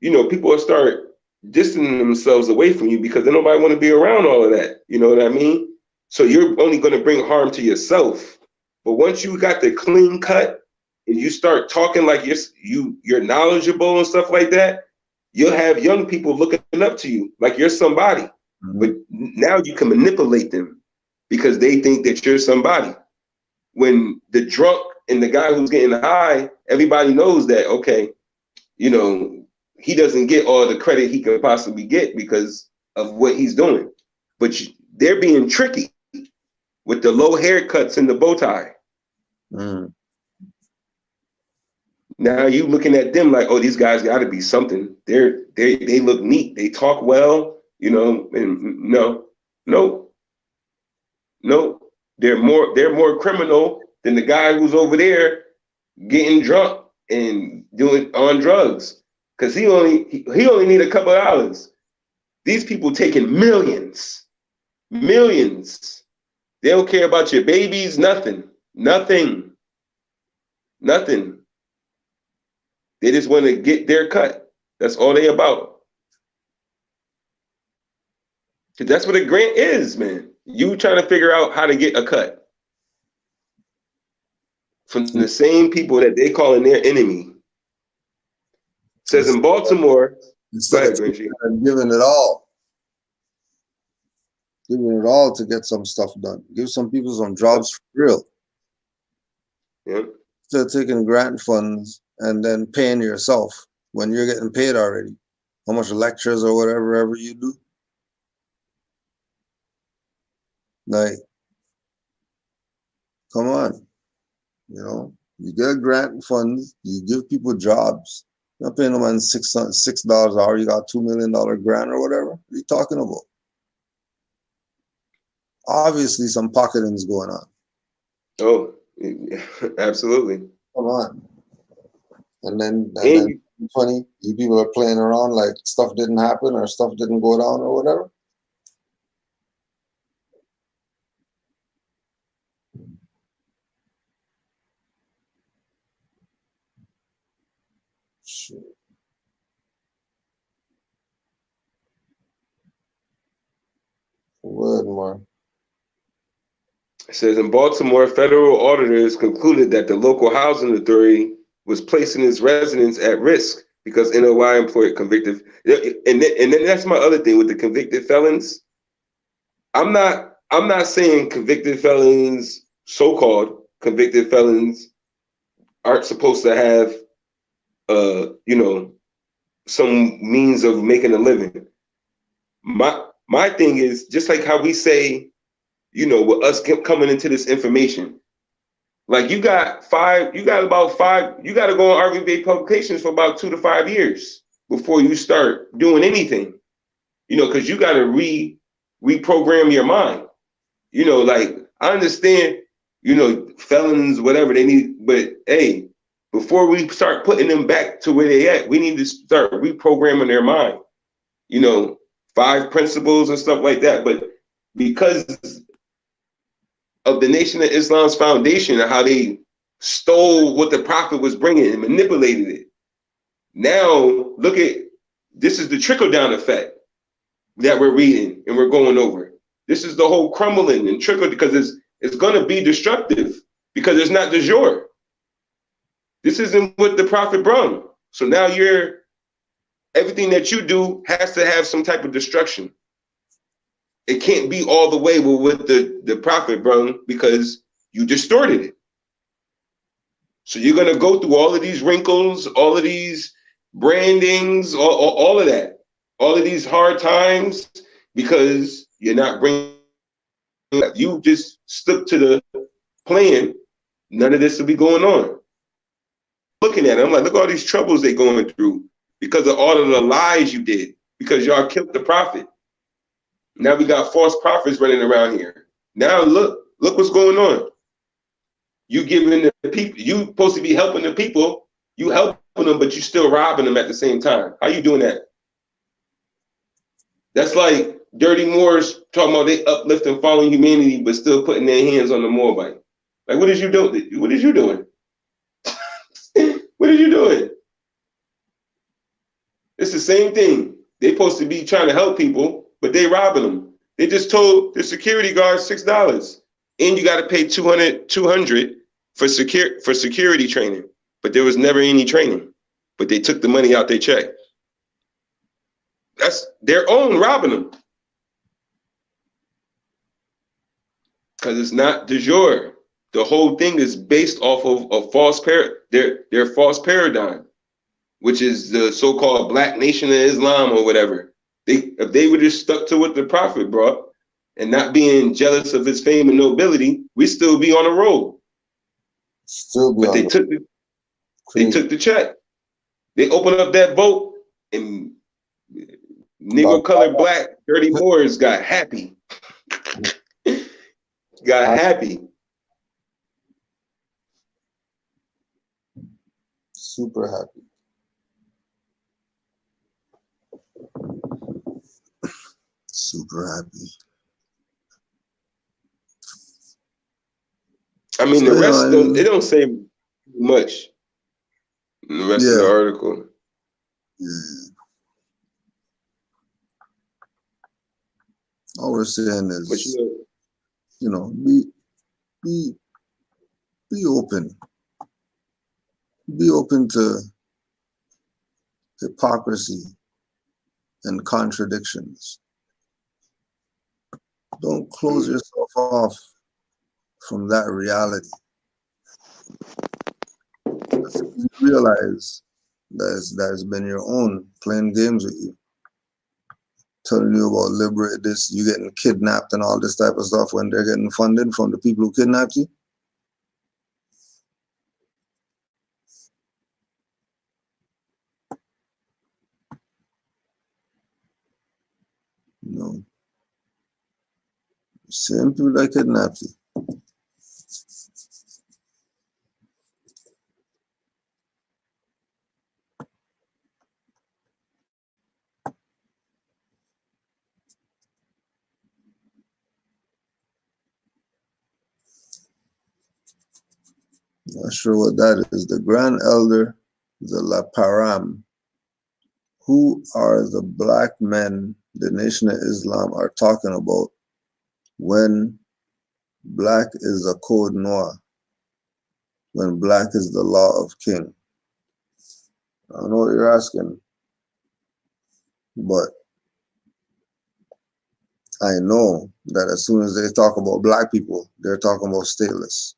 people will start distancing themselves away from you because they nobody want to be around all of that. You know what I mean? So you're only going to bring harm to yourself. But once you got the clean cut and you start talking like you're knowledgeable and stuff like that, you'll have young people looking up to you like you're somebody. Mhm. But now you can manipulate them because they think that you're somebody. When the drunk and the guy who's getting high, everybody knows that, okay, he doesn't get all the credit he could possibly get because of what he's doing. But they're being tricky with the low haircuts and the bow tie. Mm. Now you looking at them like, oh, these guys got to be something. They look neat. They talk well, and no. They're more criminal than the guy who's over there getting drunk and doing on drugs because he only need a couple of dollars. These people taking millions. They don't care about your babies, nothing. They just want to get their cut. That's all they about. Because that's what a grant is, man. You trying to figure out how to get a cut from the same people that they calling their enemy. Says in Baltimore, Instead of giving it all to get some stuff done. Give some people some jobs for real. Yeah. Instead of taking grant funds and then paying yourself when you're getting paid already. How much lectures or whatever you do. Like, come on. You get grant funds, you give people jobs. You're not paying them on $6 an hour, you got $2 million grant or whatever. What are you talking about? Obviously some pocketing's going on. Oh, absolutely. Come on. And then 20, you people are playing around like stuff didn't happen or stuff didn't go down or whatever. Shit. Word, man. It says in Baltimore, federal auditors concluded that the local housing authority was placing its residents at risk because NOI employed convicted. And then that's my other thing with the convicted felons. I'm not saying convicted felons, so-called convicted felons, aren't supposed to have, some means of making a living. My thing is just like how we say, with us coming into this information, like you got to go on RVBA publications for about 2 to 5 years before you start doing anything, because you got to reprogram your mind. Like I understand, felons, whatever they need, but hey, before we start putting them back to where they at, we need to start reprogramming their mind. 5 principles and stuff like that. But because of the Nation of Islam's foundation and how they stole what the Prophet was bringing and manipulated it, now look at this is the trickle down effect that we're reading and we're going over. This is the whole crumbling and trickle because it's going to be destructive because it's not de jour. This isn't what the Prophet brought. So now everything that you do has to have some type of destruction. It can't be all the way with the Prophet brought because you distorted it. So you're going to go through all of these wrinkles, all of these brandings, all of that, all of these hard times because you're not bringing. You just stuck to the plan. None of this will be going on. Looking at it, I'm like, look at all these troubles they're going through because of all of the lies you did, because y'all killed the Prophet. Now we got false prophets running around here. Now look what's going on. You giving the people, you supposed to be helping the people, you helping them, but you still robbing them at the same time. How you doing that? That's like dirty Moors talking about they uplift and following humanity, but still putting their hands on the Moabite. Like, what is you doing? What is you doing? What are you doing? It's the same thing. They supposed to be trying to help people, but they robbing them. They just told the security guard $6, and you got to pay 200 for security training. But there was never any training. But they took the money out their check. That's their own robbing them. Because it's not de jure. The whole thing is based off of a false their false paradigm, which is the so-called Black Nation of Islam or whatever. If they would have stuck to what the Prophet brought and not being jealous of his fame and nobility, we'd still be on a roll. But they took the check. They opened up that boat and Negro colored black dirty Moors got happy. Got happy. Super happy. Super happy. I mean, the rest it don't say much in the rest of the article. Yeah. All we're saying is, but be open. Be open to hypocrisy and contradictions. Don't close yourself off from that reality. You realize that has been your own playing games with you, telling you about liberate this, you getting kidnapped and all this type of stuff when they're getting funded from the people who kidnapped you. No. Same people that kidnapped you. Not sure what that is. The Grand Elder, the La Param. Who are the black men the Nation of Islam are talking about when black is a code noir, when black is the law of king? I don't know what you're asking, but I know that as soon as they talk about black people, they're talking about stateless.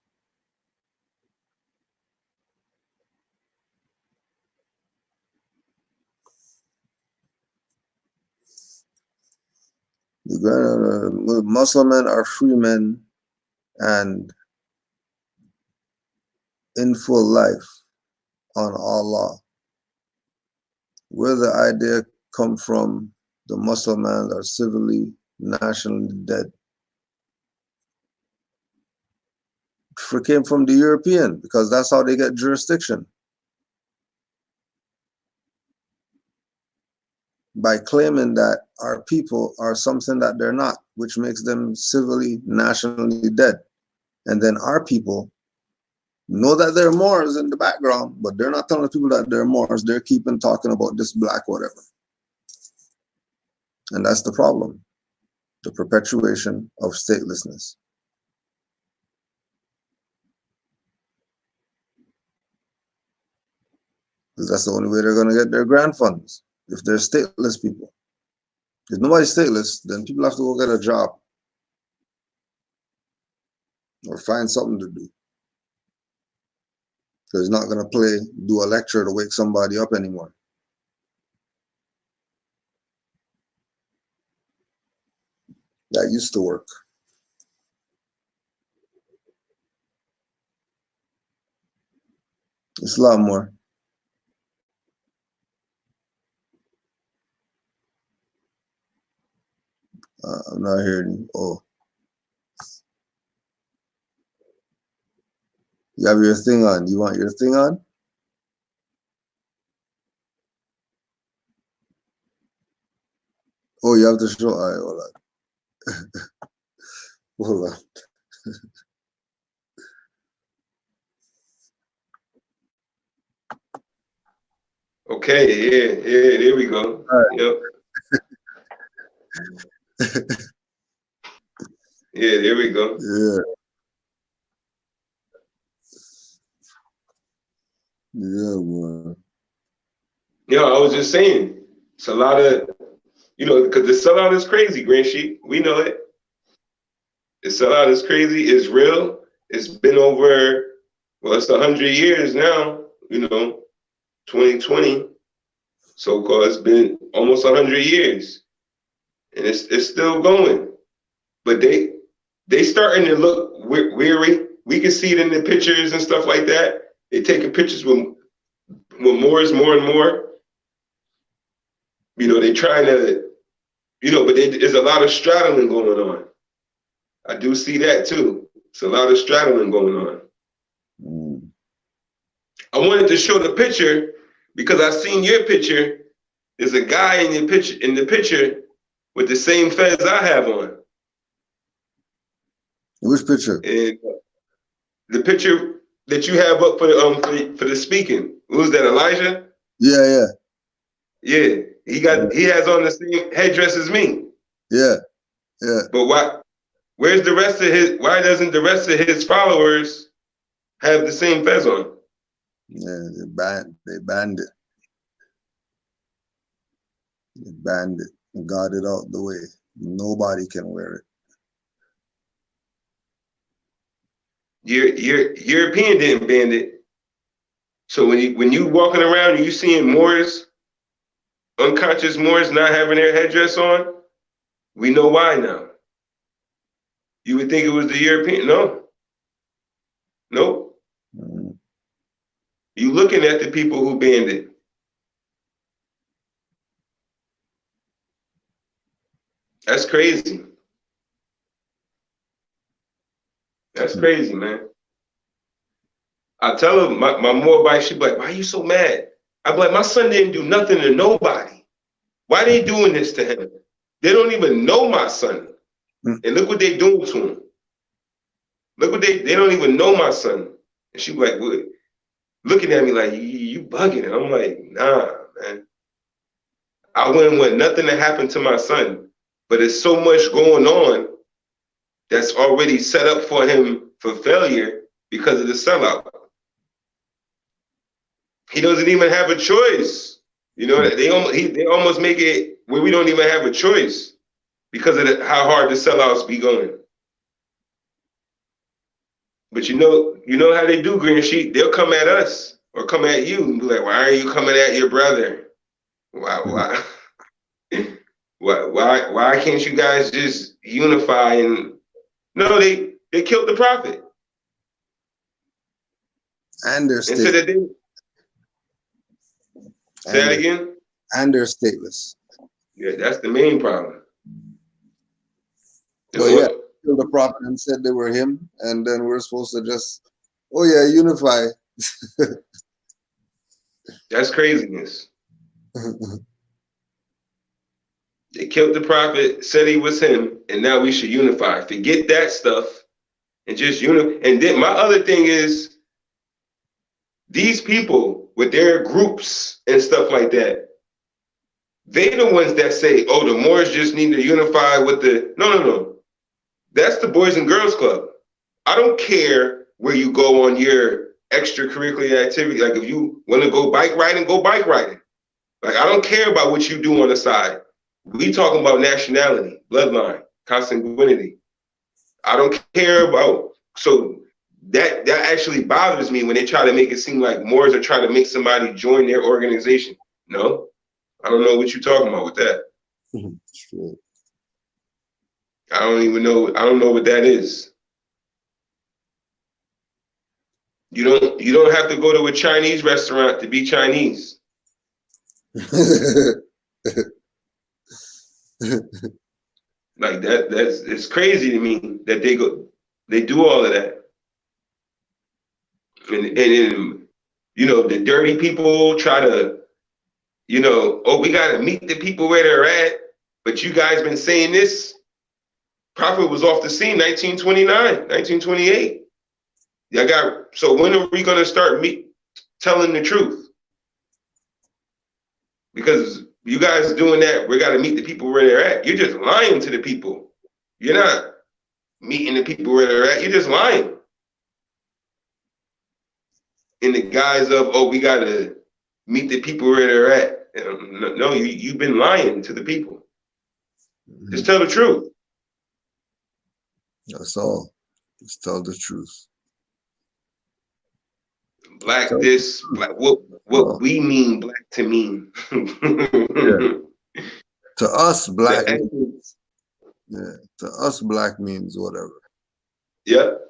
The Muslim men are free men and in full life on Allah. Where the idea come from, the Muslim men are civilly, nationally dead. It came from the European because that's how they get jurisdiction. By claiming that our people are something that they're not, which makes them civilly, nationally dead. And then our people know that they're Moors in the background, but they're not telling people that they're Moors. They're keeping talking about this black whatever. And that's the problem, the perpetuation of statelessness. Because that's the only way they're going to get their grant funds, if they're stateless people. If nobody's stateless, then people have to go get a job or find something to do. Because he's not going to do a lecture to wake somebody up anymore. That used to work. It's a lot more. I'm not hearing you. Oh. You have your thing on. You want your thing on? Oh, you have to show. All right, hold on. Hold on. Okay, yeah, there we go. Yep. Yeah, there we go. Yeah. Yeah, boy. I was just saying, it's a lot of, because the sellout is crazy, Grand Sheik. We know it. The sellout is crazy. It's real. It's been over, well, it's 100 years now, 2020. So-called, it's been almost 100 years. And it's still going. But they starting to look weary. We can see it in the pictures and stuff like that. They taking pictures with Moors more and more. They trying to, but there's a lot of straddling going on. I do see that too. It's a lot of straddling going on. Mm. I wanted to show the picture because I seen your picture. There's a guy in the picture with the same fez I have on. Which picture? And the picture that you have up for the speaking. Who's that, Elijah? Yeah. Yeah. He has on the same headdress as me. Yeah. But why doesn't the rest of his followers have the same fez on? Yeah, they banned it. They banned it and got it out the way. Nobody can wear it. European didn't ban it. So when you walking around and you seeing Moors, unconscious Moors not having their headdress on, we know why now. You would think it was the European. No. Nope. Mm. You looking at the people who banned it. That's crazy. That's crazy, man. I tell her, my Moabite, she be like, why are you so mad? I be like, my son didn't do nothing to nobody. Why they doing this to him? They don't even know my son. And look what they doing to him. Look what they don't even know my son. And she be like, what? Looking at me like, you bugging. And I'm like, nah, man. I wouldn't want nothing to happen to my son. But there's so much going on that's already set up for him for failure because of the sellout. He doesn't even have a choice. They almost make it where we don't even have a choice because of how hard the sellouts be going. But you know how they do, Green Sheet. They'll come at us or come at you and be like, "Why are you coming at your brother? Why why can't you guys just unify?" And no, they killed the prophet. And they're Say that again. And they're stateless. Yeah, that's the main problem. Well, yeah, killed the prophet and said they were him, and then we're supposed to just, unify. That's craziness. They killed the prophet, said he was him, and now we should unify. Forget that stuff and just unify. And then my other thing is, these people with their groups and stuff like that, they the ones that say, oh, the Moors just need to unify with the... No. That's the Boys and Girls Club. I don't care where you go on your extracurricular activity. Like if you want to go bike riding, go bike riding. Like I don't care about what you do on the side. We talking about nationality, bloodline, consanguinity. I don't care about... So that actually bothers me when they try to make it seem like Moors are trying to make somebody join their organization. No, I don't know what you're talking about with that. Sure. I don't know what that is. You don't have to go to a Chinese restaurant to be Chinese. Like it's crazy to me that they do all of that. And the dirty people try to, we gotta meet the people where they're at, but you guys been saying this. Prophet was off the scene 1929, 1928. So when are we gonna start telling the truth? Because you guys doing that, we got to meet the people where they're at. You're just lying to the people. You're not meeting the people where they're at. You're just lying. In the guise of, oh, we got to meet the people where they're at. No, you've been lying to the people. Just tell the truth. That's all. Just tell the truth. Black this, black what we mean black to mean. Yeah. To us, black means, to us, black means whatever. Yep.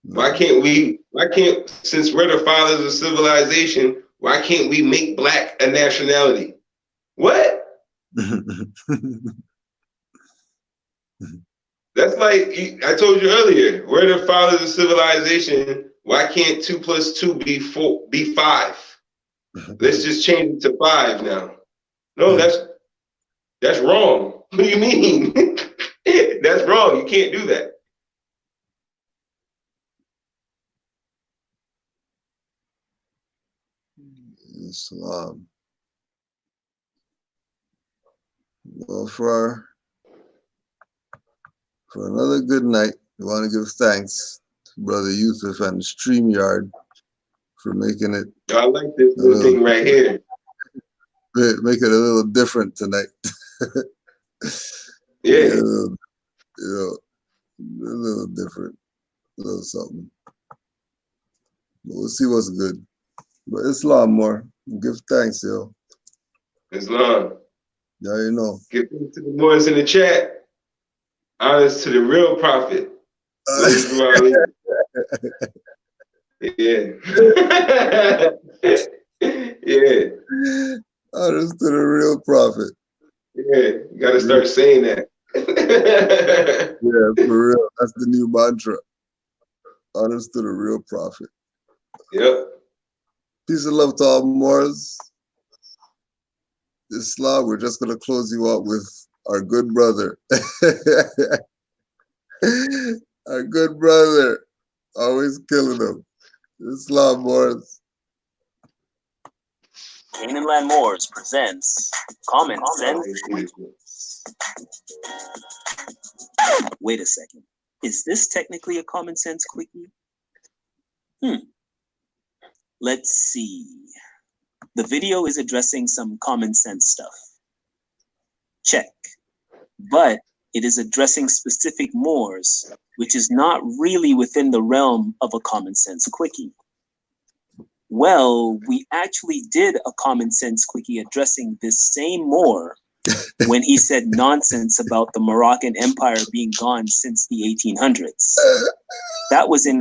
Why can't, since we're the fathers of civilization, why can't we make black a nationality? What? That's like, I told you earlier, we're the fathers of civilization. Why can't 2 + 2 be 5? Let's just change it to 5 now. No, that's wrong. What do you mean? That's wrong. You can't do that. Islam. Well, for another good night, we want to give thanks to Brother Yusuf and StreamYard for making it. I like this little thing right here. Make it a little different tonight. Yeah. A little different, a little something. But we'll see what's good. But Islam more. Give thanks, yo. Islam. Yeah, you know. Give thanks to the boys in the chat. Honest to the real prophet. Yeah. Yeah. Honest to the real prophet. Yeah, you gotta start saying that. Yeah, for real. That's the new mantra. Honest to the real prophet. Yep. Peace and love to all Moors. Islam, we're just gonna close you out with our good brother. Our good brother. Always killing them. Islam Moors. Canaanland Moors presents Common Sense. Wait a second. Is this technically a common sense quickie? Let's see. The video is addressing some common sense stuff. Check. But it is addressing specific Moors, which is not really within the realm of a common sense quickie. Well, we actually did a common sense quickie addressing this same Moor when he said nonsense about the Moroccan Empire being gone since the 1800s. That was in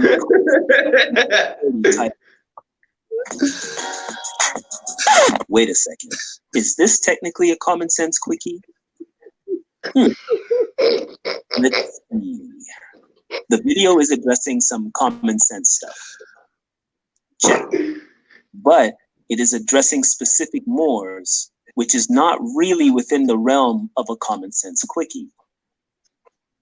Wait a second. Is this technically a common sense quickie? Let's see. The video is addressing some common sense stuff. Check. But it is addressing specific Moors, which is not really within the realm of a common sense quickie.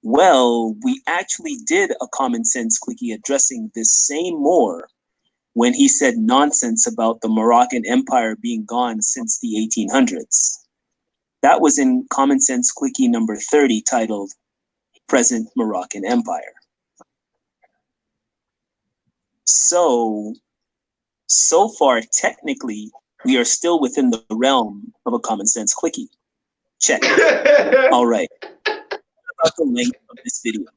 Well, we actually did a common sense quickie addressing this same Moor when he said nonsense about the Moroccan Empire being gone since the 1800s. That was in Common Sense Quickie number 30, titled Present Moroccan Empire. So far, technically, we are still within the realm of a common sense quickie. Check. All right. About the length of this video.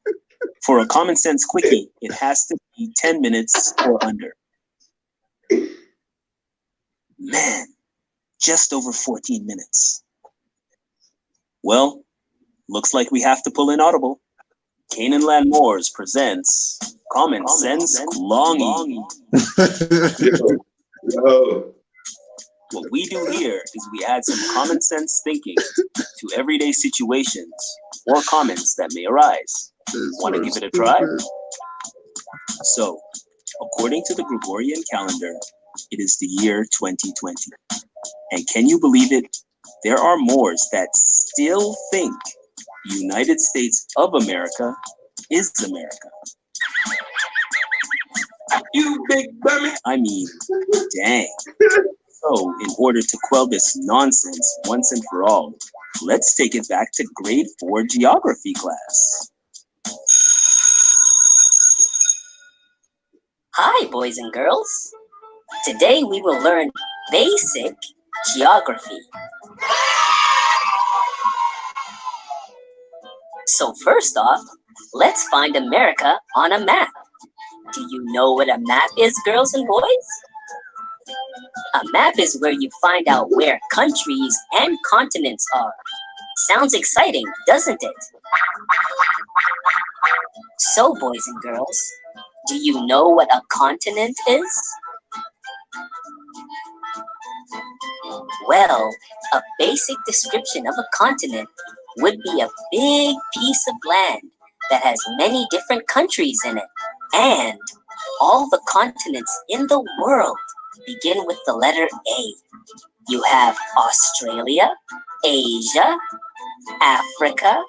For a common sense quickie, it has to be 10 minutes or under. Man, just over 14 minutes. Well, looks like we have to pull in Audible. Canaanland Moors presents Common Sense Longing. Yo. What we do here is we add some common sense thinking to everyday situations or comments that may arise. Want to give it a try? So, according to the Gregorian calendar, it is the year 2020. And can you believe it? There are Moors that still think United States of America is America. You big bummy. I mean, dang. So, in order to quell this nonsense once and for all, let's take it back to grade 4 geography class. Hi, boys and girls. Today we will learn basic geography. So first off, let's find America on a map. Do you know what a map is, girls and boys? A map is where you find out where countries and continents are. Sounds exciting, doesn't it? So, boys and girls, do you know what a continent is? Well, a basic description of a continent would be a big piece of land that has many different countries in it. And all the continents in the world begin with the letter A. You have Australia, Asia, Africa,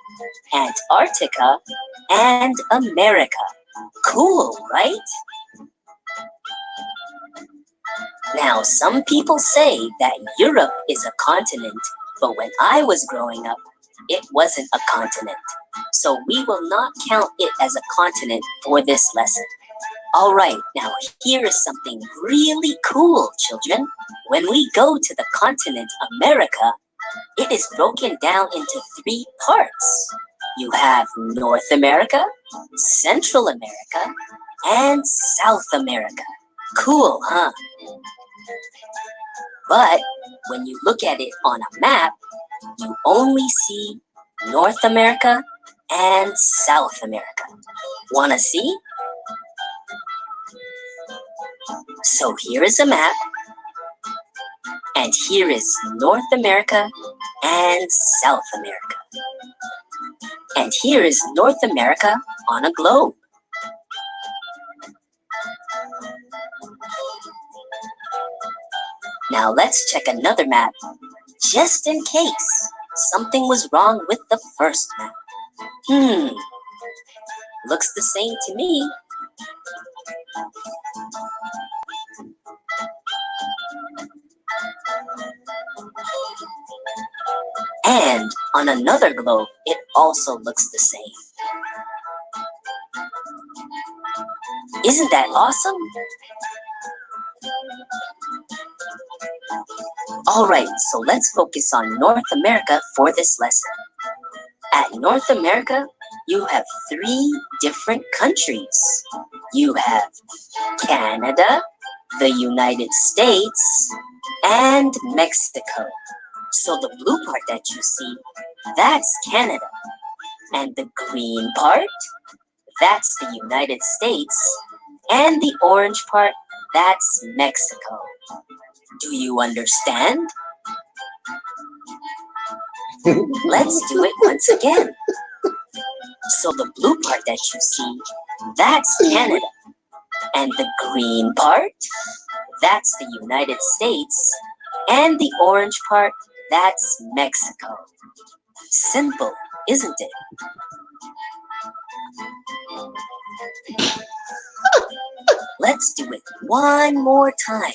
Antarctica, and America. Cool, right? Now, some people say that Europe is a continent, but when I was growing up, it wasn't a continent. So we will not count it as a continent for this lesson. All right, now here is something really cool, children. When we go to the continent America, it is broken down into 3 parts. You have North America, Central America, and South America. Cool, huh? But when you look at it on a map, you only see North America and South America. Wanna see? So here is a map, and here is North America and South America. And here is North America on a globe. Now let's check another map, just in case something was wrong with the first map. Looks the same to me. And on another globe, it also looks the same. Isn't that awesome? Alright, so let's focus on North America for this lesson. At North America, you have 3 different countries. You have Canada, the United States, and Mexico. So the blue part that you see, that's Canada. And the green part, that's the United States. And the orange part, that's Mexico. Do you understand? Let's do it once again. So the blue part that you see, that's Canada. And the green part, that's the United States. And the orange part, that's Mexico. Simple, isn't it? Let's do it one more time.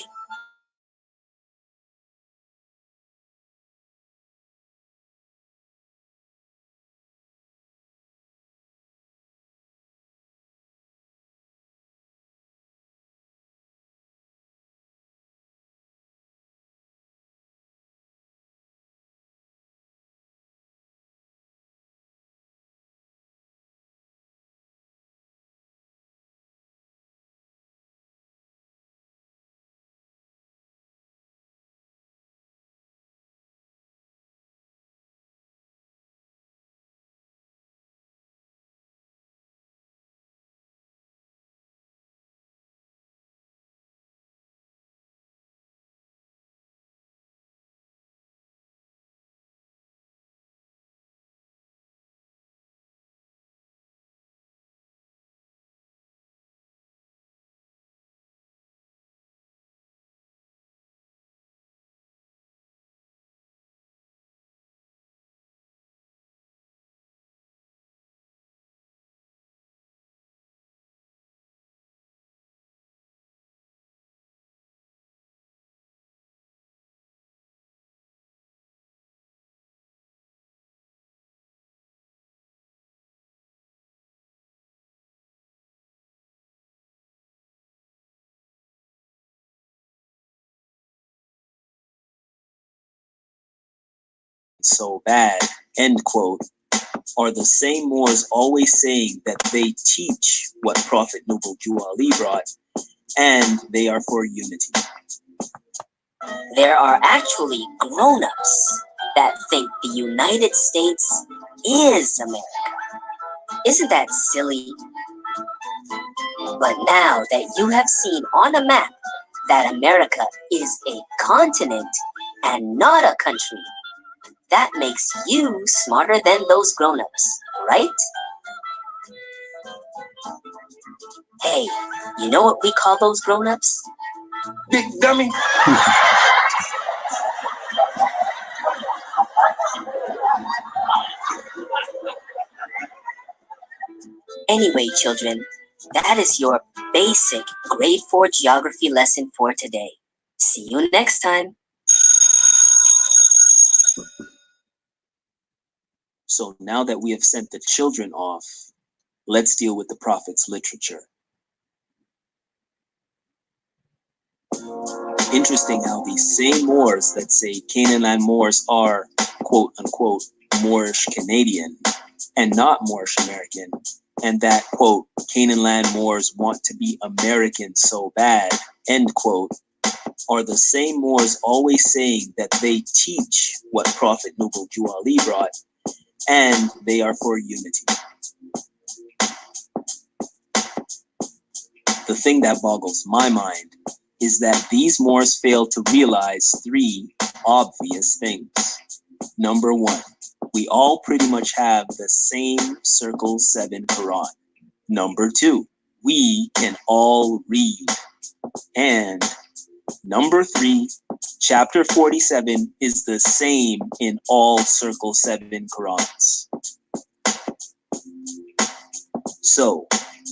so bad, end quote, are the same Moors always saying that they teach what Prophet Noble Jew Ali brought, and they are for unity. There are actually grown-ups that think the United States is America. Isn't that silly? But now that you have seen on a map that America is a continent and not a country, that makes you smarter than those grown-ups, right? Hey, you know what we call those grown-ups? Big dummy. Anyway, children, that is your basic grade 4 geography lesson for today. See you next time. So now that we have sent the children off, let's deal with the Prophet's literature. Interesting how these same Moors that say Canaanland Moors are quote unquote Moorish Canadian and not Moorish American, and that quote Canaanland Moors want to be American so bad, end quote, are the same Moors always saying that they teach what Prophet Noble Jew Ali brought, and they are for unity. The thing that boggles my mind is that these Moors fail to realize three obvious things. Number one, we all pretty much have the same Circle 7 Quran. Number two, we can all read. And number three, chapter 47 is the same in all Circle 7 Qurans. So,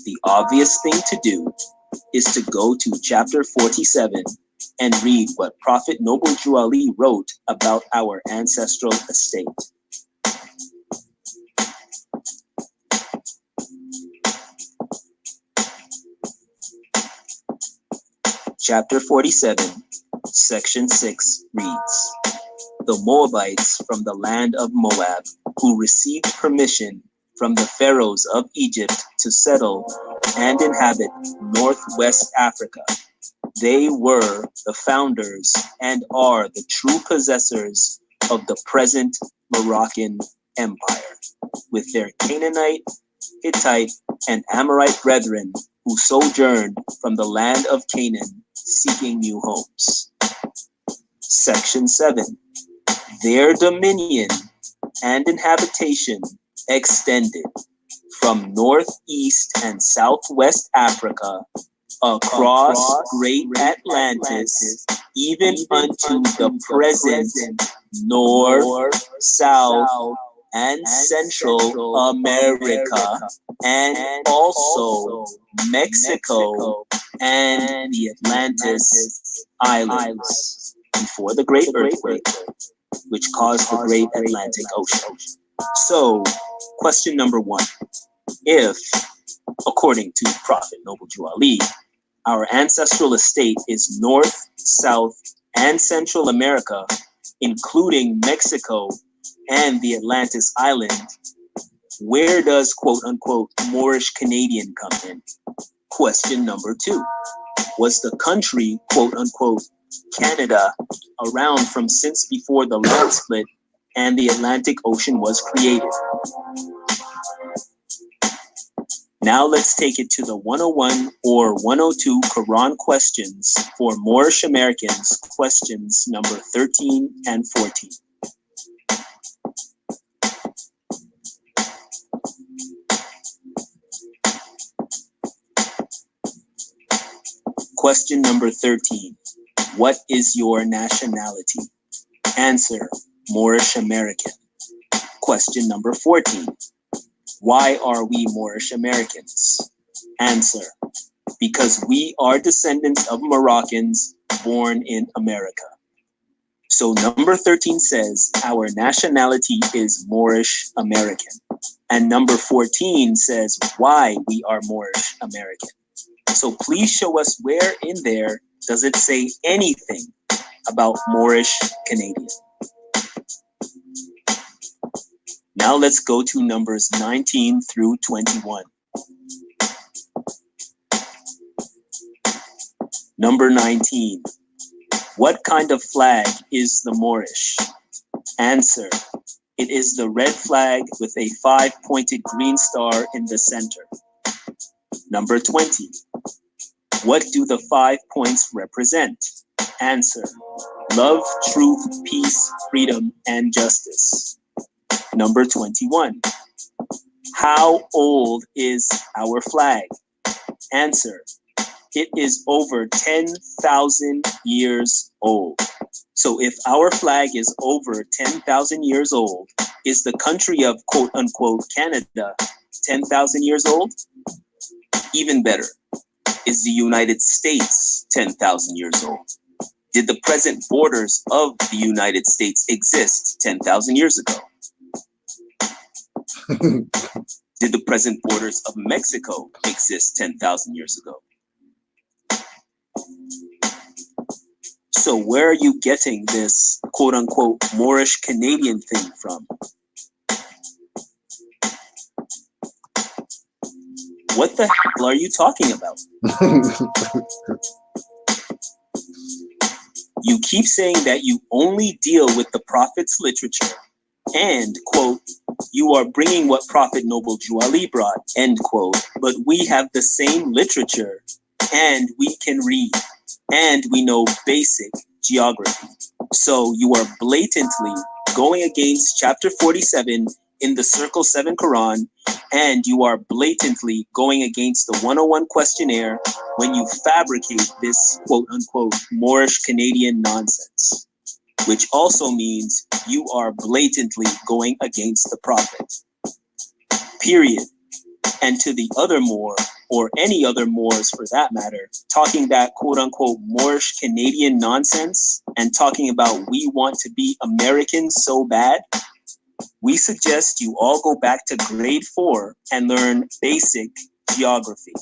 the obvious thing to do is to go to chapter 47 and read what Prophet Noble Jew Ali wrote about our ancestral estate. Chapter 47, section 6 reads, "The Moabites from the land of Moab, who received permission from the pharaohs of Egypt to settle and inhabit northwest Africa. They were the founders and are the true possessors of the present Moroccan Empire, with their Canaanite, Hittite, and Amorite brethren who sojourned from the land of Canaan seeking new homes." Section 7. Their dominion and inhabitation extended from northeast and southwest Africa across Great Atlantis, even unto the present North, South, and Central America, and also Mexico and the Atlantis Islands before the Great Earthquake, which caused the Great Atlantic Ocean. So, question number one. If, according to Prophet Noble Jew Ali, our ancestral estate is North, South, and Central America, including Mexico and the Atlantis Island, where does quote-unquote Moorish Canadian come in? Question number two. Was the country, quote-unquote Canada, around from since before the land split and the Atlantic Ocean was created? Now let's take it to the 101 or 102 Quran questions for Moorish Americans, questions number 13 and 14. Question number 13. What is your nationality? Answer, Moorish American. Question number 14. Why are we Moorish Americans? Answer, because we are descendants of Moroccans born in America. So number 13 says our nationality is Moorish American. And number 14 says why we are Moorish American. So please show us where in there does it say anything about Moorish Canadian. Now let's go to numbers 19 through 21. Number 19. What kind of flag is the Moorish? Answer. It is the red flag with a 5-pointed green star in the center. Number 20. What do the 5 points represent? Answer. Love, truth, peace, freedom, and justice. Number 21. How old is our flag? Answer. It is over 10,000 years old. So if our flag is over 10,000 years old, is the country of quote unquote Canada 10,000 years old? Even better, is the United States 10,000 years old? Did the present borders of the United States exist 10,000 years ago? Did the present borders of Mexico exist 10,000 years ago? So where are you getting this quote-unquote Moorish Canadian thing from? What the hell are you talking about? You keep saying that you only deal with the Prophet's literature and, quote, you are bringing what Prophet Noble Drew Ali brought, end quote, but we have the same literature and we can read and we know basic geography. So you are blatantly going against chapter 47 in the Circle 7 Quran, and you are blatantly going against the 101 questionnaire when you fabricate this quote-unquote Moorish Canadian nonsense, which also means you are blatantly going against the Prophet. Period. And to the other Moor, or any other Moors for that matter, talking that quote-unquote Moorish Canadian nonsense and talking about we want to be Americans so bad, we suggest you all go back to grade 4 and learn basic geography.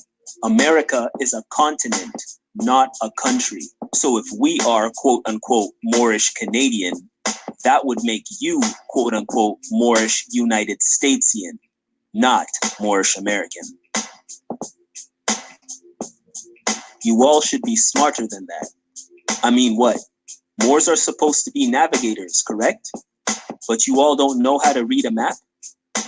America is a continent, not a country. So if we are quote-unquote Moorish Canadian, that would make you quote-unquote Moorish United Statesian, not Moorish American. You all should be smarter than that. I mean, what? Moors are supposed to be navigators, correct? But you all don't know how to read a map?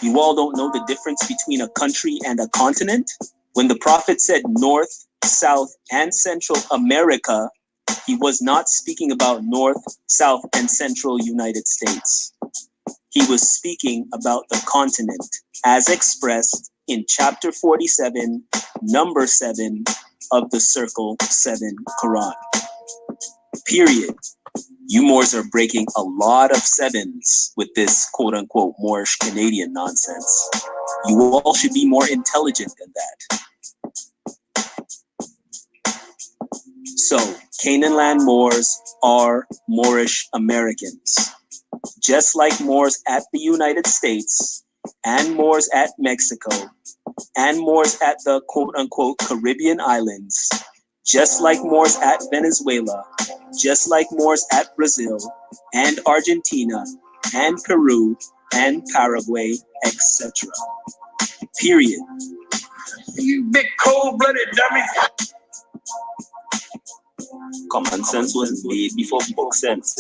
You all don't know the difference between a country and a continent? When the Prophet said North, South, and Central America, he was not speaking about North, South, and Central United States. He was speaking about the continent, as expressed in chapter 47, number 7 of the Circle 7 Quran. Period. You Moors are breaking a lot of sevens with this quote-unquote Moorish Canadian nonsense. You all should be more intelligent than that. So, Canaanland Moors are Moorish Americans. Just like Moors at the United States, and Moors at Mexico, and Moors at the quote-unquote Caribbean islands, just like Moors at Venezuela, just like Moors at Brazil, and Argentina, and Peru, and Paraguay, etc. Period. You big cold-blooded dummy. Common sense was made before book sense.